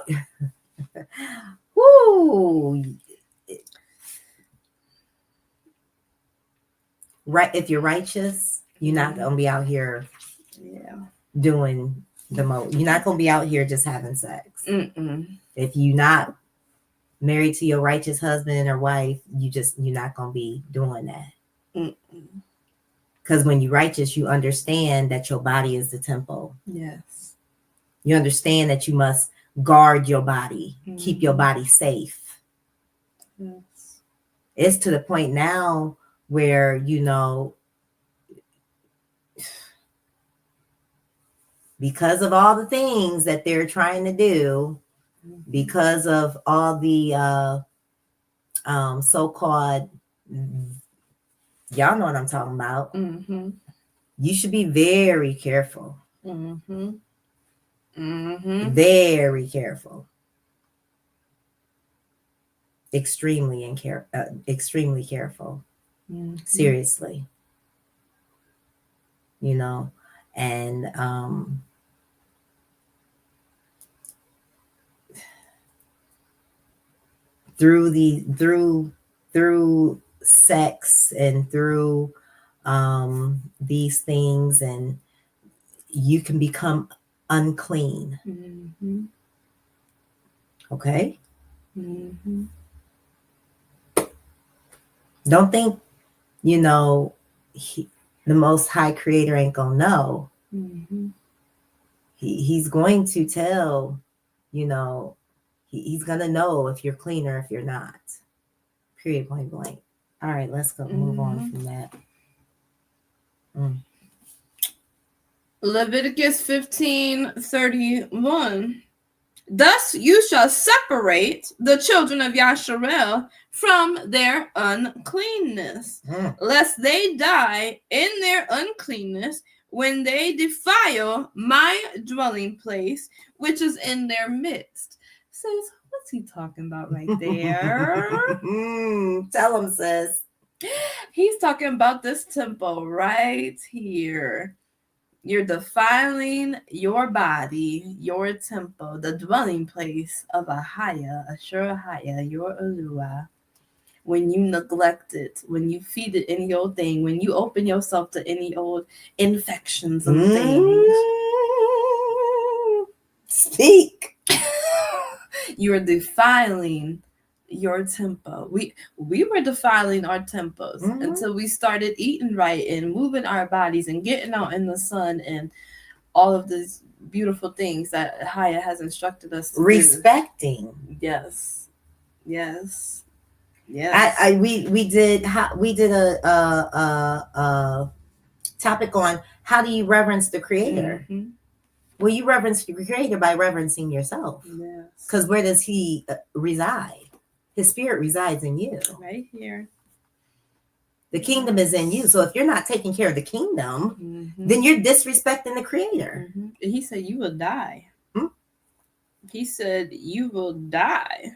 right, if you're righteous, you're not gonna be out here doing the most. You're not gonna be out here just having sex. If you're not married to your righteous husband or wife, you're not gonna be doing that. Because when you're righteous, you understand that your body is the temple. Yes. You understand that you must guard your body, keep your body safe. Yes. It's to the point now where, because of all the things that they're trying to do, because of all the so-called, y'all know what I'm talking about. You should be very careful. Very careful. Extremely careful. Seriously. And through sex and through these things, and you can become unclean. Mm-hmm. Okay? Mm-hmm. Don't think, the Most High Creator ain't gonna know. Mm-hmm. He's going to tell, he's gonna know if you're clean or if you're not. Period, point blank. All right, let's go move on from that. Leviticus 15:31. Thus you shall separate the children of Yasharel from their uncleanness, lest they die in their uncleanness when they defile my dwelling place, which is in their midst. Sis, what's he talking about right there? Tell him, sis. He's talking about this temple right here. You're defiling your body, your temple, the dwelling place of YAHUAH, your YAHUAH. When you neglect it, when you feed it any old thing, when you open yourself to any old infections and things. Speak. You are defiling your temple. We were defiling our temples until we started eating right and moving our bodies and getting out in the sun and all of these beautiful things that YAHUAH has instructed us to respecting. do. Yes. We did a topic on how do you reverence the Creator. Mm-hmm. Well, you reverence the Creator by reverencing yourself. Yes. Because where does He reside? His Spirit resides in you. Right here. The kingdom is in you. So if you're not taking care of the kingdom, then you're disrespecting the Creator. Mm-hmm. He said you will die. He said you will die.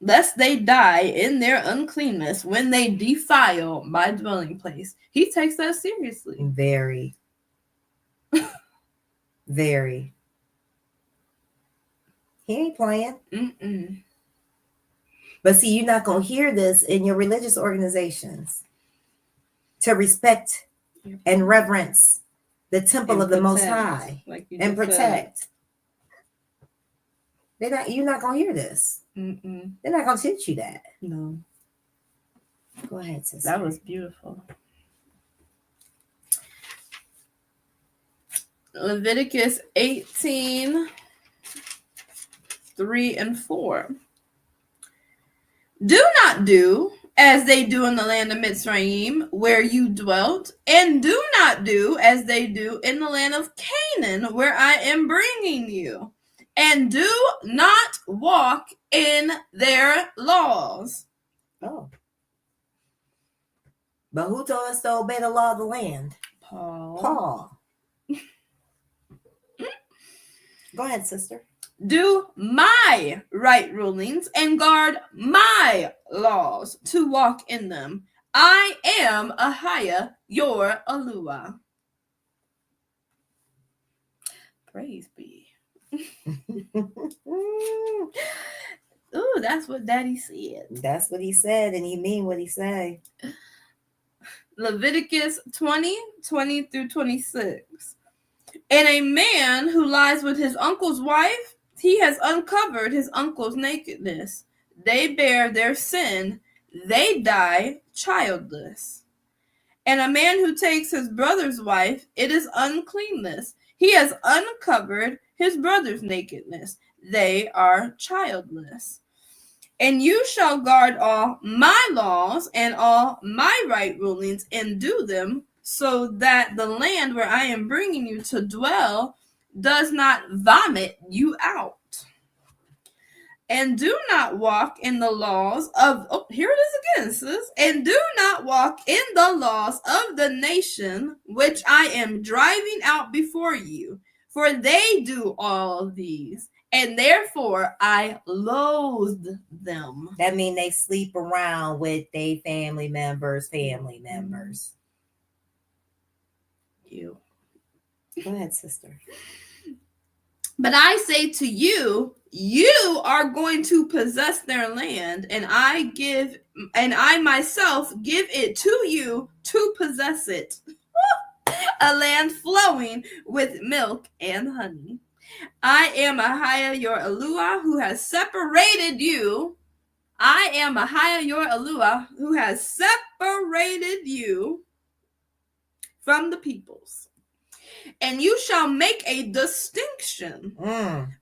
Lest they die in their uncleanness when they defile my dwelling place. He takes that seriously. Very. Very. He ain't playing. Mm-mm. But see, you're not going to hear this in your religious organizations. To respect and reverence the temple of the Most High. And protect. You're not going to hear this. Mm-mm. They're not going to teach you that. No. Go ahead, sister. That was beautiful. Leviticus 18:3-4. Do not do as they do in the land of Mitzrayim, where you dwelt, and do not do as they do in the land of Canaan, where I am bringing you, and do not walk in their laws. Oh. But who told us to obey the law of the land? Paul. Go ahead, sister. Do my right rulings and guard my laws to walk in them. I am YAHUAH, your YAHUAH. Praise be. Ooh, that's what Daddy said. That's what he said, and he mean what he say. Leviticus 20:20-26. And a man who lies with his uncle's wife, he has uncovered his uncle's nakedness. They bear their sin. They die childless. And a man who takes his brother's wife, it is uncleanness. He has uncovered his brother's nakedness. They are childless. And you shall guard all my laws and all my right rulings and do them, so that the land where I am bringing you to dwell does not vomit you out. And do not walk in the laws of, here it is again, sis. And do not walk in the laws of the nation which I am driving out before you, for they do all these, and therefore I loathed them. That means they sleep around with their family members. You. Go ahead, sister. But I say to you, you are going to possess their land, and I myself give it to you to possess it. A land flowing with milk and honey. I am YAHUAH your YAHUAH who has separated you. I am YAHUAH your YAHUAH who has separated you from the peoples. And you shall make a distinction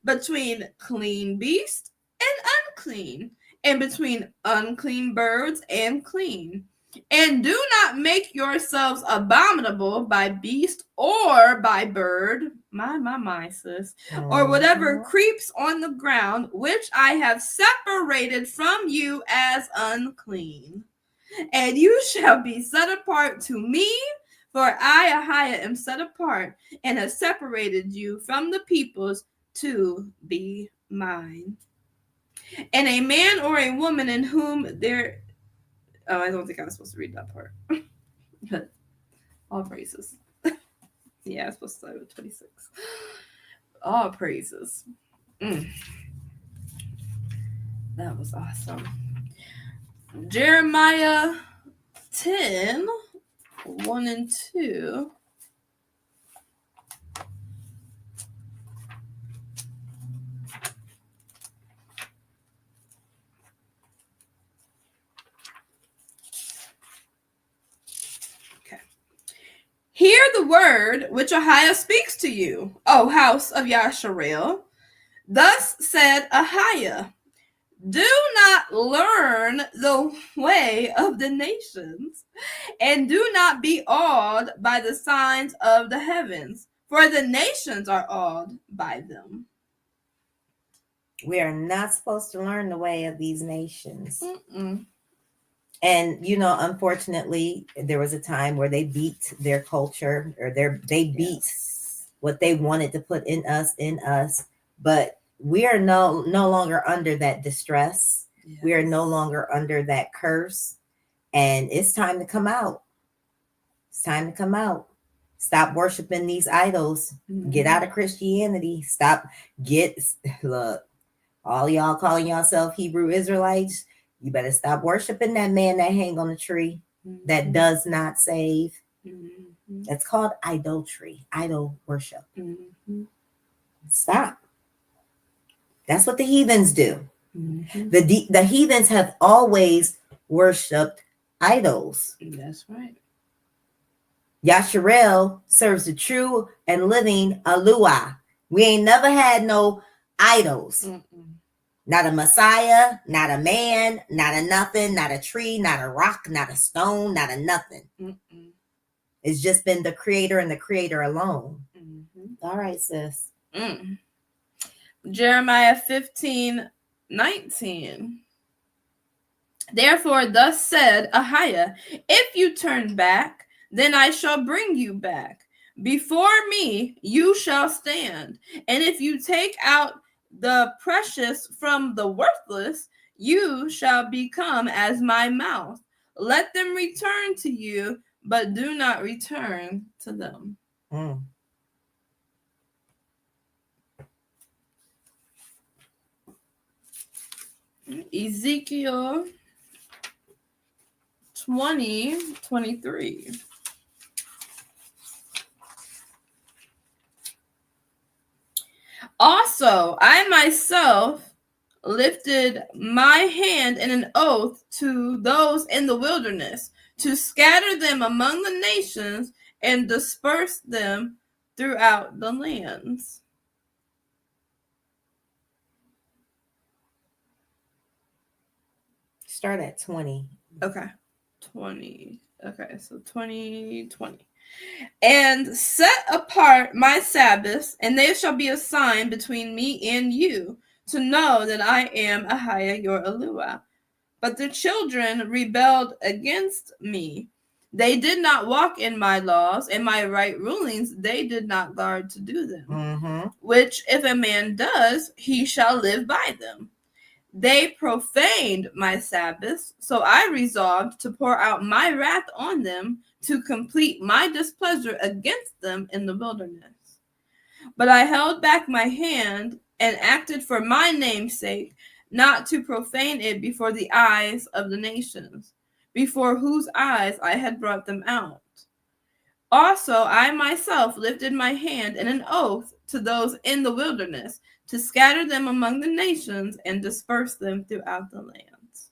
between clean beast and unclean, and between unclean birds and clean. And do not make yourselves abominable by beast or by bird, my sis, or whatever creeps on the ground, which I have separated from you as unclean. And you shall be set apart to me, for I, YAHUAH, am set apart and have separated you from the peoples to be mine. And a man or a woman in whom there... Oh, I don't think I was supposed to read that part. But all praises. Yeah, I was supposed to start with 26. All praises. That was awesome. Jeremiah 10, 1 and 2. Hear the word which YAHUAH speaks to you, O house of Yasharel. Thus said YAHUAH, do not learn the way of the nations, and do not be awed by the signs of the heavens, for the nations are awed by them. We are not supposed to learn the way of these nations. And, unfortunately, there was a time where they beat their culture, or they beat what they wanted to put in us. But we are no longer under that distress. Yes. We are no longer under that curse. And it's time to come out. It's time to come out. Stop worshiping these idols. Get out of Christianity. Look, all y'all calling yourself Hebrew Israelites, you better stop worshiping that man that hang on the tree that does not save. That's called idolatry, idol worship. Stop. That's what the heathens do. The heathens have always worshipped idols. That's right. Yasharel serves the true and living YAHUAH. We ain't never had no idols. Not a Messiah, not a man, not a nothing, not a tree, not a rock, not a stone, not a nothing. It's just been the creator and the creator alone. All right, sis. Jeremiah 15, 19. Therefore, thus said YAHUAH, if you turn back, then I shall bring you back. Before me you shall stand. And if you take out the precious from the worthless, you shall become as my mouth. Let them return to you, but do not return to them. Ezekiel 20, 23. Also, I myself lifted my hand in an oath to those in the wilderness, to scatter them among the nations and disperse them throughout the lands. Start at 20. Okay. 20. Okay, so 20. And set apart my Sabbaths, and they shall be a sign between me and you, to know that I am YAHUAH your YAHUAH. But the children rebelled against me. They did not walk in my laws and my right rulings. They did not guard to do them. Which if a man does, he shall live by them. They profaned my Sabbaths, so I resolved to pour out my wrath on them, to complete my displeasure against them in the wilderness. But I held back my hand and acted for my name's sake, not to profane it before the eyes of the nations, before whose eyes I had brought them out. Also, I myself lifted my hand in an oath to those in the wilderness, to scatter them among the nations and disperse them throughout the lands.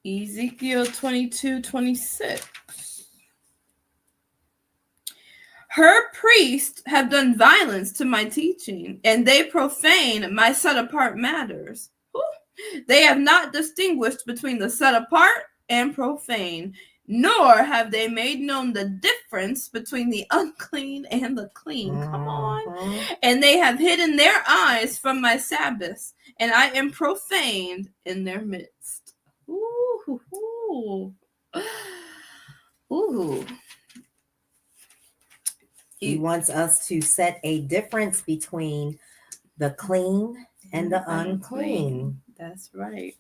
Ezekiel 22:26. Her priests have done violence to my teaching, and they profane my set-apart matters. They have not distinguished between the set-apart and profane, nor have they made known the difference between the unclean and the clean. Come on. And they have hidden their eyes from my Sabbaths, and I am profaned in their midst. Ooh. Ooh. He wants us to set a difference between the clean and the unclean. That's right.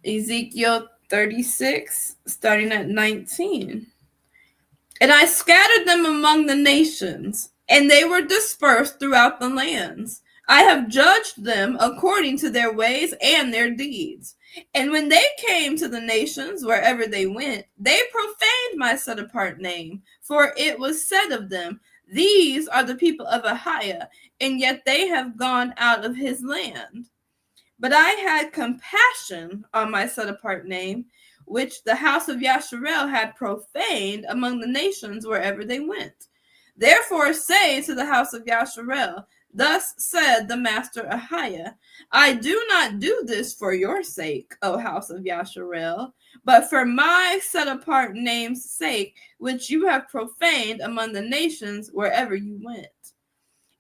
Ezekiel 36, starting at 19. And I scattered them among the nations, and they were dispersed throughout the lands. I have judged them according to their ways and their deeds. And when they came to the nations, wherever they went, they profaned my set-apart name, for it was said of them, these are the people of YAHUAH, and yet they have gone out of his land. But I had compassion on my set-apart name, which the house of Yasharel had profaned among the nations wherever they went. Therefore say to the house of Yasharel, thus said the master YAHUAH, I do not do this for your sake, O house of Yasharel, but for my set-apart name's sake, which you have profaned among the nations wherever you went.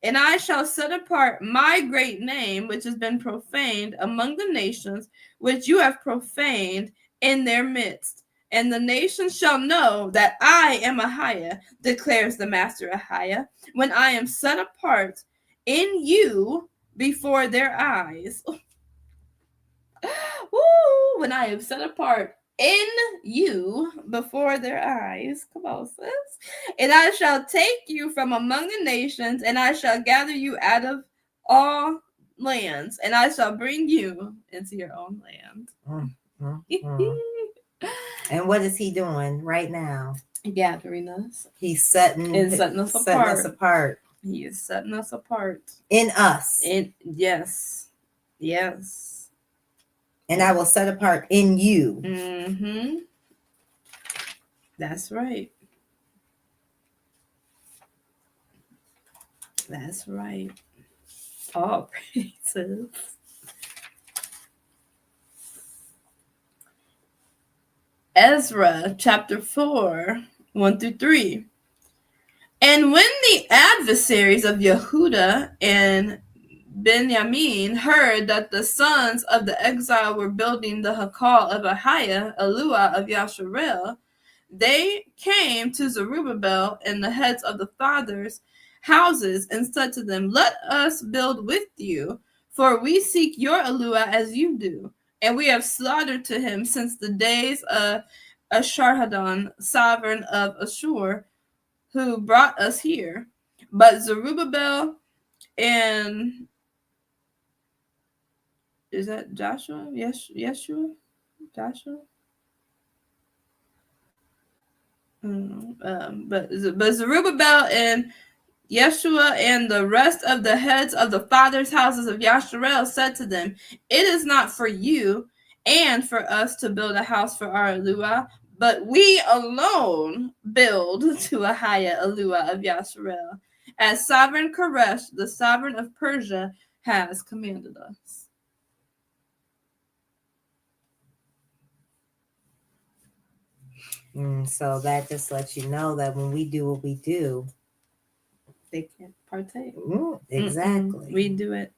And I shall set apart my great name, which has been profaned among the nations, which you have profaned in their midst. And the nations shall know that I am YAHUAH, declares the master YAHUAH, when I am set apart in you before their eyes. Woo! When I am set apart in you before their eyes. Come on, sis. And I shall take you from among the nations, and I shall gather you out of all lands, and I shall bring you into your own land. And what is he doing right now? Gathering us. He's setting us apart. He is setting us apart. In us. Yes. And I will set apart in you. Mm-hmm. That's right. That's right. All praises. Ezra chapter 4, 1-3. And when the adversaries of Yehudah and Benjamin heard that the sons of the exile were building the Hakal of YAHUAH, Eluah of Yasharel, they came to Zerubbabel and the heads of the fathers' houses and said to them, let us build with you, for we seek your Eluah as you do. And we have slaughtered to him since the days of Esarhaddon, sovereign of Ashur, who brought us here. But Zerubbabel and is that Joshua? Yeshua? Joshua? But Zerubbabel and Yeshua and the rest of the heads of the fathers' houses of Yasharel said to them, it is not for you and for us to build a house for our Eluah, but we alone build to YAHUAH, Eluah of Yasharel, as sovereign Koresh, the sovereign of Persia, has commanded us. So that just lets you know that when we do what we do, they can't partake. Exactly. We do it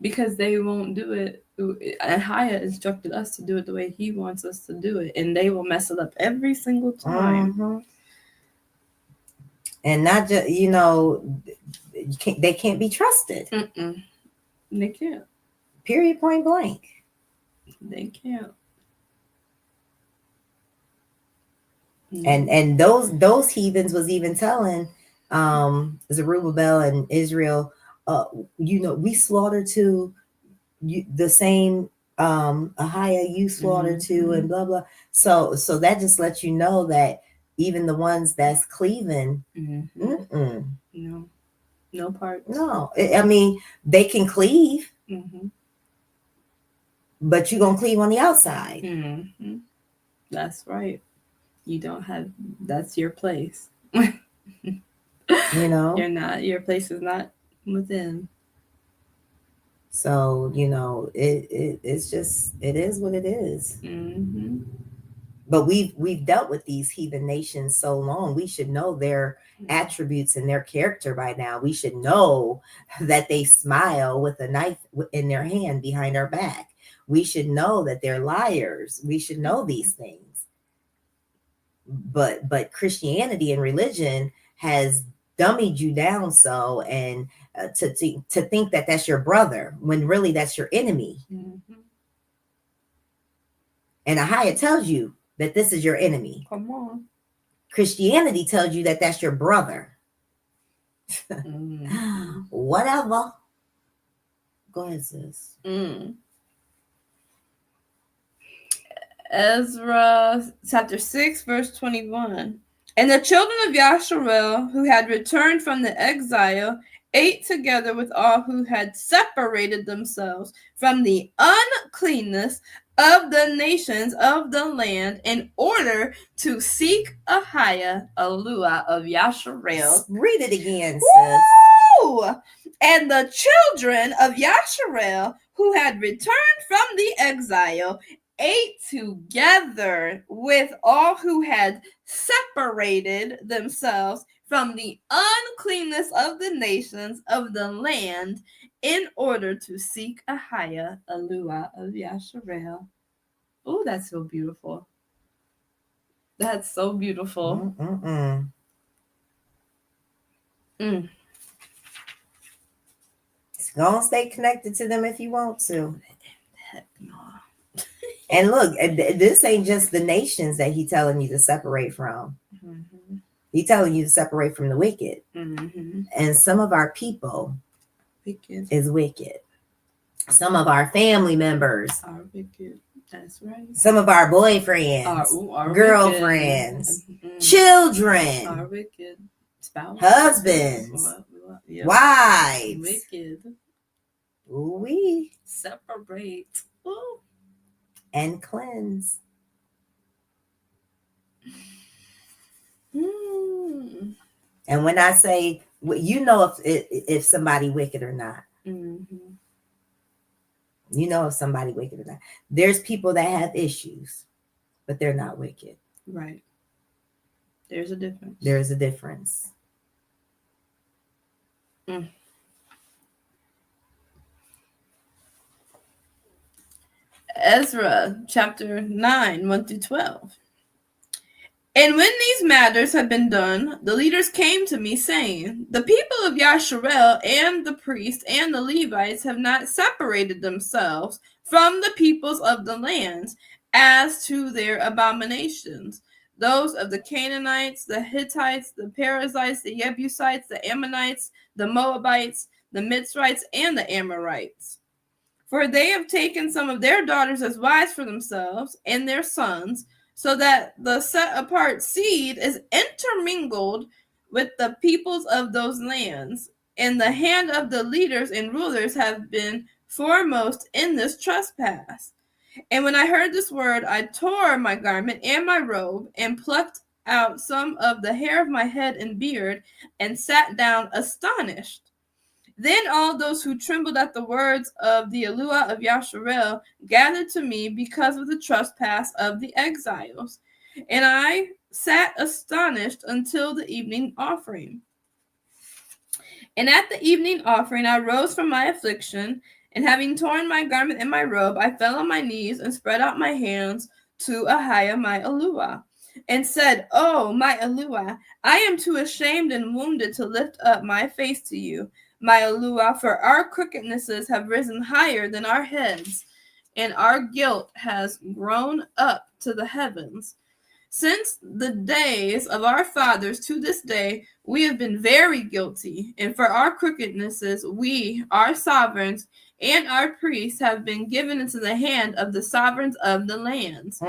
because they won't do it. YAHUAH instructed us to do it the way he wants us to do it, and they will mess it up every single time. And not just, they can't be trusted. They can't. Period, point blank. They can't. And those heathens was even telling Zerubbabel and Israel, we slaughter to the same Yahuwah you slaughter to, and blah blah. So that just lets you know that even the ones that's cleaving, no parts. No, I mean they can cleave, but you're gonna cleave on the outside. That's right. You don't have. That's your place. You're not. Your place is not within. So it's just, it is what it is. But we've dealt with these heathen nations so long. We should know their attributes and their character by now. We should know that they smile with a knife in their hand behind our back. We should know that they're liars. We should know these things. But Christianity and religion has dummied you down so, and to think that that's your brother when really that's your enemy. And Yahuwah tells you that this is your enemy. Come on. Christianity tells you that that's your brother. Whatever. Go ahead, sis. Ezra chapter 6, verse 21. And the children of Yasharel, who had returned from the exile, ate together with all who had separated themselves from the uncleanness of the nations of the land in order to seek Yahuwah of Yasharel. Read it again, sis. Woo! And the children of Yasharel, who had returned from the exile, ate together with all who had separated themselves from the uncleanness of the nations of the land in order to seek Yahuwah of Yasharel. Oh, that's so beautiful. That's so beautiful. Go and stay connected to them if you want to. Heck no. And look, this ain't just the nations that he's telling you to separate from. He's telling you to separate from the wicked. And some of our people is wicked. Some of our family members are wicked. That's right. Some of our boyfriends, our girlfriends, children are wicked. Spouses, husbands, wives, wicked. We separate. Ooh. And cleanse. And when I say, if somebody wicked or not. You know if somebody wicked or not. There's people that have issues, but they're not wicked. Right. There's a difference. There's a difference. Ezra chapter 9, 1 through 12. And when these matters had been done, the leaders came to me, saying, the people of Yasharel and the priests and the Levites have not separated themselves from the peoples of the lands as to their abominations, those of the Canaanites, the Hittites, the Perizzites, the Jebusites, the Ammonites, the Moabites, the Mitzrites, and the Amorites. For they have taken some of their daughters as wives for themselves and their sons, so that the set-apart seed is intermingled with the peoples of those lands, and the hand of the leaders and rulers have been foremost in this trespass. And when I heard this word, I tore my garment and my robe, and plucked out some of the hair of my head and beard, and sat down astonished. Then all those who trembled at the words of the Yahuwah of Yasharel gathered to me because of the trespass of the exiles. And I sat astonished until the evening offering. And at the evening offering I rose from my affliction, and having torn my garment and my robe, I fell on my knees and spread out my hands to Yahuwah my Yahuwah, and said, Oh, my Yahuwah, I am too ashamed and wounded to lift up my face to you, my Yahuwah, for our crookednesses have risen higher than our heads, and our guilt has grown up to the heavens. Since the days of our fathers to this day, we have been very guilty, and for our crookednesses, we, our sovereigns, and our priests have been given into the hand of the sovereigns of the lands,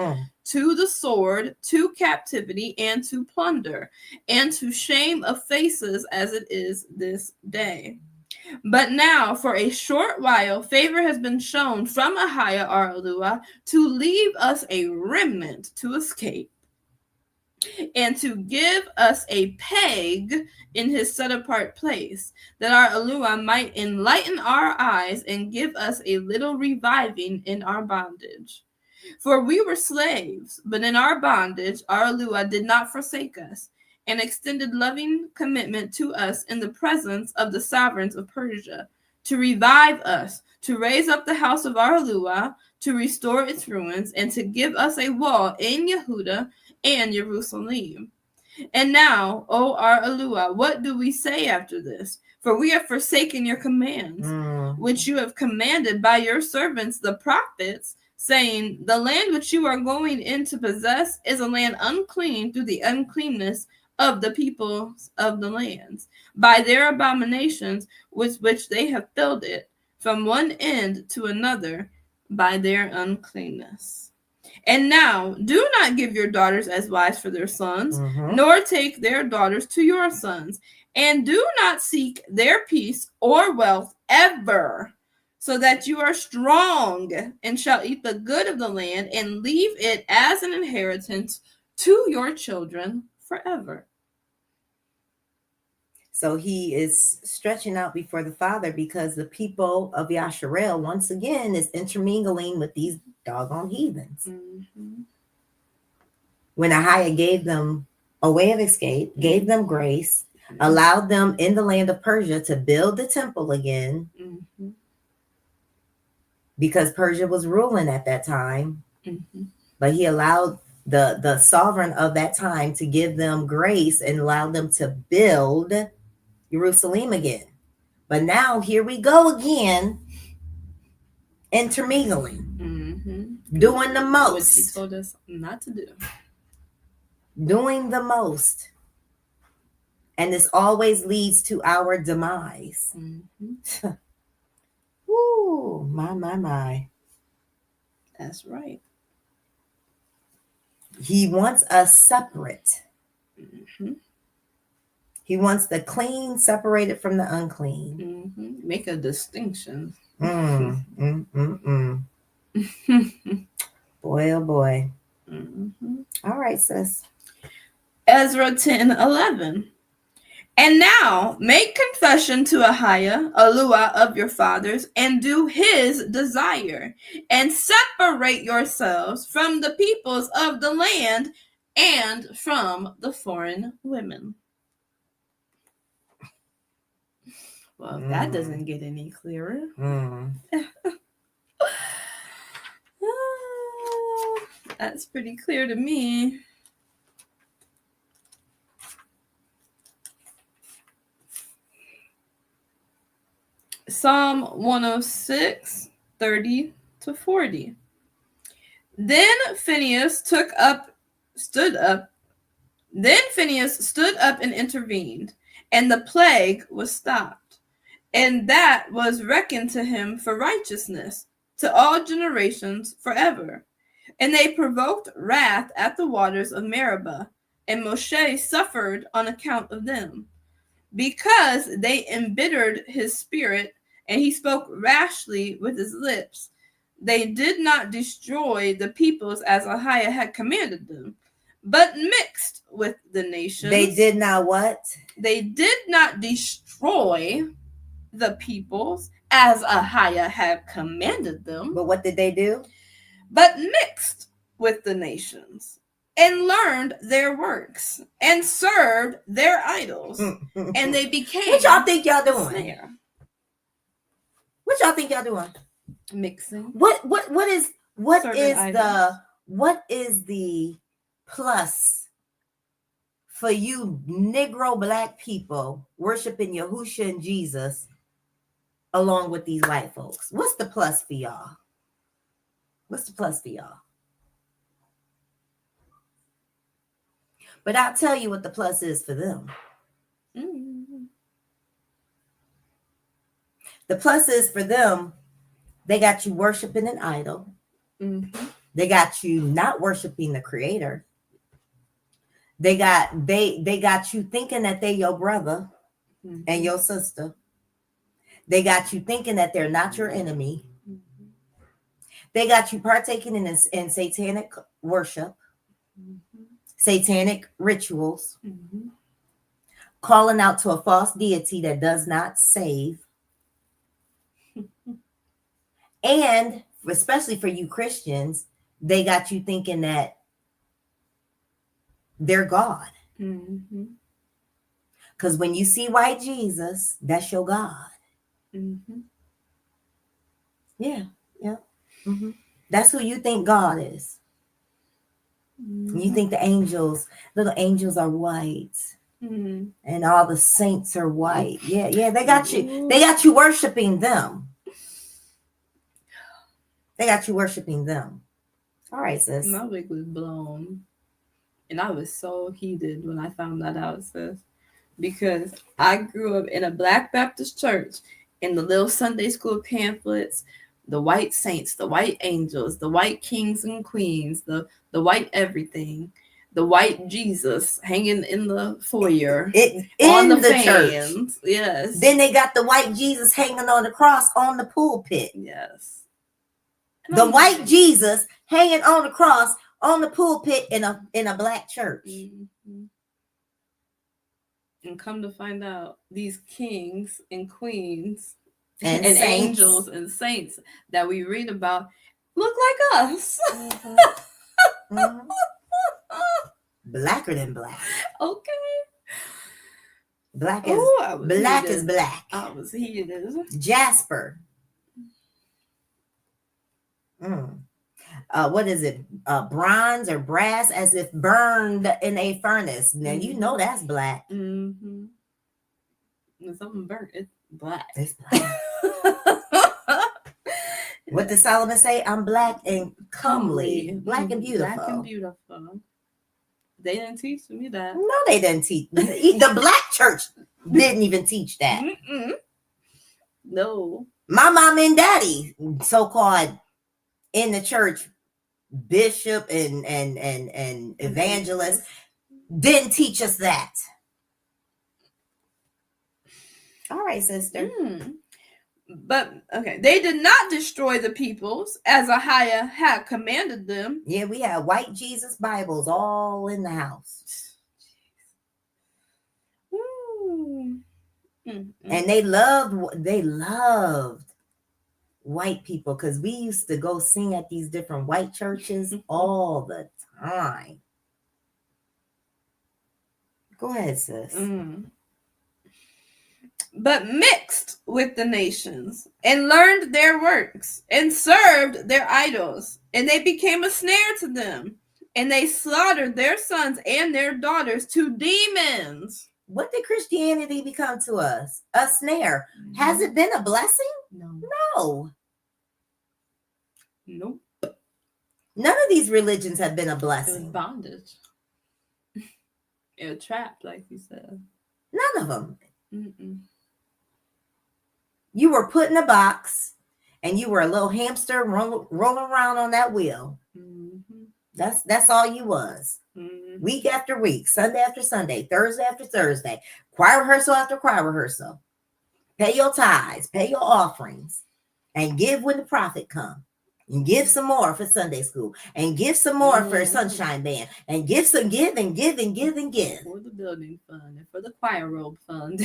to the sword, to captivity, and to plunder, and to shame of faces as it is this day. But now, for a short while, favor has been shown from YAHUAH our YAHUAH to leave us a remnant to escape, and to give us a peg in his set-apart place, that our YAHUAH might enlighten our eyes and give us a little reviving in our bondage. For we were slaves, but in our bondage our YAHUAH did not forsake us, and extended loving commitment to us in the presence of the sovereigns of Persia, to revive us, to raise up the house of our YAHUAH, to restore its ruins, and to give us a wall in Yehudah and Jerusalem. And now, O our YAHUAH, what do we say after this? For we have forsaken your commands, which you have commanded by your servants the prophets, saying, the land which you are going in to possess is a land unclean through the uncleanness of the peoples of the lands, by their abominations with which they have filled it, from one end to another, by their uncleanness. And now, do not give your daughters as wives for their sons, nor take their daughters to your sons, and do not seek their peace or wealth ever, so that you are strong and shall eat the good of the land and leave it as an inheritance to your children forever. So he is stretching out before the Father because the people of Yasharel, once again, is intermingling with these doggone heathens. When YAHUAH gave them a way of escape, gave them grace, allowed them in the land of Persia to build the temple again, because Persia was ruling at that time, but he allowed the sovereign of that time to give them grace and allow them to build Jerusalem again. But now here we go again, intermingling, doing the most. Which he told us not to do. Doing the most. And this always leads to our demise. Woo, my. That's right. He wants us separate. He wants the clean separated from the unclean. Make a distinction. Boy, oh boy. All right, sis. Ezra 10:11. And now make confession to YAHUAH, YAHUAH of your fathers, and do his desire, and separate yourselves from the peoples of the land and from the foreign women. Well, that doesn't get any clearer. That's pretty clear to me. Psalm 106, 30-40. Then Phinehas stood up and intervened, and the plague was stopped. And that was reckoned to him for righteousness, to all generations forever. And they provoked wrath at the waters of Meribah, and Moshe suffered on account of them, because they embittered his spirit, and he spoke rashly with his lips. They did not destroy the peoples as YAHUAH had commanded them, but mixed with the nations. They did not what? They did not destroy the peoples as YAHUAH had commanded them. But what did they do? But mixed with the nations, and learned their works, and served their idols, and they became. What y'all think y'all doing? Snare. What y'all think y'all doing? Mixing. What is the plus for you Negro black people worshiping Yahushua and Jesus along with these white folks? What's the plus for y'all? What's the plus for y'all? But I'll tell you what the plus is for them. Mm-hmm. The plus is for them, they got you worshiping an idol. Mm-hmm. They got you not worshiping the creator. They got you thinking that they're your brother and your sister. They got you thinking that they're not your enemy. Mm-hmm. They got you partaking in satanic worship, satanic rituals, calling out to a false deity that does not save. And especially for you Christians, they got you thinking that they're God. Because when you see white Jesus, that's your God. Yeah. Mm-hmm. That's who you think God is. You think the angels, little angels are white. And all the saints are white. Yeah, they got you. They got you worshiping them. They got you worshiping them. All right, sis. My wig was blown. And I was so heated when I found that out, sis. Because I grew up in a Black Baptist church, in the little Sunday school pamphlets, the white saints, the white angels, the white kings and queens, the white everything, the white Jesus hanging in the foyer, on the fans. church. Yes. Then they got the white Jesus hanging on the cross on the pulpit. Yes. The white Jesus hanging on the cross on the pulpit in a black church. And come to find out, these kings and queens and angels and saints that we read about look like us. Blacker than black. Okay. Black is black. I was heated. Jasper. What is it? Bronze or brass, as if burned in a furnace. Now you know that's black. When something burnt, it's black. It's black. What did Solomon say? I'm black and comely. Black and beautiful. Black and beautiful. They didn't teach me that. No, they didn't teach. The black church didn't even teach that. No. My mom and daddy, so-called in the church, bishop and evangelist, didn't teach us that. All right, sister. But okay, they did not destroy the peoples as YAHUAH had commanded them. Yeah, we had white Jesus Bibles all in the house. And they loved white people, because we used to go sing at these different white churches all the time. Go ahead, sis. But mixed with the nations and learned their works and served their idols, and they became a snare to them, and they slaughtered their sons and their daughters to demons. What did Christianity become to us? A snare. Has it been a blessing? No. Nope. None of these religions have been a It blessing. was bondage. A trap, like you said. None of them. You were put in a box, and you were a little hamster rolling around on that wheel. That's all you was. Week after week, Sunday after Sunday, Thursday after Thursday, choir rehearsal after choir rehearsal. Pay your tithes, pay your offerings, and give when the prophet come. And give some more for Sunday school, and give some more for Sunshine Band, and give and give. For the building fund and for the choir robe fund.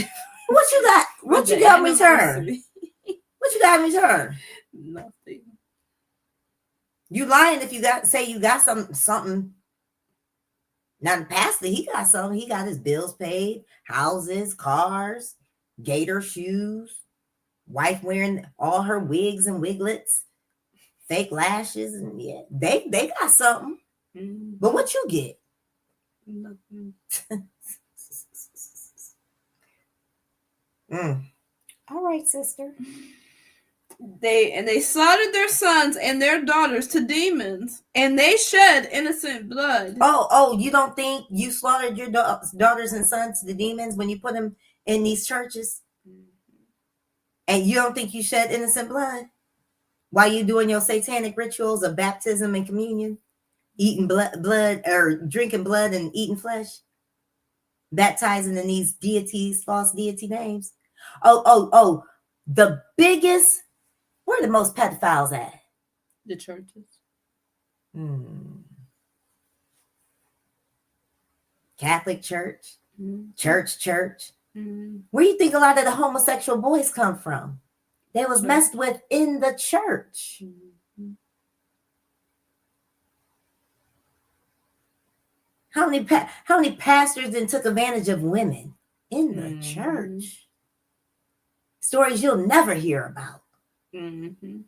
What you got? What you got in return? What you got in return? Nothing. You lying if you say you got something. Now the pastor, he got something. He got his bills paid, houses, cars, gator shoes, wife wearing all her wigs and wiglets, fake lashes, and yeah, they got something. But what you get? Nothing. All right, sister. They slaughtered their sons and their daughters to demons, and they shed innocent blood. Oh, you don't think you slaughtered your daughters and sons to the demons when you put them in these churches? And you don't think you shed innocent blood while you doing your satanic rituals of baptism and communion, eating blood or drinking blood and eating flesh, baptizing in these deities, false deity names? Oh, the biggest, where are the most pedophiles at? The churches. Catholic Church, church. Mm-hmm. Where do you think a lot of the homosexual boys come from? They was messed with in the church. Mm-hmm. How many pastors then took advantage of women in the church? Stories you'll never hear about. Mm-hmm.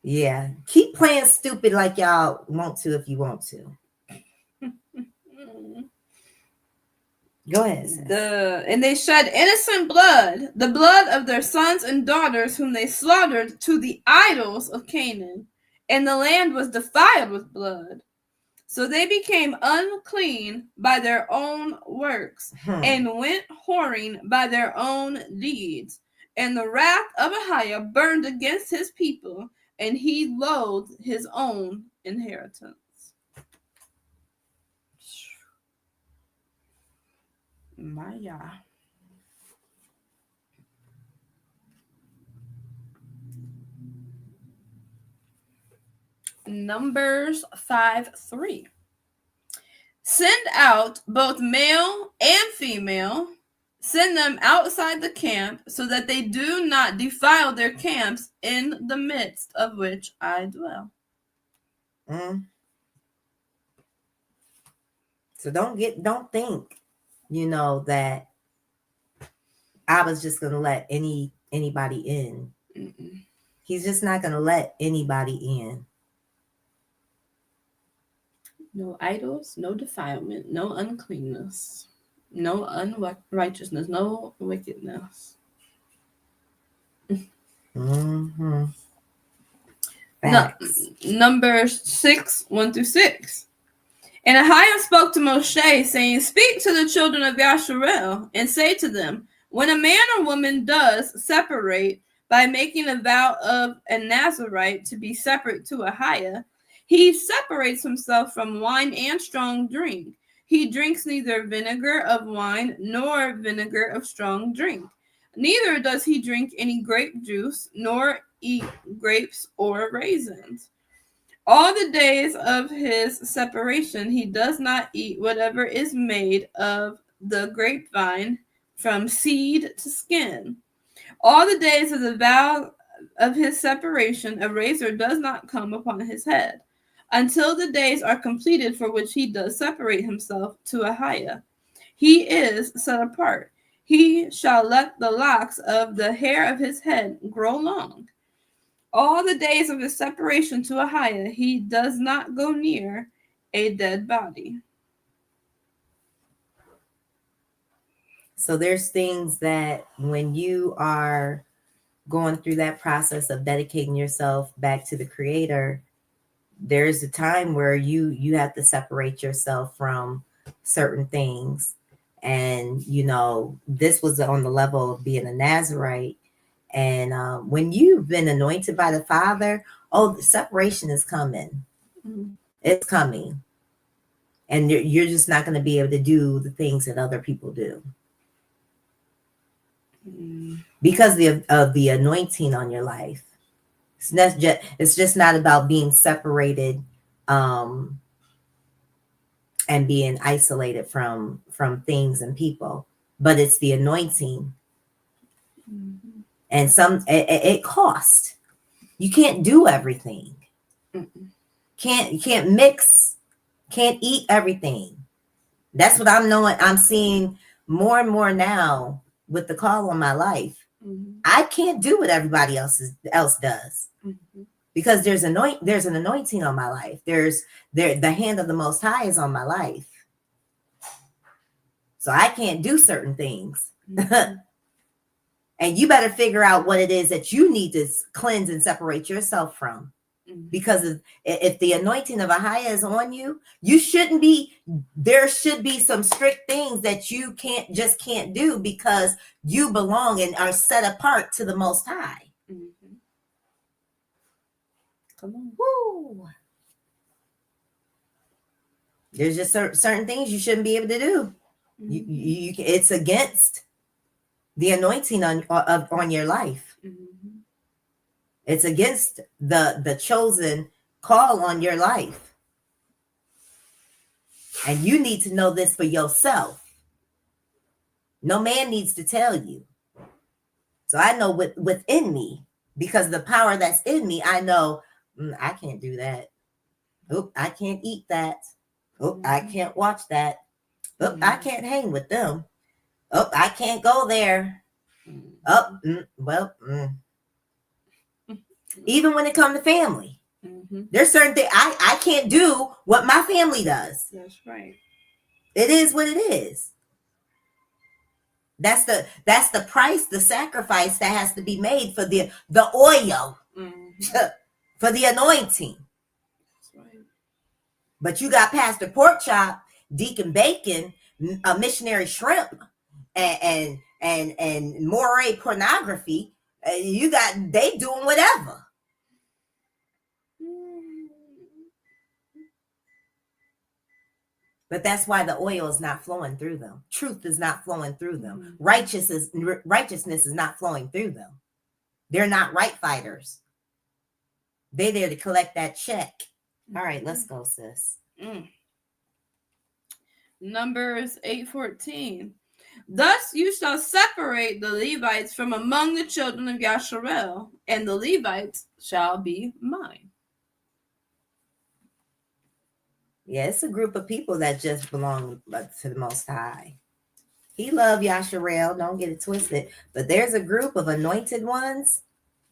Yeah, keep playing stupid like y'all want to if you want to. Go ahead. And they shed innocent blood, the blood of their sons and daughters, whom they slaughtered to the idols of Canaan, and the land was defiled with blood. So they became unclean by their own works, and went whoring by their own deeds. And the wrath of YAHUAH burned against his people, and he loathed his own inheritance. My Yah. Numbers 5:3. Send out both male and female. Send them outside the camp, so that they do not defile their camps in the midst of which I dwell. So don't think, that I was just gonna let anybody in. He's just not gonna let anybody in. No idols, no defilement, no uncleanness, no unrighteousness, no wickedness. Numbers 6:1-6. And YAHUAH spoke to Moshe, saying, Speak to the children of Yasharel, and say to them, when a man or woman does separate by making a vow of a Nazarite to be separate to YAHUAH, he separates himself from wine and strong drink. He drinks neither vinegar of wine nor vinegar of strong drink. Neither does he drink any grape juice, nor eat grapes or raisins. All the days of his separation, he does not eat whatever is made of the grapevine from seed to skin. All the days of the vow of his separation, a razor does not come upon his head, until the days are completed for which he does separate himself to YAHUAH. He is set apart. He shall let the locks of the hair of his head grow long. All the days of his separation to YAHUAH, he does not go near a dead body. So there's things that when you are going through that process of dedicating yourself back to the Creator, there's a time where you have to separate yourself from certain things. And, this was on the level of being a Nazarite. And when you've been anointed by the Father, the separation is coming. It's coming. And you're just not going to be able to do the things that other people do. Because of the anointing on your life. It's just not about being separated and being isolated from things and people, but it's the anointing. And it costs. You can't do everything. You can't mix, can't eat everything. That's what I'm seeing more and more now with the call on my life. I can't do what everybody else does. Because there's an anointing on my life. The hand of the Most High is on my life. So I can't do certain things. And you better figure out what it is that you need to cleanse and separate yourself from. Because if the anointing of YAHUAH is on you, there should be some strict things that you can't do, because you belong and are set apart to the Most High. Come on. Woo. There's just certain things you shouldn't be able to do. It's against the anointing on your life. It's against the chosen call on your life. And you need to know this for yourself. No man needs to tell you. So I know within me, because the power that's in me, I know I can't do that. Oh, I can't eat that. Oh, I can't watch that. Oh, I can't hang with them. Oh, I can't go there. Oh, even when it comes to family, there's certain things I can't do what my family does. That's right. It is what it is. That's the price, the sacrifice that has to be made for the oil, for the anointing. That's right. But you got Pastor Pork Chop, Deacon Bacon, a missionary shrimp, and moray pornography. They doing whatever. But that's why the oil is not flowing through them. Truth is not flowing through them. Righteousness is not flowing through them. They're not right fighters. They're there to collect that check. All right, let's go, sis. Numbers 8:14. Thus you shall separate the Levites from among the children of Yasharel, and the Levites shall be mine. Yeah, it's a group of people that just belong to the Most High. He loved Yasharel, don't get it twisted. But there's a group of anointed ones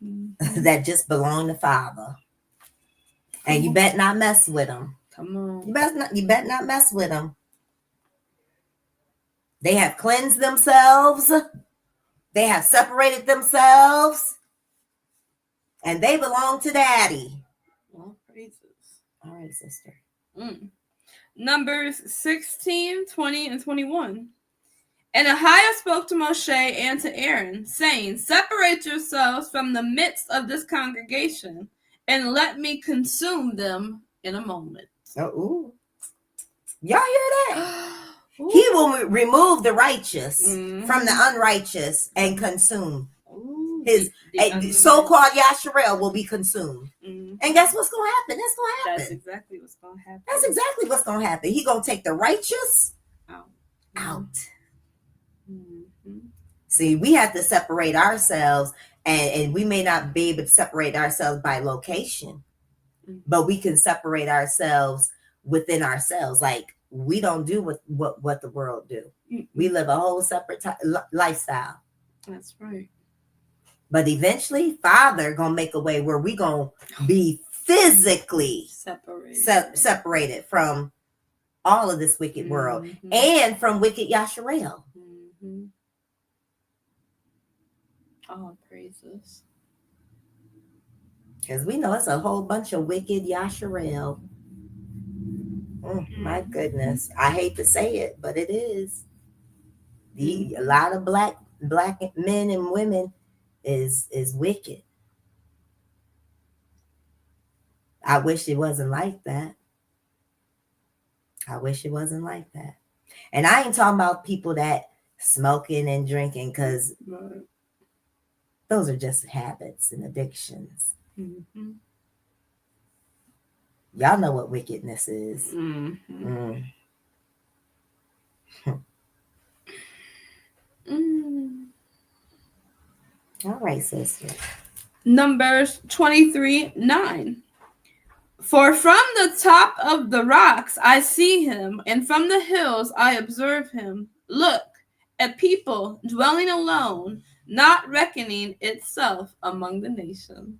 that just belong to Father. And you better not mess with them. Come on. You better not mess with them. They have cleansed themselves. They have separated themselves. And they belong to Daddy. Well, praises. All right, sister. Numbers 16, 20, and 21. And YAHUAH spoke to Moshe and to Aaron, saying, separate yourselves from the midst of this congregation, and let me consume them in a moment. Y'all hear that? He will remove the righteous from the unrighteous and consume. His so-called Yasharel will be consumed. And guess what's going to happen? That's going to happen. That's exactly what's going to happen. That's exactly what's going to happen. He's going to take the righteous out. See, we have to separate ourselves, and we may not be able to separate ourselves by location, but we can separate ourselves within ourselves. Like, we don't do what the world do. We live a whole separate lifestyle. That's right. But eventually, Father gonna make a way where we gonna be physically separated from all of this wicked world and from wicked Yasharel. All praises. Because we know it's a whole bunch of wicked Yasharel. My goodness. I hate to say it, but it is. A lot of black men and women is wicked. I wish it wasn't like that. I wish it wasn't like that. And I ain't talking about people that smoking and drinking, because those are just habits and addictions. Y'all know what wickedness is. All right, sister. Numbers 23:9. For from the top of the rocks I see him, and from the hills I observe him. Look, a people dwelling alone, not reckoning itself among the nations.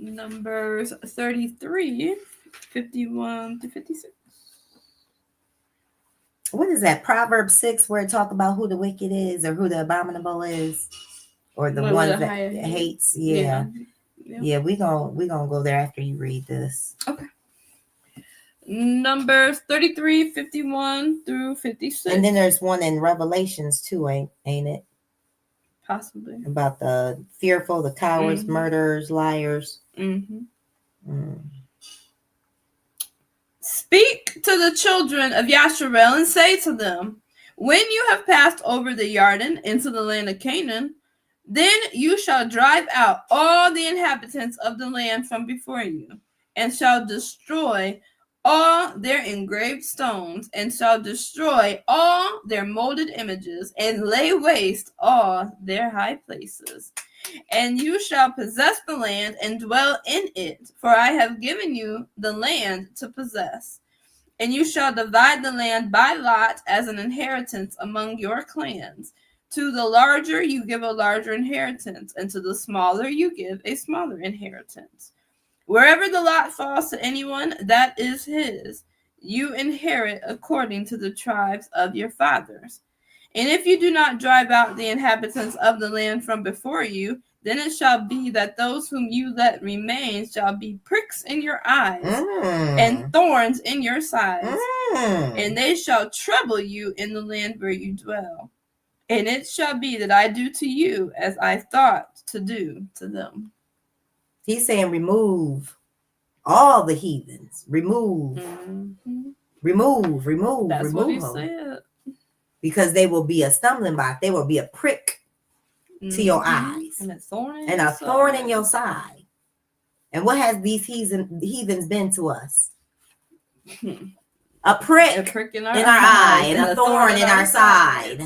Numbers 33, 51 to 56. What is that? Proverbs 6, where it talk about who the wicked is or who the abominable is, or the ones that hates. Yeah. We gonna go there after you read this. Okay. Numbers 33, 51 through 56. And then there's one in Revelations too, ain't it? Possibly. About the fearful, the cowards, murderers, liars. Speak to the children of Yasharel and say to them, when you have passed over the Jordan into the land of Canaan, then you shall drive out all the inhabitants of the land from before you, and shall destroy all their engraved stones, and shall destroy all their molded images, and lay waste all their high places. And you shall possess the land and dwell in it, for I have given you the land to possess. And you shall divide the land by lot as an inheritance among your clans. To the larger you give a larger inheritance, and to the smaller you give a smaller inheritance. Wherever the lot falls to anyone, that is his. You inherit according to the tribes of your fathers. And if you do not drive out the inhabitants of the land from before you, then it shall be that those whom you let remain shall be pricks in your eyes and thorns in your sides, and they shall trouble you in the land where you dwell. And it shall be that I do to you as I thought to do to them. He's saying remove all the heathens. Remove. That's what he them. said. Because they will be a stumbling block. They will be a prick to your eyes. And a thorn in your side. And what has these heathens been to us? A prick in our eye and a thorn in our side.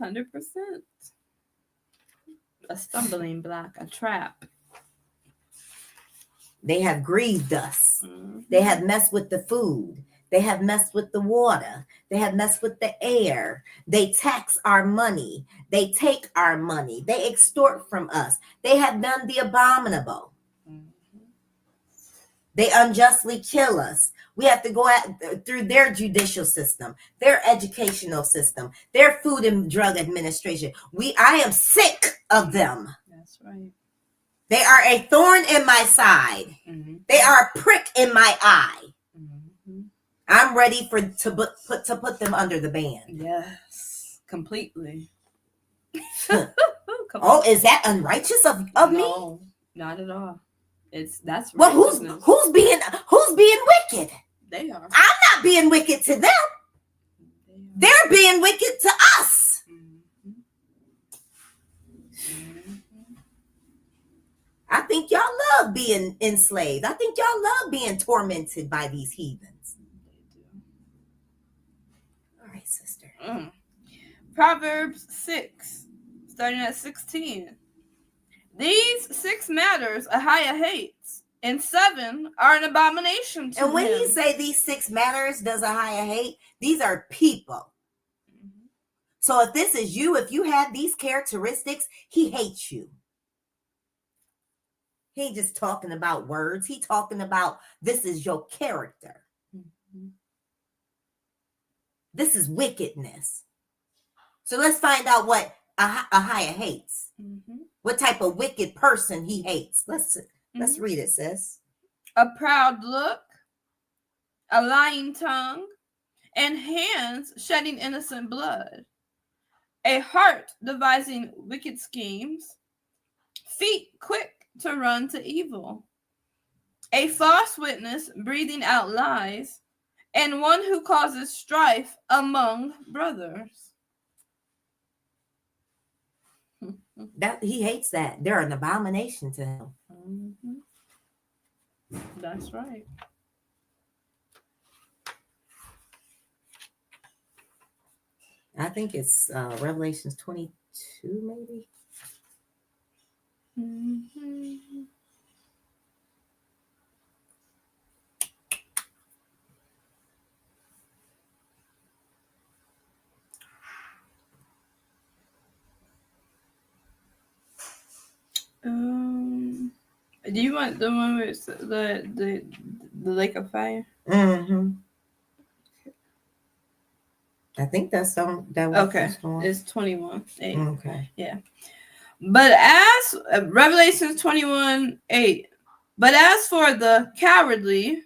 100%. A stumbling block, a trap. They have grieved us. They have messed with the food. They have messed with the water. They have messed with the air. They tax our money. They take our money. They extort from us. They have done the abominable. They unjustly kill us. We have to go through their judicial system, their educational system, their food and drug administration. I am sick of them. That's right. They are a thorn in my side. They are a prick in my eye. I'm ready to put them under the ban. Yes, completely. Oh, is that unrighteous of me? No, not at all. That's well, who's being wicked? They are. I'm not being wicked to them. They're being wicked to us. I think y'all love being enslaved. I think y'all love being tormented by these heathens. All right, sister. Proverbs 6, starting at 16. These 6 matters YAHUAH hates, and 7 are an abomination to him. And when you say these 6 matters does YAHUAH hate, these are people. So if this is you, if you have these characteristics, he hates you. He ain't just talking about words. He talking about this is your character. This is wickedness. So let's find out what YAHUAH hates. What type of wicked person he hates. Let's read it, sis. A proud look, a lying tongue, and hands shedding innocent blood. A heart devising wicked schemes, feet quick to run to evil. A false witness breathing out lies, and one who causes strife among brothers. That he hates that. They're an abomination to him. That's right. I think it's Revelations 22, maybe. Do you want the one with the lake of fire? Mm-hmm. I think that's on that one. Okay, it's 21:8. Okay. Yeah. But as Revelation 21:8, but as for the cowardly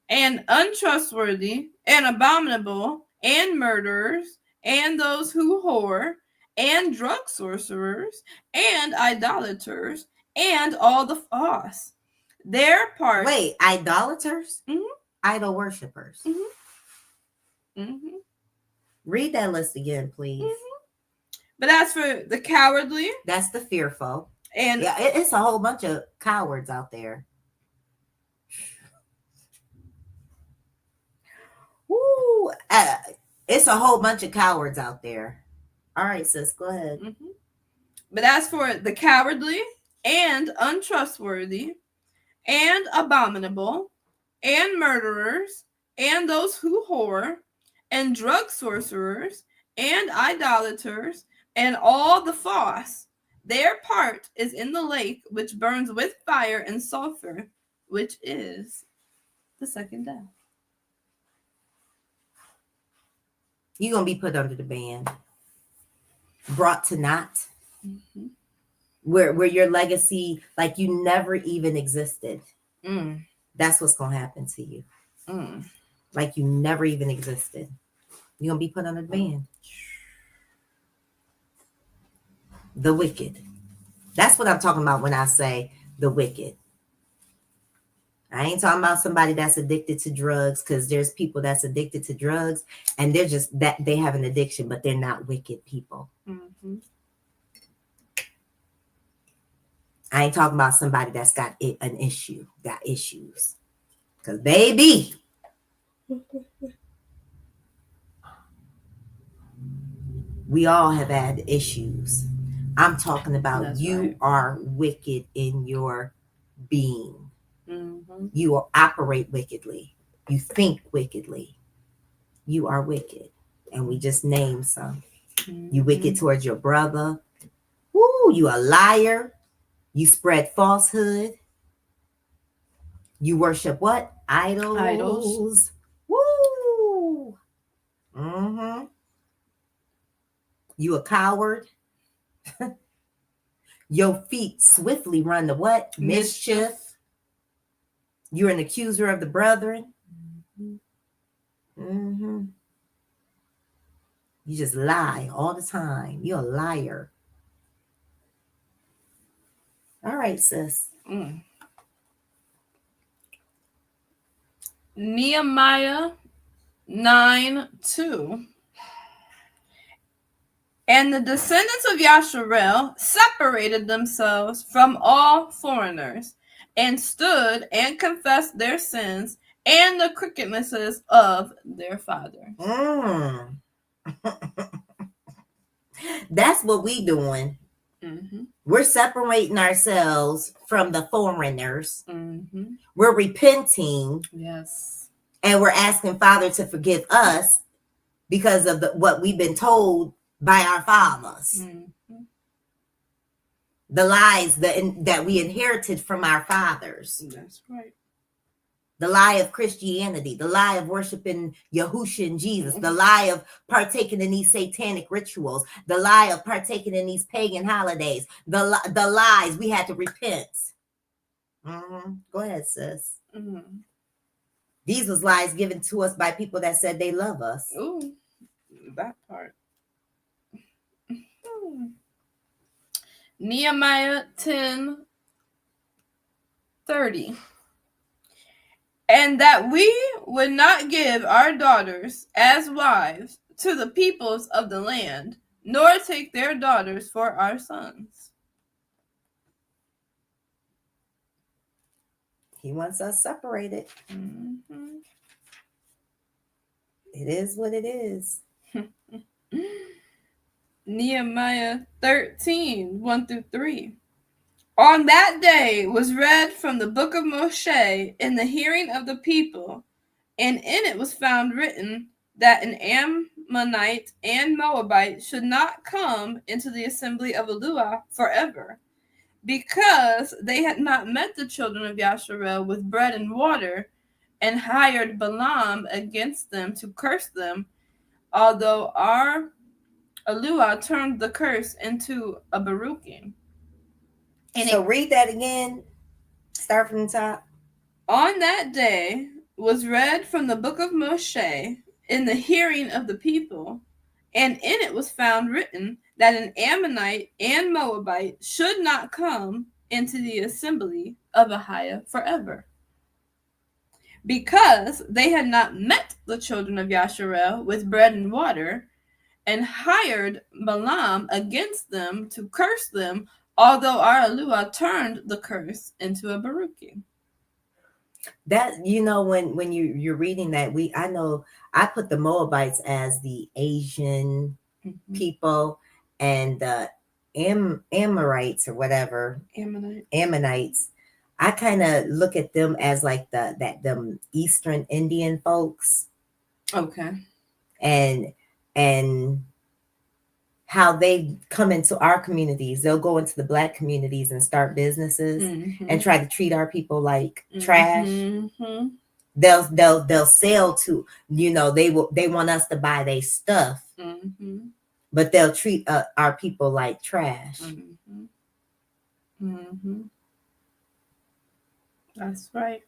and untrustworthy and abominable and murderers and those who whore and drug sorcerers and idolaters and all the false, their part. Wait, idolaters? Mm-hmm. Idol worshippers. Mm-hmm. Mm-hmm. Read that list again, please. Mm-hmm. But as for the cowardly, that's the fearful. And yeah, it's a whole bunch of cowards out there. Woo! It's a whole bunch of cowards out there. All right, sis, go ahead. Mm-hmm. But as for the cowardly and untrustworthy and abominable and murderers and those who whore and drug sorcerers and idolaters and all the false, their part is in the lake which burns with fire and sulfur, which is the second death. You're going to be put under the ban. Brought to naught. Mm-hmm. Where your legacy, like you never even existed. Mm. That's what's going to happen to you. Mm. Like you never even existed. You're going to be put under the ban. The wicked. That's what I'm talking about when I say the wicked. I ain't talking about somebody that's addicted to drugs, because there's people that's addicted to drugs and they're just that they have an addiction, but they're not wicked people. Mm-hmm. I ain't talking about somebody that's got an issue, got issues. Because baby, we all have had issues. I'm talking about that's you right. are wicked in your being. Mm-hmm. You operate wickedly. You think wickedly. You are wicked. And we just named some. Mm-hmm. You wicked towards your brother. Woo, you a liar. You spread falsehood. You worship what? Idols. Woo. Mm-hmm. You a coward. Your feet swiftly run to what? Mischief. You're an accuser of the brethren. Mm-hmm. You just lie all the time. You're a liar. All right, sis. Mm. Nehemiah 9:2. And the descendants of Yasharel separated themselves from all foreigners and stood and confessed their sins and the crookednesses of their father. Mm. That's what we doing. Mm-hmm. We're separating ourselves from the foreigners. Mm-hmm. We're repenting. Yes. And we're asking Father to forgive us because of what we've been told by our fathers. Mm-hmm. The lies that we inherited from our fathers. That's right. The lie of Christianity, the lie of worshiping Yahushua and Jesus, the lie of partaking in these satanic rituals, the lie of partaking in these pagan holidays, the lies. We had to repent. Mm-hmm. Go ahead, sis. Mm-hmm. These was lies given to us by people that said they love us. Ooh, that part. Nehemiah 10:30. And that we would not give our daughters as wives to the peoples of the land, nor take their daughters for our sons. He wants us separated. Mm-hmm. It is what it is. Nehemiah 13:1-3. On that day was read from the book of Moshe in the hearing of the people, and in it was found written that an Ammonite and Moabite should not come into the assembly of YAHUAH forever, because they had not met the children of Yasharel with bread and water, and hired Balaam against them to curse them, although our Yahuwah turned the curse into a baruching. So read that again. Start from the top. On that day was read from the book of Moshe in the hearing of the people, and in it was found written that an Ammonite and Moabite should not come into the assembly of YAHUAH forever, because they had not met the children of Yasharel with bread and water, and hired Balaam against them to curse them, although our Yahuwah turned the curse into a baruching. That, you know, when you're reading that, I know I put the Moabites as the Asian people, and the Amorites or whatever, Ammonites, I kind of look at them as like them Eastern Indian folks. Okay. And how they come into our communities. They'll go into the Black communities and start businesses and try to treat our people like trash. They'll sell to, you know, they want us to buy their stuff, but they'll treat our people like trash. That's right.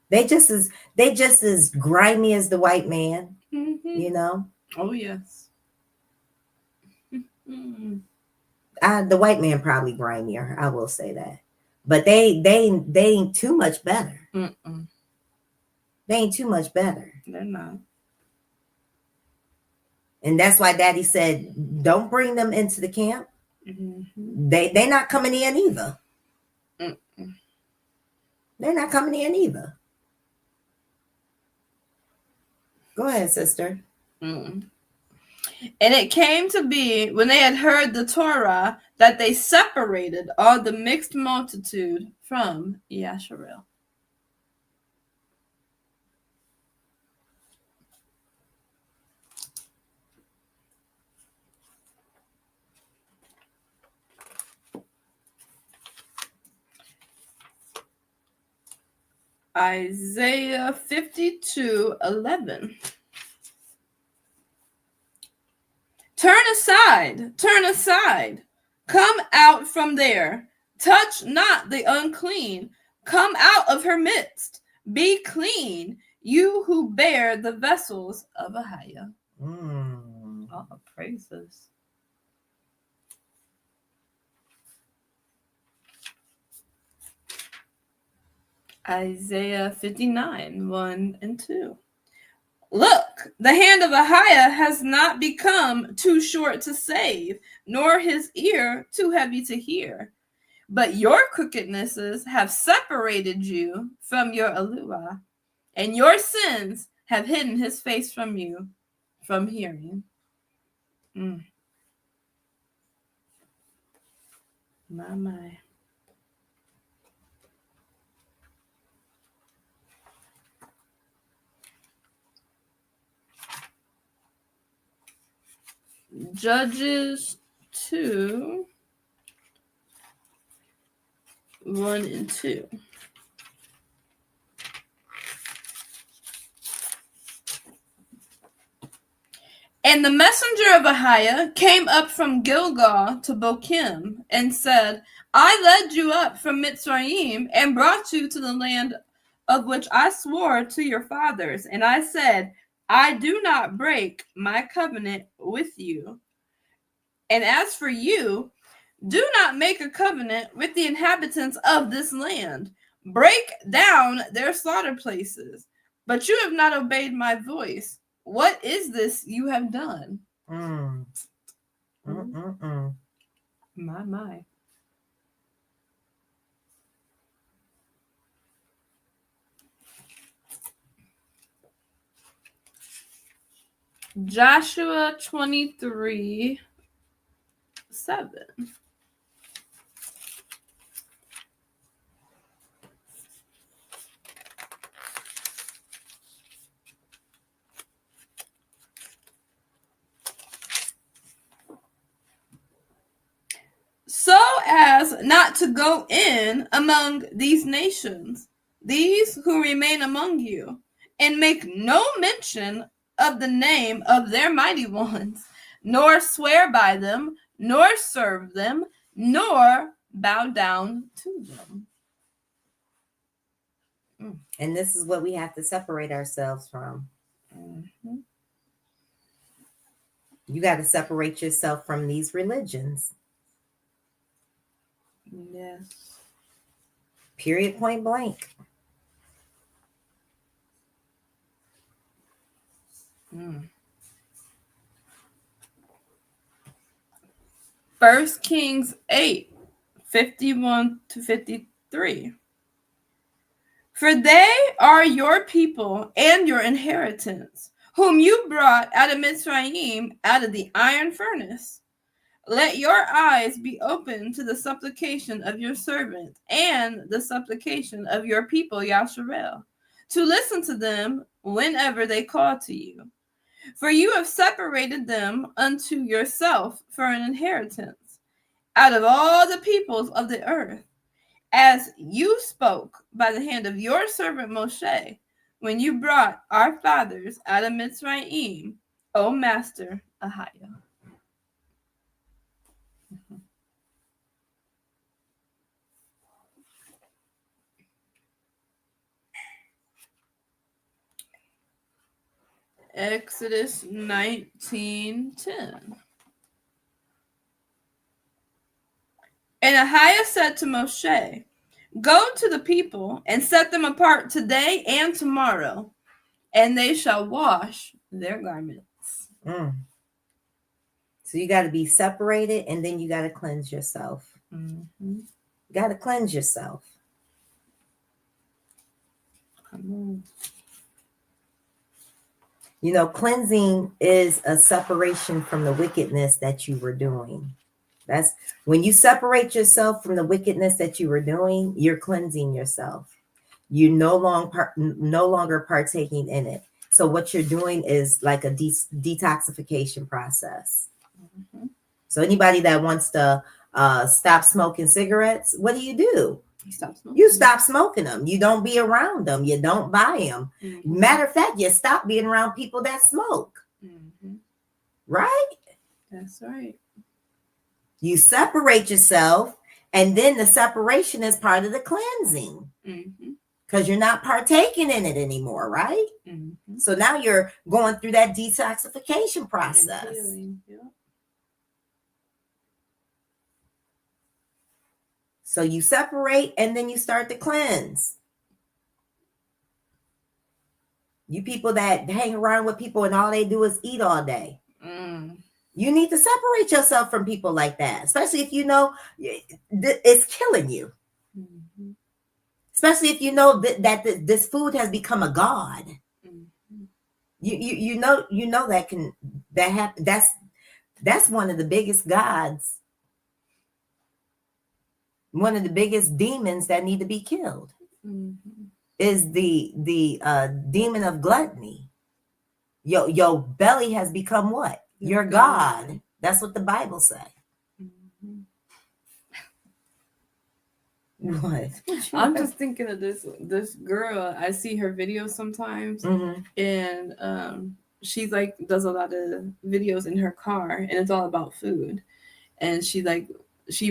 They just as grimy as the white man, you know. Oh yes. The white man probably grimier, I will say that, but they ain't too much better. They ain't too much better. They're not. And that's why Daddy said, don't bring them into the camp. They not coming in either. They're not coming in either. Go ahead, sister. And it came to be, when they had heard the Torah, that they separated all the mixed multitude from Yasharel. Isaiah 52:11. Turn aside, come out from there, touch not the unclean, come out of her midst, be clean, you who bear the vessels of YAHUAH. Oh, praises. Isaiah 59:1 and 2. Look, the hand of YAHUAH has not become too short to save, nor his ear too heavy to hear. But your crookednesses have separated you from your Yahuwah, and your sins have hidden his face from you, from hearing. My. Judges 2:1 and 2. And the messenger of YAHUAH came up from Gilgal to Bochim and said, I led you up from Mitzrayim and brought you to the land of which I swore to your fathers. And I said, I do not break my covenant with you. And as for you, do not make a covenant with the inhabitants of this land. Break down their slaughter places. But you have not obeyed my voice. What is this you have done? My. Joshua 23:7. So as as not to go in among these nations, these who remain among you, and make no mention of the name of their mighty ones, nor swear by them, nor serve them, nor bow down to them. And this is what we have to separate ourselves from. Mm-hmm. You got to separate yourself from these religions. Yes. Period, point blank. Mm. 1 Kings 8, 51 to 53. For they are your people and your inheritance, whom you brought out of Mitzrayim, out of the iron furnace. Let your eyes be open to the supplication of your servant and the supplication of your people Yasharel, to listen to them whenever they call to you. For you have separated them unto yourself for an inheritance out of all the peoples of the earth, as you spoke by the hand of your servant Moshe, when you brought our fathers out of Mitzrayim, O Master YAHUAH. Exodus 19:10. And YAHUAH said to Moshe, go to the people and set them apart today and tomorrow, and they shall wash their garments. So you got to be separated, and then you got to cleanse yourself. Mm-hmm. You got to cleanse yourself. Come on. You know, cleansing is a separation from the wickedness that you were doing. That's when you separate yourself from the wickedness that you were doing, you're cleansing yourself. You're no longer partaking in it. So what you're doing is like a detoxification process. Mm-hmm. So anybody that wants to stop smoking cigarettes, what do? You stop smoking them. You don't be around them. You don't buy them. Mm-hmm. Matter of fact, you stop being around people that smoke. Mm-hmm. Right? That's right. You separate yourself, and then the separation is part of the cleansing. Mm-hmm. Because you're not partaking in it anymore, right? Mm-hmm. So now you're going through that detoxification process. Yeah. So you separate, and then you start to cleanse. You people that hang around with people and all they do is eat all day. You need to separate yourself from people like that, especially if you know it's killing you. Mm-hmm. Especially if you know that this food has become a god. Mm-hmm. You know that happen. That's one of the biggest gods. One of the biggest demons that need to be killed. Mm-hmm. Is the demon of gluttony. Your belly has become what? Your God. That's what the Bible says. Mm-hmm. What? I'm just thinking of this girl. I see her videos sometimes, Mm-hmm. and she's like does a lot of videos in her car, and it's all about food. And she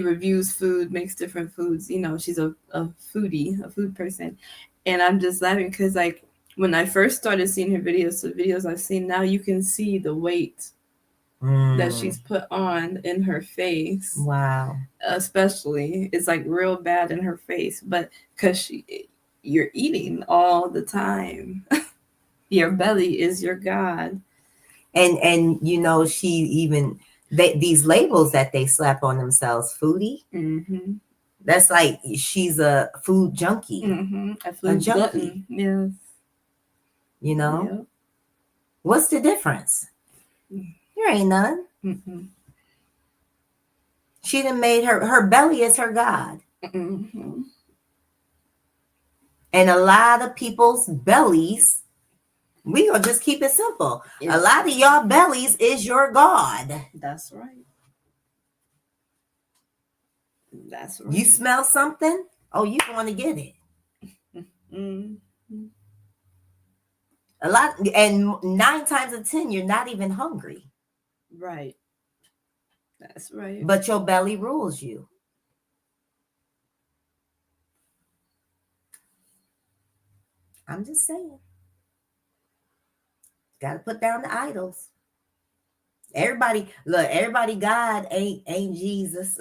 reviews food, makes different foods. You know, she's a foodie, a food person. And I'm just laughing because, like, when I first started seeing her videos, the videos I've seen now, you can see the weight that she's put on in her face. Wow. Especially, it's like real bad in her face, but because you're eating all the time. Your belly is your God. And you know, she even these labels that they slap on themselves, foodie. Mm-hmm. That's like she's a food junkie. Mm-hmm. A food junkie. Yes. You know? Yep. What's the difference? There ain't none. Mm-hmm. She done made her belly is her God. Mm-hmm. And a lot of people's bellies, we gonna just keep it simple. Yes. A lot of y'all bellies is your God. That's right. That's right. You smell something, oh, you want to get it. Mm-hmm. A lot, and 9 times out of 10, you're not even hungry. Right. That's right. But your belly rules you. I'm just saying. Got to put down the idols. Everybody, God ain't Jesus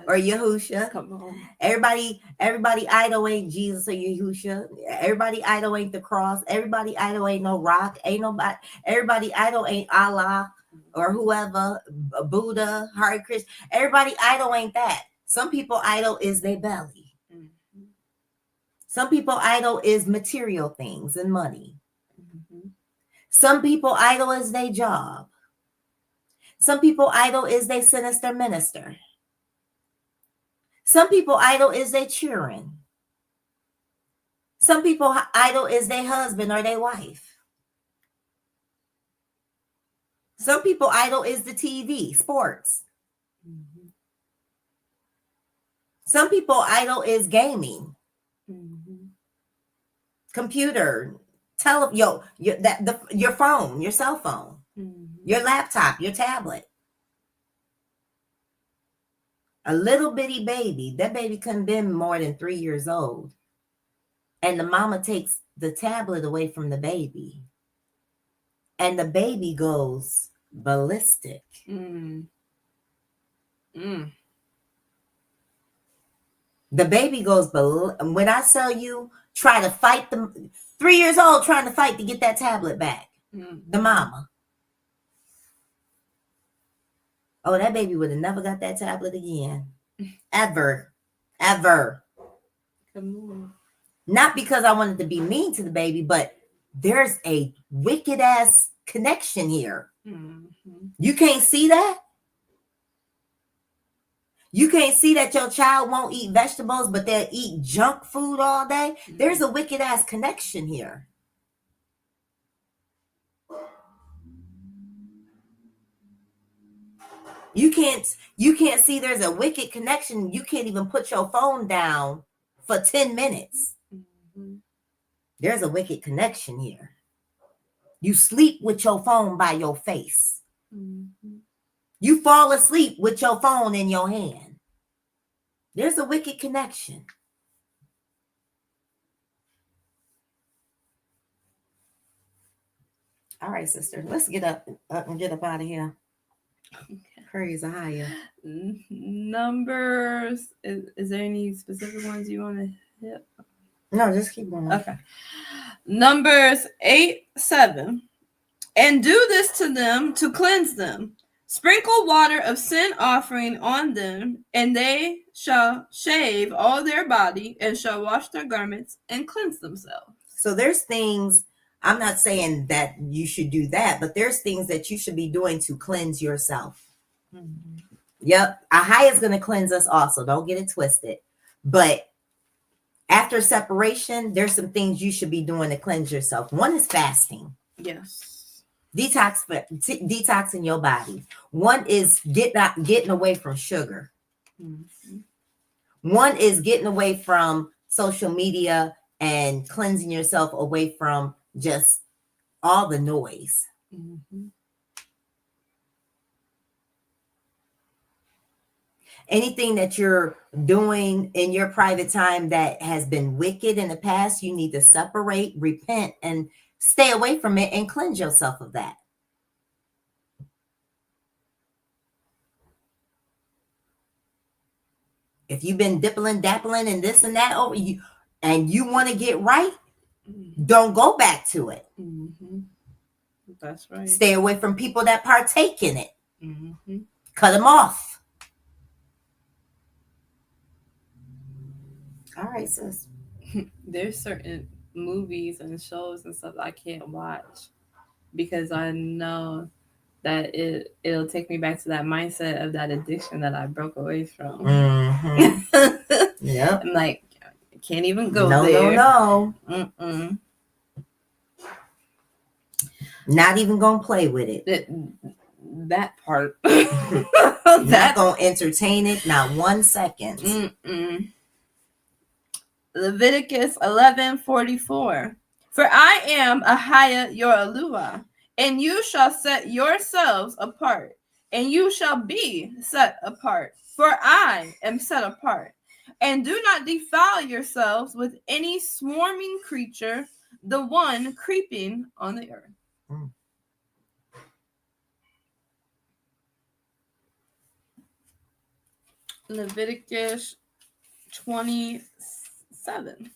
or Yahushua. Come on. Everybody idol ain't Jesus or Yahushua. Everybody idol ain't the cross. Everybody idol ain't no rock. Ain't nobody. Everybody idol ain't Allah or whoever, Buddha, Hare Krishna. Everybody idol ain't that. Some people idol is their belly. Mm-hmm. Some people idol is material things and money. Mm-hmm. Some people idol is their job. Some people idol is their sinister minister. Some people idol is their children. Some people idol is their husband or their wife. Some people idol is the TV, sports. Mm-hmm. Some people idol is gaming, computer, your phone, your cell phone, your laptop, your tablet. A little bitty baby, that baby couldn't been more than 3 years old. And the mama takes the tablet away from the baby. And the baby goes ballistic. The baby goes, when I tell you, try to fight them, 3 years old trying to fight to get that tablet back. The mama. Oh, that baby would have never got that tablet again. Ever. Come on. Not because I wanted to be mean to the baby, but there's a wicked ass connection here. Mm-hmm. You can't see that? You can't see that your child won't eat vegetables, but they'll eat junk food all day? Mm-hmm. There's a wicked ass connection here. You can't see there's a wicked connection. You can't even put your phone down for 10 minutes. Mm-hmm. There's a wicked connection here. You sleep with your phone by your face. Mm-hmm. You fall asleep with your phone in your hand. There's a wicked connection. All right, sister, let's get up and get up out of here. Okay. Praise YAHUAH. Numbers. Is there any specific ones you want to hit? No, just keep going. Okay. Numbers 8:7. And do this to them to cleanse them. Sprinkle water of sin offering on them, and they shall shave all their body and shall wash their garments and cleanse themselves. So there's things, I'm not saying that you should do that, but there's things that you should be doing to cleanse yourself. Mm-hmm. Yep. YAHUAH is going to cleanse us also. Don't get it twisted. But after separation, there's some things you should be doing to cleanse yourself. One is fasting. Yes. Detoxing your body. One is getting away from sugar. Mm-hmm. One is getting away from social media and cleansing yourself away from just all the noise. Mm-hmm. Anything that you're doing in your private time that has been wicked in the past, you need to separate, repent, and stay away from it and cleanse yourself of that. If you've been dippling, dappling, and this and that over you, and you want to get right, don't go back to it. Mm-hmm. That's right. Stay away from people that partake in it. Mm-hmm. Cut them off. All right, sis. There's certain movies and shows and stuff I can't watch because I know that it'll take me back to that mindset of that addiction that I broke away from. Mm-hmm. Yep. I'm like, I can't even go there. No. Mm-mm. Not even gonna play with it. that part. Not gonna entertain it, not 1 second. Leviticus 11:44. For I am YAHUAH your YAHUAH, and you shall set yourselves apart, and you shall be set apart, for I am set apart. And do not defile yourselves with any swarming creature, the one creeping on the earth. Leviticus 27.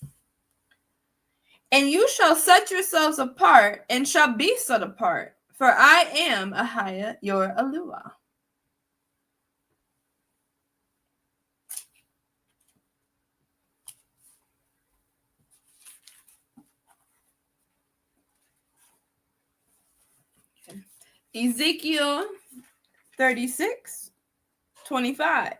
And you shall set yourselves apart and shall be set apart, for I am YAHUAH your YAHUAH. Okay. Ezekiel 36:25.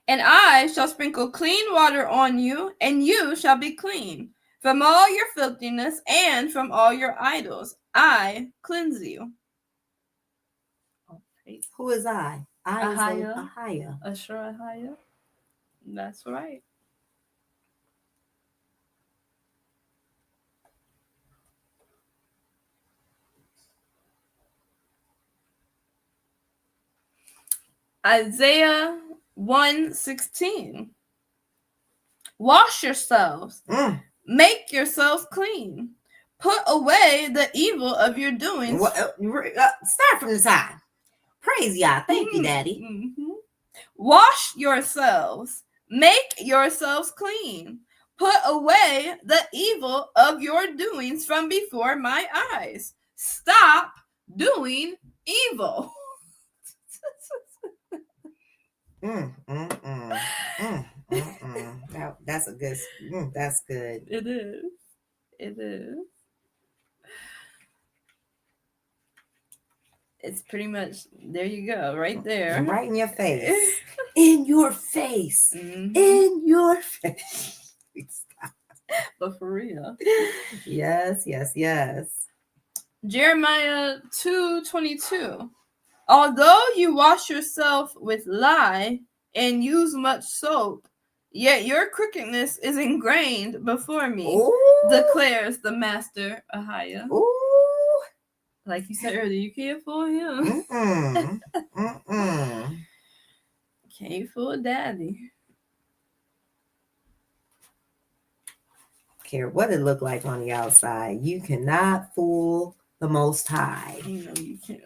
And I shall sprinkle clean water on you, and you shall be clean. From all your filthiness and from all your idols, I cleanse you. Who is I? I is YAHUAH. YAHUAH. Ashura YAHUAH. That's right. Isaiah 1:16. Wash yourselves, make yourselves clean, put away the evil of your doings. Start from the top. Praise Yah. Thank you, Daddy. Wash yourselves, make yourselves clean, put away the evil of your doings from before my eyes. Stop doing evil. That's a good. That's good. It is. It is. It's pretty much, there you go, right there. Right in your face. In your face. In your face. But for real. Yes, yes, yes. Jeremiah 2:22. Although you wash yourself with lye and use much soap, yet your crookedness is ingrained before me, declares the Master YAHUAH. Like you said earlier, you can't fool him. Can't fool Daddy. Care what it looked like on the outside. You cannot fool the Most High. You know you can't.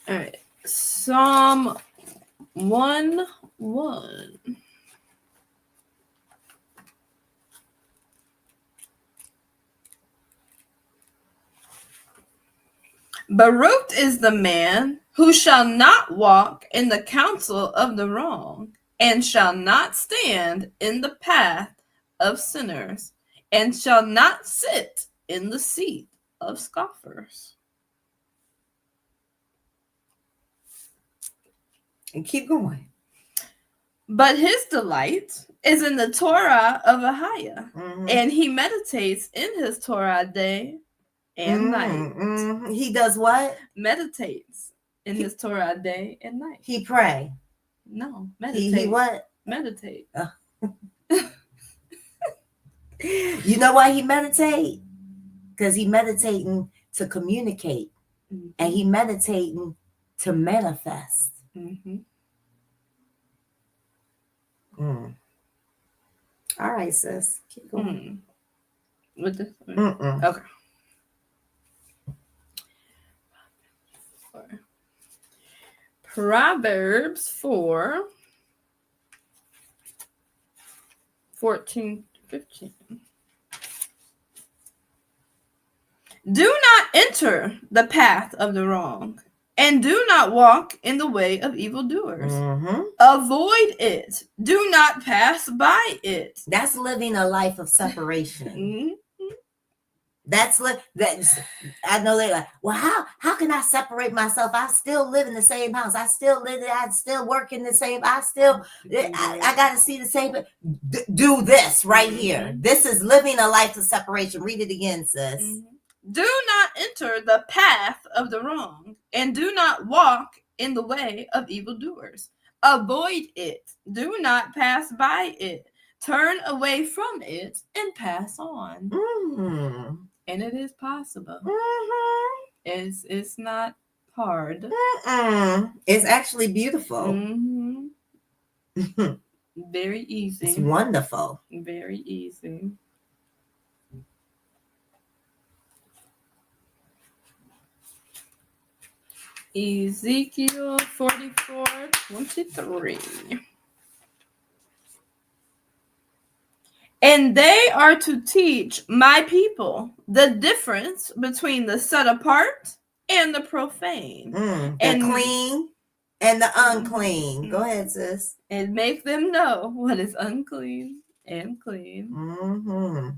All right. Psalm 1:1. Baruch is the man who shall not walk in the counsel of the wrong, and shall not stand in the path of sinners, and shall not sit in the seat of scoffers. And keep going. But his delight is in the Torah of YAHUAH, and he meditates in his Torah day and night. He does what? Meditates in his Torah day and night. He pray. No, meditate. He what? Meditate. You know why he meditate? Because he meditating to communicate, and he meditating to manifest. All right, sis. Keep going. With this? Okay. Proverbs 4:14-15. Do not enter the path of the wrong, And do not walk in the way of evildoers. Mm-hmm. Avoid it. Do not pass by it. That's living a life of separation. Mm-hmm. That's I know they're like, well, how can I separate myself? I still live in the same house. I still work in the same. I got to see the same. Do this right here. This is living a life of separation. Read it again, sis. Mm-hmm. Do not enter the path of the wrong, and do not walk in the way of evildoers. Avoid it. Do not pass by it. Turn away from it and pass on. Mm-hmm. And it is possible. Mm-hmm. It's not hard. Mm-mm. It's actually beautiful. Mm-hmm. Very easy. It's wonderful. Very easy. Ezekiel 44:23. And they are to teach my people the difference between the set apart and the profane. The clean and the unclean. Go ahead, sis. And make them know what is unclean and clean. Mm-hmm.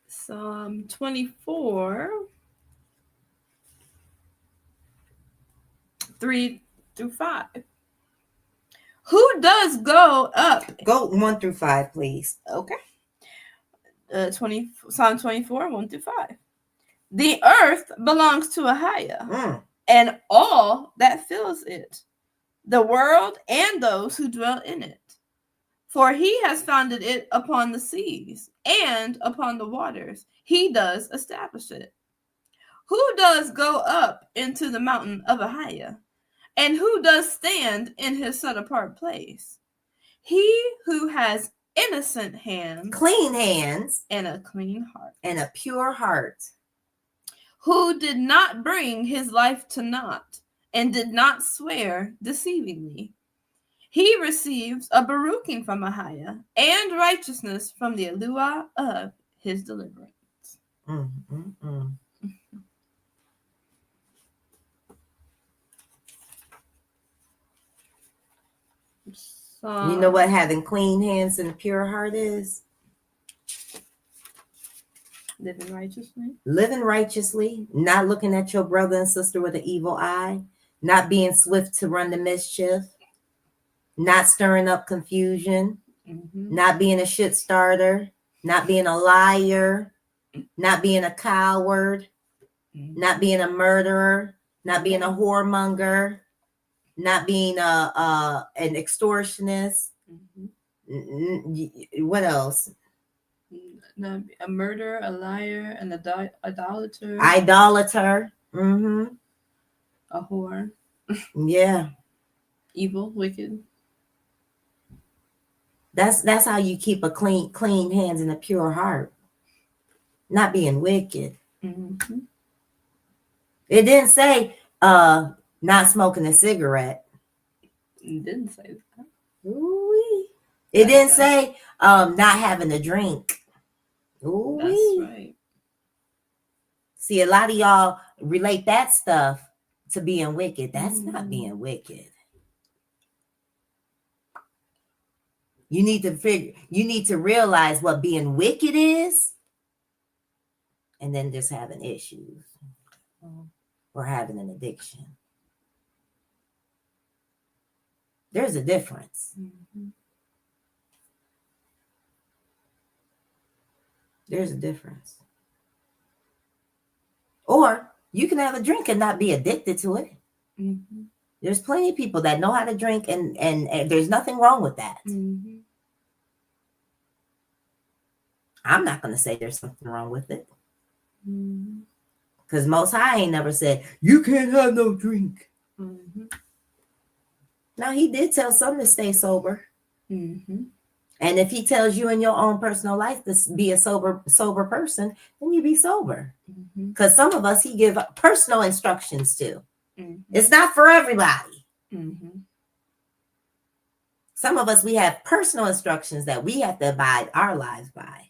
Psalm 24, 3-5. Who does go up? Go 1-5, please. Okay. Psalm 24, 1-5. The earth belongs to YAHUAH, and all that fills it, the world and those who dwell in it. For he has founded it upon the seas and upon the waters. He does establish it. Who does go up into the mountain of YAHUAH? And who does stand in his set-apart place? He who has innocent hands, clean hands, and a clean heart, and a pure heart, who did not bring his life to naught, and did not swear deceivingly. He receives a baruching from YAHUAH and righteousness from the Ruach of his deliverance. You know what having clean hands and a pure heart is? Living righteously. Living righteously, not looking at your brother and sister with an evil eye, not being swift to run the mischief, not stirring up confusion, not being a shit starter, not being a liar, not being a coward, not being a murderer, not being a whoremonger, not being an extortionist. What else? A murderer, a liar, an idolater. A whore. Yeah. Evil, wicked. That's how you keep a clean hands and a pure heart. Not being wicked. It didn't say not smoking a cigarette. It didn't say that. Ooh-wee. It didn't say not having a drink. Ooh-wee. That's right. See, a lot of y'all relate that stuff to being wicked. That's not being wicked. You need to realize what being wicked is, and then just having issues or having an addiction. There's a difference. There's a difference. Or you can have a drink and not be addicted to it. There's plenty of people that know how to drink, and there's nothing wrong with that. I'm not going to say there's something wrong with it. Because Most High ain't never said, you can't have no drink. Now, he did tell some to stay sober. And if he tells you in your own personal life to be a sober person, then you be sober. Because some of us, he give personal instructions to. It's not for everybody. Some of us, we have personal instructions that we have to abide our lives by.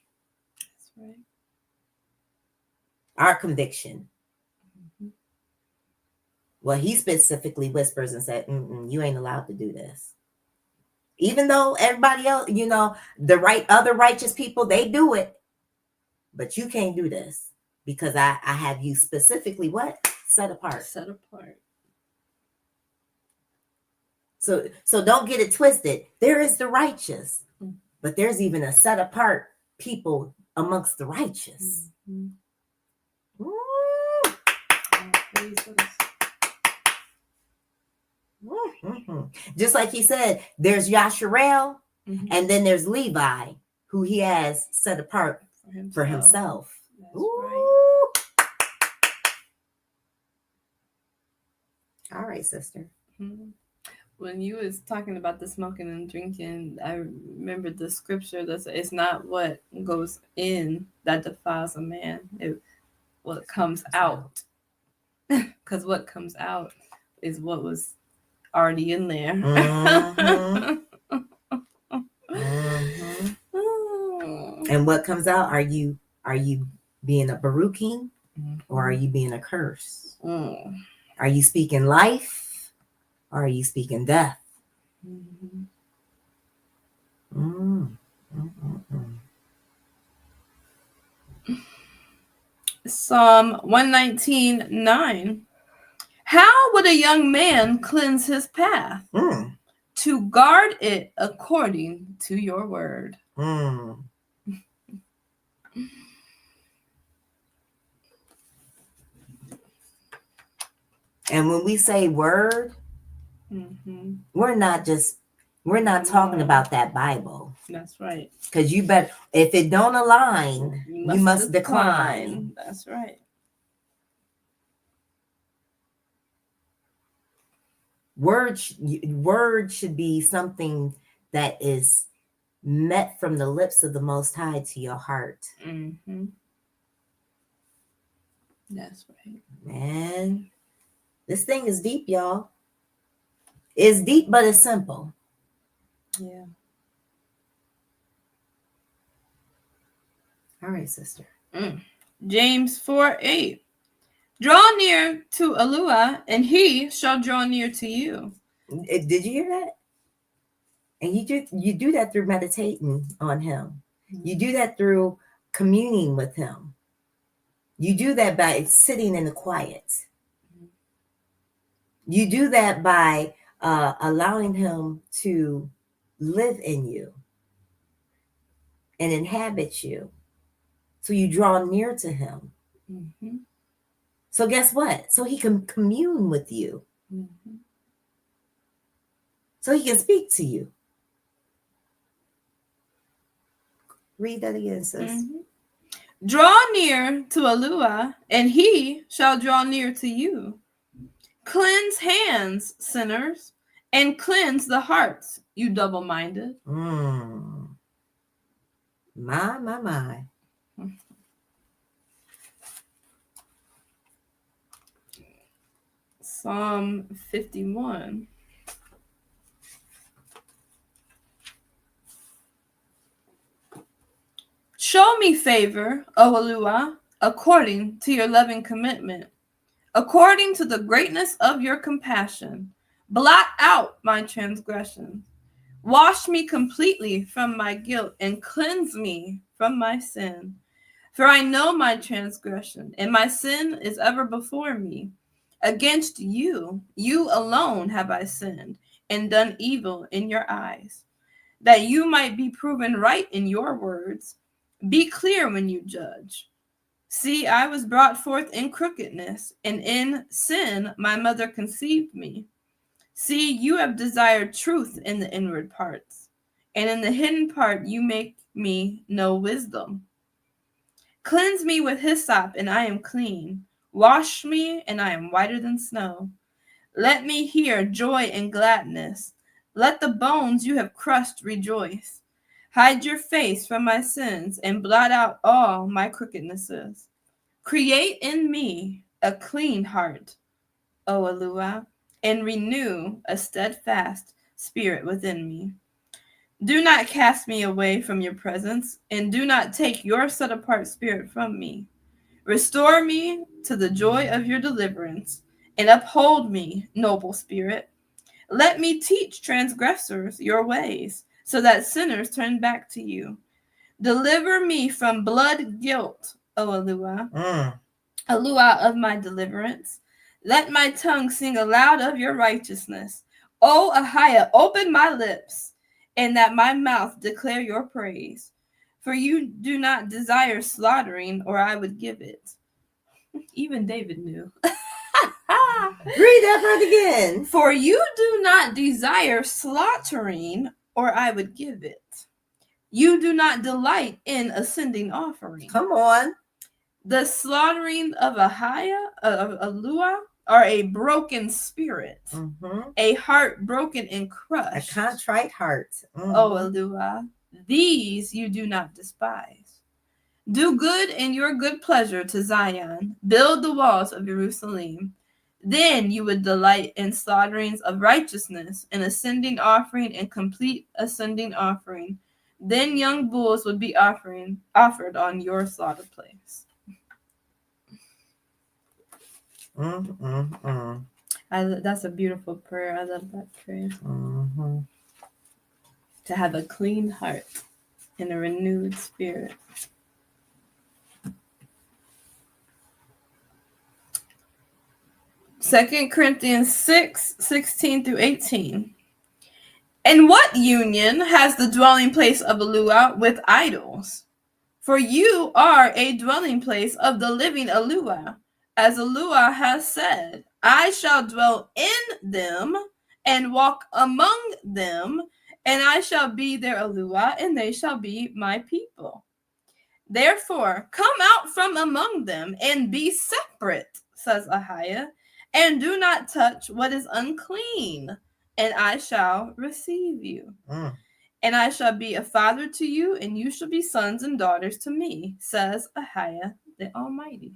our conviction. Well, he specifically whispers and said, you ain't allowed to do this. Even though everybody else, the other righteous people, they do it. But you can't do this because I have you specifically what? Set apart. Set apart. So don't get it twisted. There is the righteous, but there's even a set apart people amongst the righteous. Mm-hmm. Just like he said, there's Yasharel, and then there's Levi, who he has set apart for himself. Right. All right, sister. When you was talking about the smoking and drinking, I remember the scripture that says it's not what goes in that defiles a man, what comes out. Because what comes out is what was already in there. And what comes out, are you being a Baruching or are you being a curse? Are you speaking life or are you speaking death? Psalm 119:9. How would a young man cleanse his path? To guard it according to your word. And when we say word, we're not talking about that Bible. That's right. Because if it don't align, you must decline. That's right. Word should be something that is met from the lips of the Most High to your heart. That's right. Man, this thing is deep, y'all. It's deep, but it's simple. Yeah. All right, sister. James 4:8. Draw near to YAHUAH, and he shall draw near to you. Did you hear that? And you do that through meditating on him. You do that through communing with him. You do that by sitting in the quiet. You do that by allowing him to live in you and inhabit you. So you draw near to him. So guess what? So he can commune with you. So he can speak to you. Read that again, sis. Draw near to YAHUAH, and he shall draw near to you. Cleanse hands, sinners, and cleanse the hearts, you double-minded. My. Psalm 51. Show me favor, O YAHUAH, according to your loving commitment, according to the greatness of your compassion. Blot out my transgressions. Wash me completely from my guilt and cleanse me from my sin. For I know my transgression, and my sin is ever before me. Against you, you alone have I sinned and done evil in your eyes, that you might be proven right in your words. Be clear when you judge. See, I was brought forth in crookedness, and in sin my mother conceived me. See, you have desired truth in the inward parts, and in the hidden part you make me know wisdom. Cleanse me with hyssop, and I am clean. Wash me, and I am whiter than snow. Let me hear joy and gladness. Let the bones you have crushed rejoice. Hide your face from my sins, and blot out all my crookednesses. Create in me a clean heart, O YAHUAH, and renew a steadfast spirit within me. Do not cast me away from your presence, and do not take your set-apart spirit from me. Restore me to the joy of your deliverance, and uphold me, noble spirit. Let me teach transgressors your ways, so that sinners turn back to you. Deliver me from blood guilt, O YAHUAH, YAHUAH of my deliverance. Let my tongue sing aloud of your righteousness. O YAHUAH, open my lips, and that my mouth declare your praise. For you do not desire slaughtering, or I would give it. Even David knew. Read that part again. For you do not desire slaughtering, or I would give it. You do not delight in ascending offering. Come on. The slaughtering of YAHUAH, are a broken spirit, a heart broken and crushed. A contrite heart. O YAHUAH, these you do not despise. Do good in your good pleasure to Zion. Build the walls of Jerusalem. Then you would delight in slaughterings of righteousness, and ascending offering, and complete ascending offering. Then young bulls would be offered on your slaughter place. That's a beautiful prayer. I love that prayer. To have a clean heart and a renewed spirit. Second Corinthians 6:16 through 18. And what union has the dwelling place of YAHUAH with idols? For you are a dwelling place of the living YAHUAH, as YAHUAH has said, I shall dwell in them and walk among them, and I shall be their YAHUAH, and they shall be my people. Therefore, come out from among them and be separate, says YAHUAH, and do not touch what is unclean, and I shall receive you. And I shall be a father to you, and you shall be sons and daughters to me, says YAHUAH the Almighty.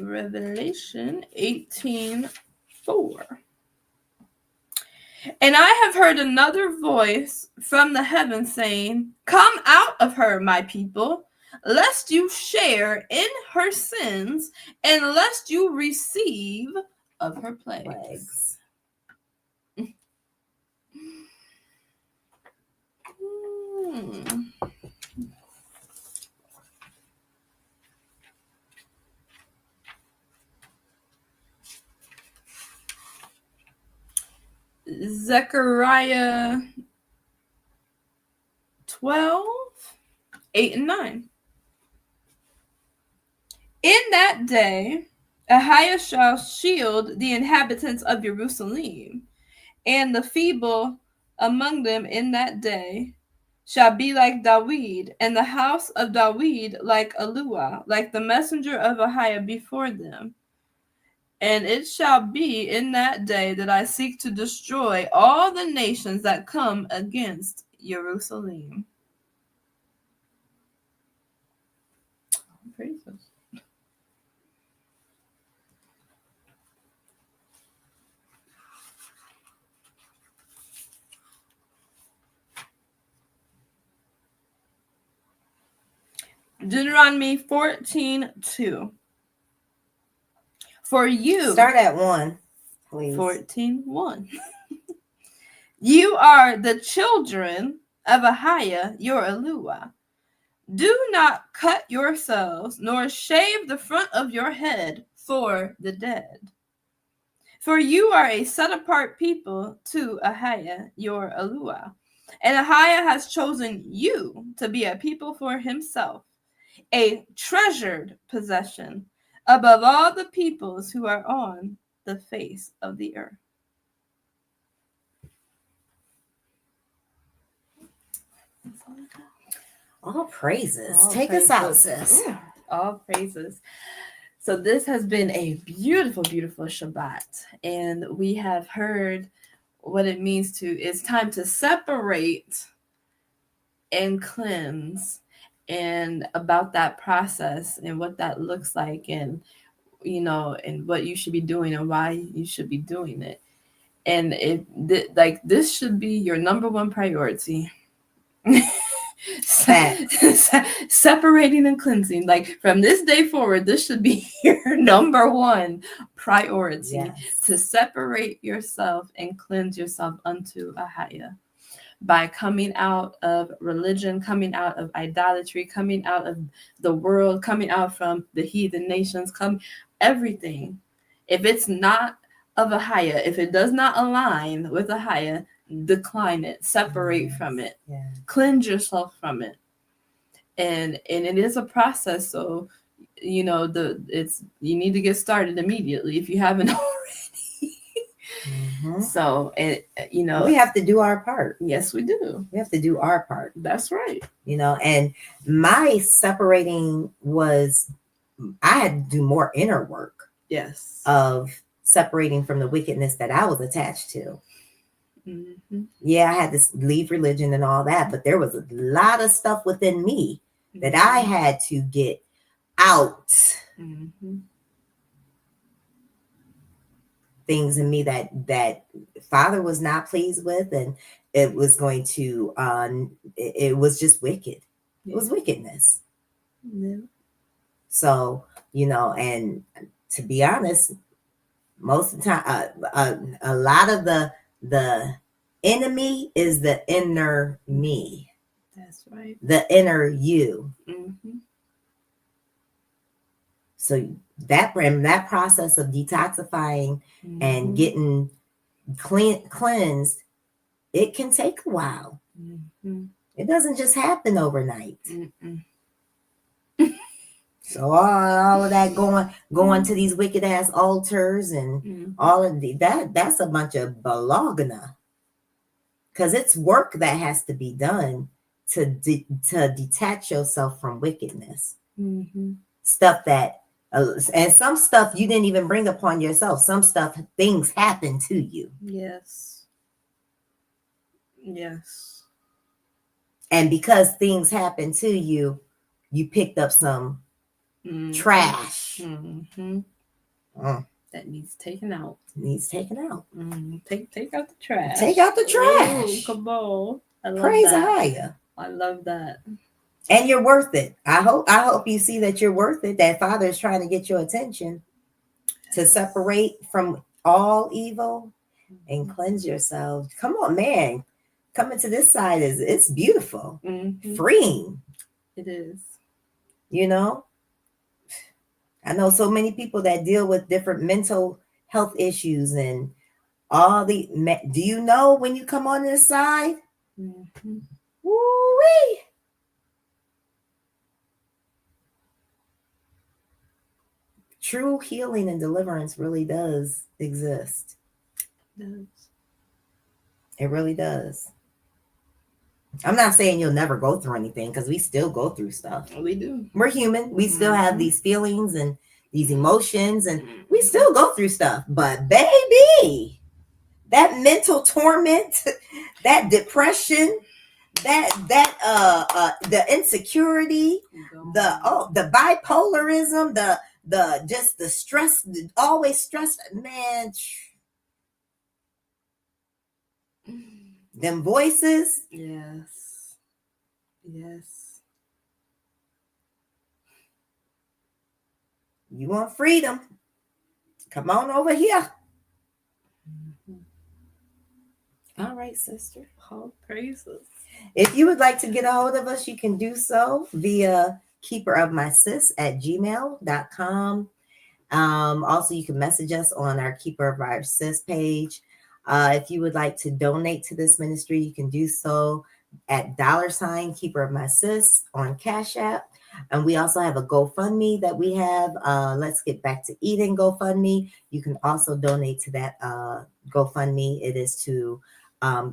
Revelation 18:4. And I have heard another voice from the heavens saying, Come out of her, my people, lest you share in her sins, and lest you receive of her plagues. Zechariah 12:8 and 9. In that day, YAHUAH shall shield the inhabitants of Jerusalem, and the feeble among them in that day shall be like David, and the house of David like YAHUAH, like the messenger of YAHUAH before them. And it shall be in that day that I seek to destroy all the nations that come against Jerusalem. Praises. Deuteronomy 14:2. For you. Start at 1, please. 14:1. You are the children of YAHUAH, your YAHUAH. Do not cut yourselves, nor shave the front of your head for the dead. For you are a set-apart people to YAHUAH, your YAHUAH. And YAHUAH has chosen you to be a people for himself, a treasured possession above all the peoples who are on the face of the earth. All praises. All Take praises. us out, sis. Ooh, all praises. So this has been a beautiful, beautiful Shabbat. And we have heard what it means to, it's time to separate and cleanse, and about that process and what that looks like, and and what you should be doing and why you should be doing it. And this should be your number one priority. Separating and cleansing. Like from this day forward, this should be your number one priority, to separate yourself and cleanse yourself unto YAHUAH. By coming out of religion, coming out of idolatry, coming out of the world, coming out from the heathen nations, everything. If it's not of YAHUAH, if it does not align with YAHUAH, decline it, separate from it, cleanse yourself from it. And it is a process. So, you need to get started immediately if you haven't already. So, we have to do our part. Yes, we do. We have to do our part. That's right. And my separating was, I had to do more inner work. Yes. Of separating from the wickedness that I was attached to. Yeah, I had to leave religion and all that, but there was a lot of stuff within me that I had to get out. Things in me that Father was not pleased with, and it was going to it was just wicked. It was wickedness. So, and to be honest, most of the time, a lot of the enemy is the inner me. That's right. The inner you. So that process of detoxifying and getting cleansed, it can take a while. It doesn't just happen overnight. So all of that going to these wicked ass altars and all of that's a bunch of balagana. Because it's work that has to be done to detach yourself from wickedness. Stuff that and some stuff you didn't even bring upon yourself. Some things happen to you. Yes. And because things happen to you, you picked up some trash. That needs taken out. Take out the trash. Take out the trash. Ooh, come on. Praise YAHUAH. I love that. And you're worth it. I hope you see that you're worth it. That Father is trying to get your attention to separate from all evil and cleanse yourself. Come on, man. Coming to this side it's beautiful. Freeing. It is. I know so many people that deal with different mental health issues and all do you know when you come on this side? Woo-wee. True healing and deliverance really does exist. It really does. I'm not saying you'll never go through anything, because we still go through stuff. We do. We're human. We still have these feelings and these emotions, and we still go through stuff. But baby, that mental torment, that depression, the insecurity, the bipolarism, the stress, always stressed, man. Them voices. Yes. You want freedom? Come on over here. All right, sister. All praises. If you would like to get a hold of us, you can do so via keeperofmysis@gmail.com. Also, you can message us on our Keeper of Our Sis page. If you would like to donate to this ministry, you can do so at $ Keeper of My Sis on Cash App. And we also have a GoFundMe that we have. Let's Get Back to Eden GoFundMe. You can also donate to that GoFundMe. It is to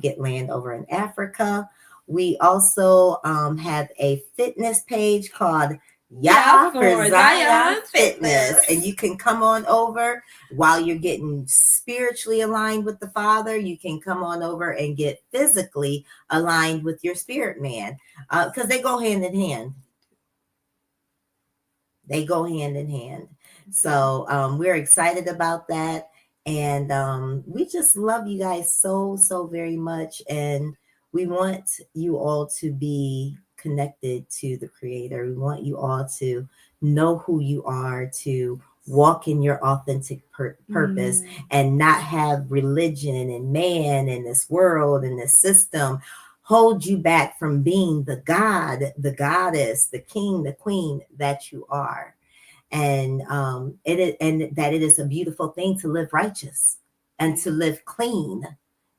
get land over in Africa. We also have a fitness page called YAHUAH for Zion Fitness. And you can come on over while you're getting spiritually aligned with the Father. You can come on over and get physically aligned with your spirit man, because they go hand in hand. So we're excited about that. And we just love you guys so, so very much. And we want you all to be connected to the Creator. We want you all to know who you are, to walk in your authentic purpose, and not have religion and man and this world and this system hold you back from being the God, the goddess, the king, the queen that you are. And that it is a beautiful thing to live righteous and to live clean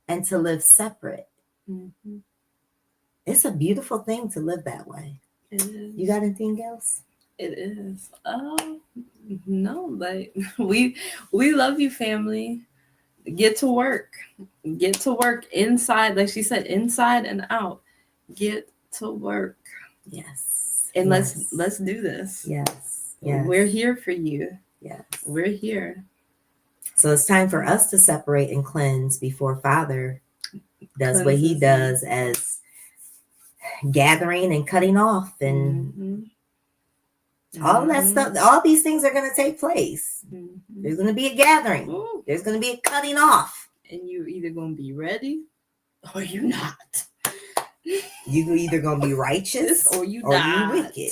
and to live separate. Mm-hmm. It's a beautiful thing to live that way. It is. You got anything else? It is. No, like we love you, family. Get to work. Get to work inside, like she said, inside and out. Get to work. Yes. And yes. let's do this. Yes. Yes. We're here for you. Yes. We're here. So it's time for us to separate and cleanse before Father does what he does as gathering and cutting off and all of that stuff. All these things are going to take place. There's going to be a gathering. Ooh. There's going to be a cutting off. And you're either going to be ready or you're not. You're either going to be righteous or you wicked.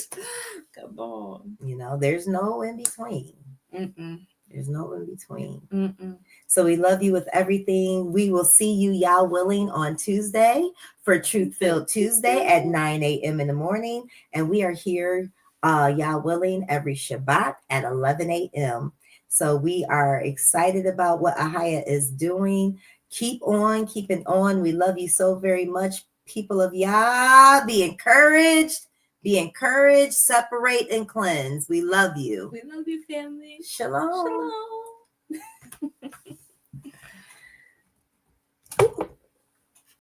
Come on. You know, there's no in between. There's no in between. So we love you with everything. We will see you, Yah willing, on Tuesday for Truth Filled Tuesday at 9 a.m. in the morning. And we are here, Yah willing, every Shabbat at 11 a.m. So we are excited about what YAHUAH is doing. Keep on keeping on. We love you so very much. People of Yah, be encouraged. Be encouraged, separate, and cleanse. We love you. We love you, family. Shalom. Shalom.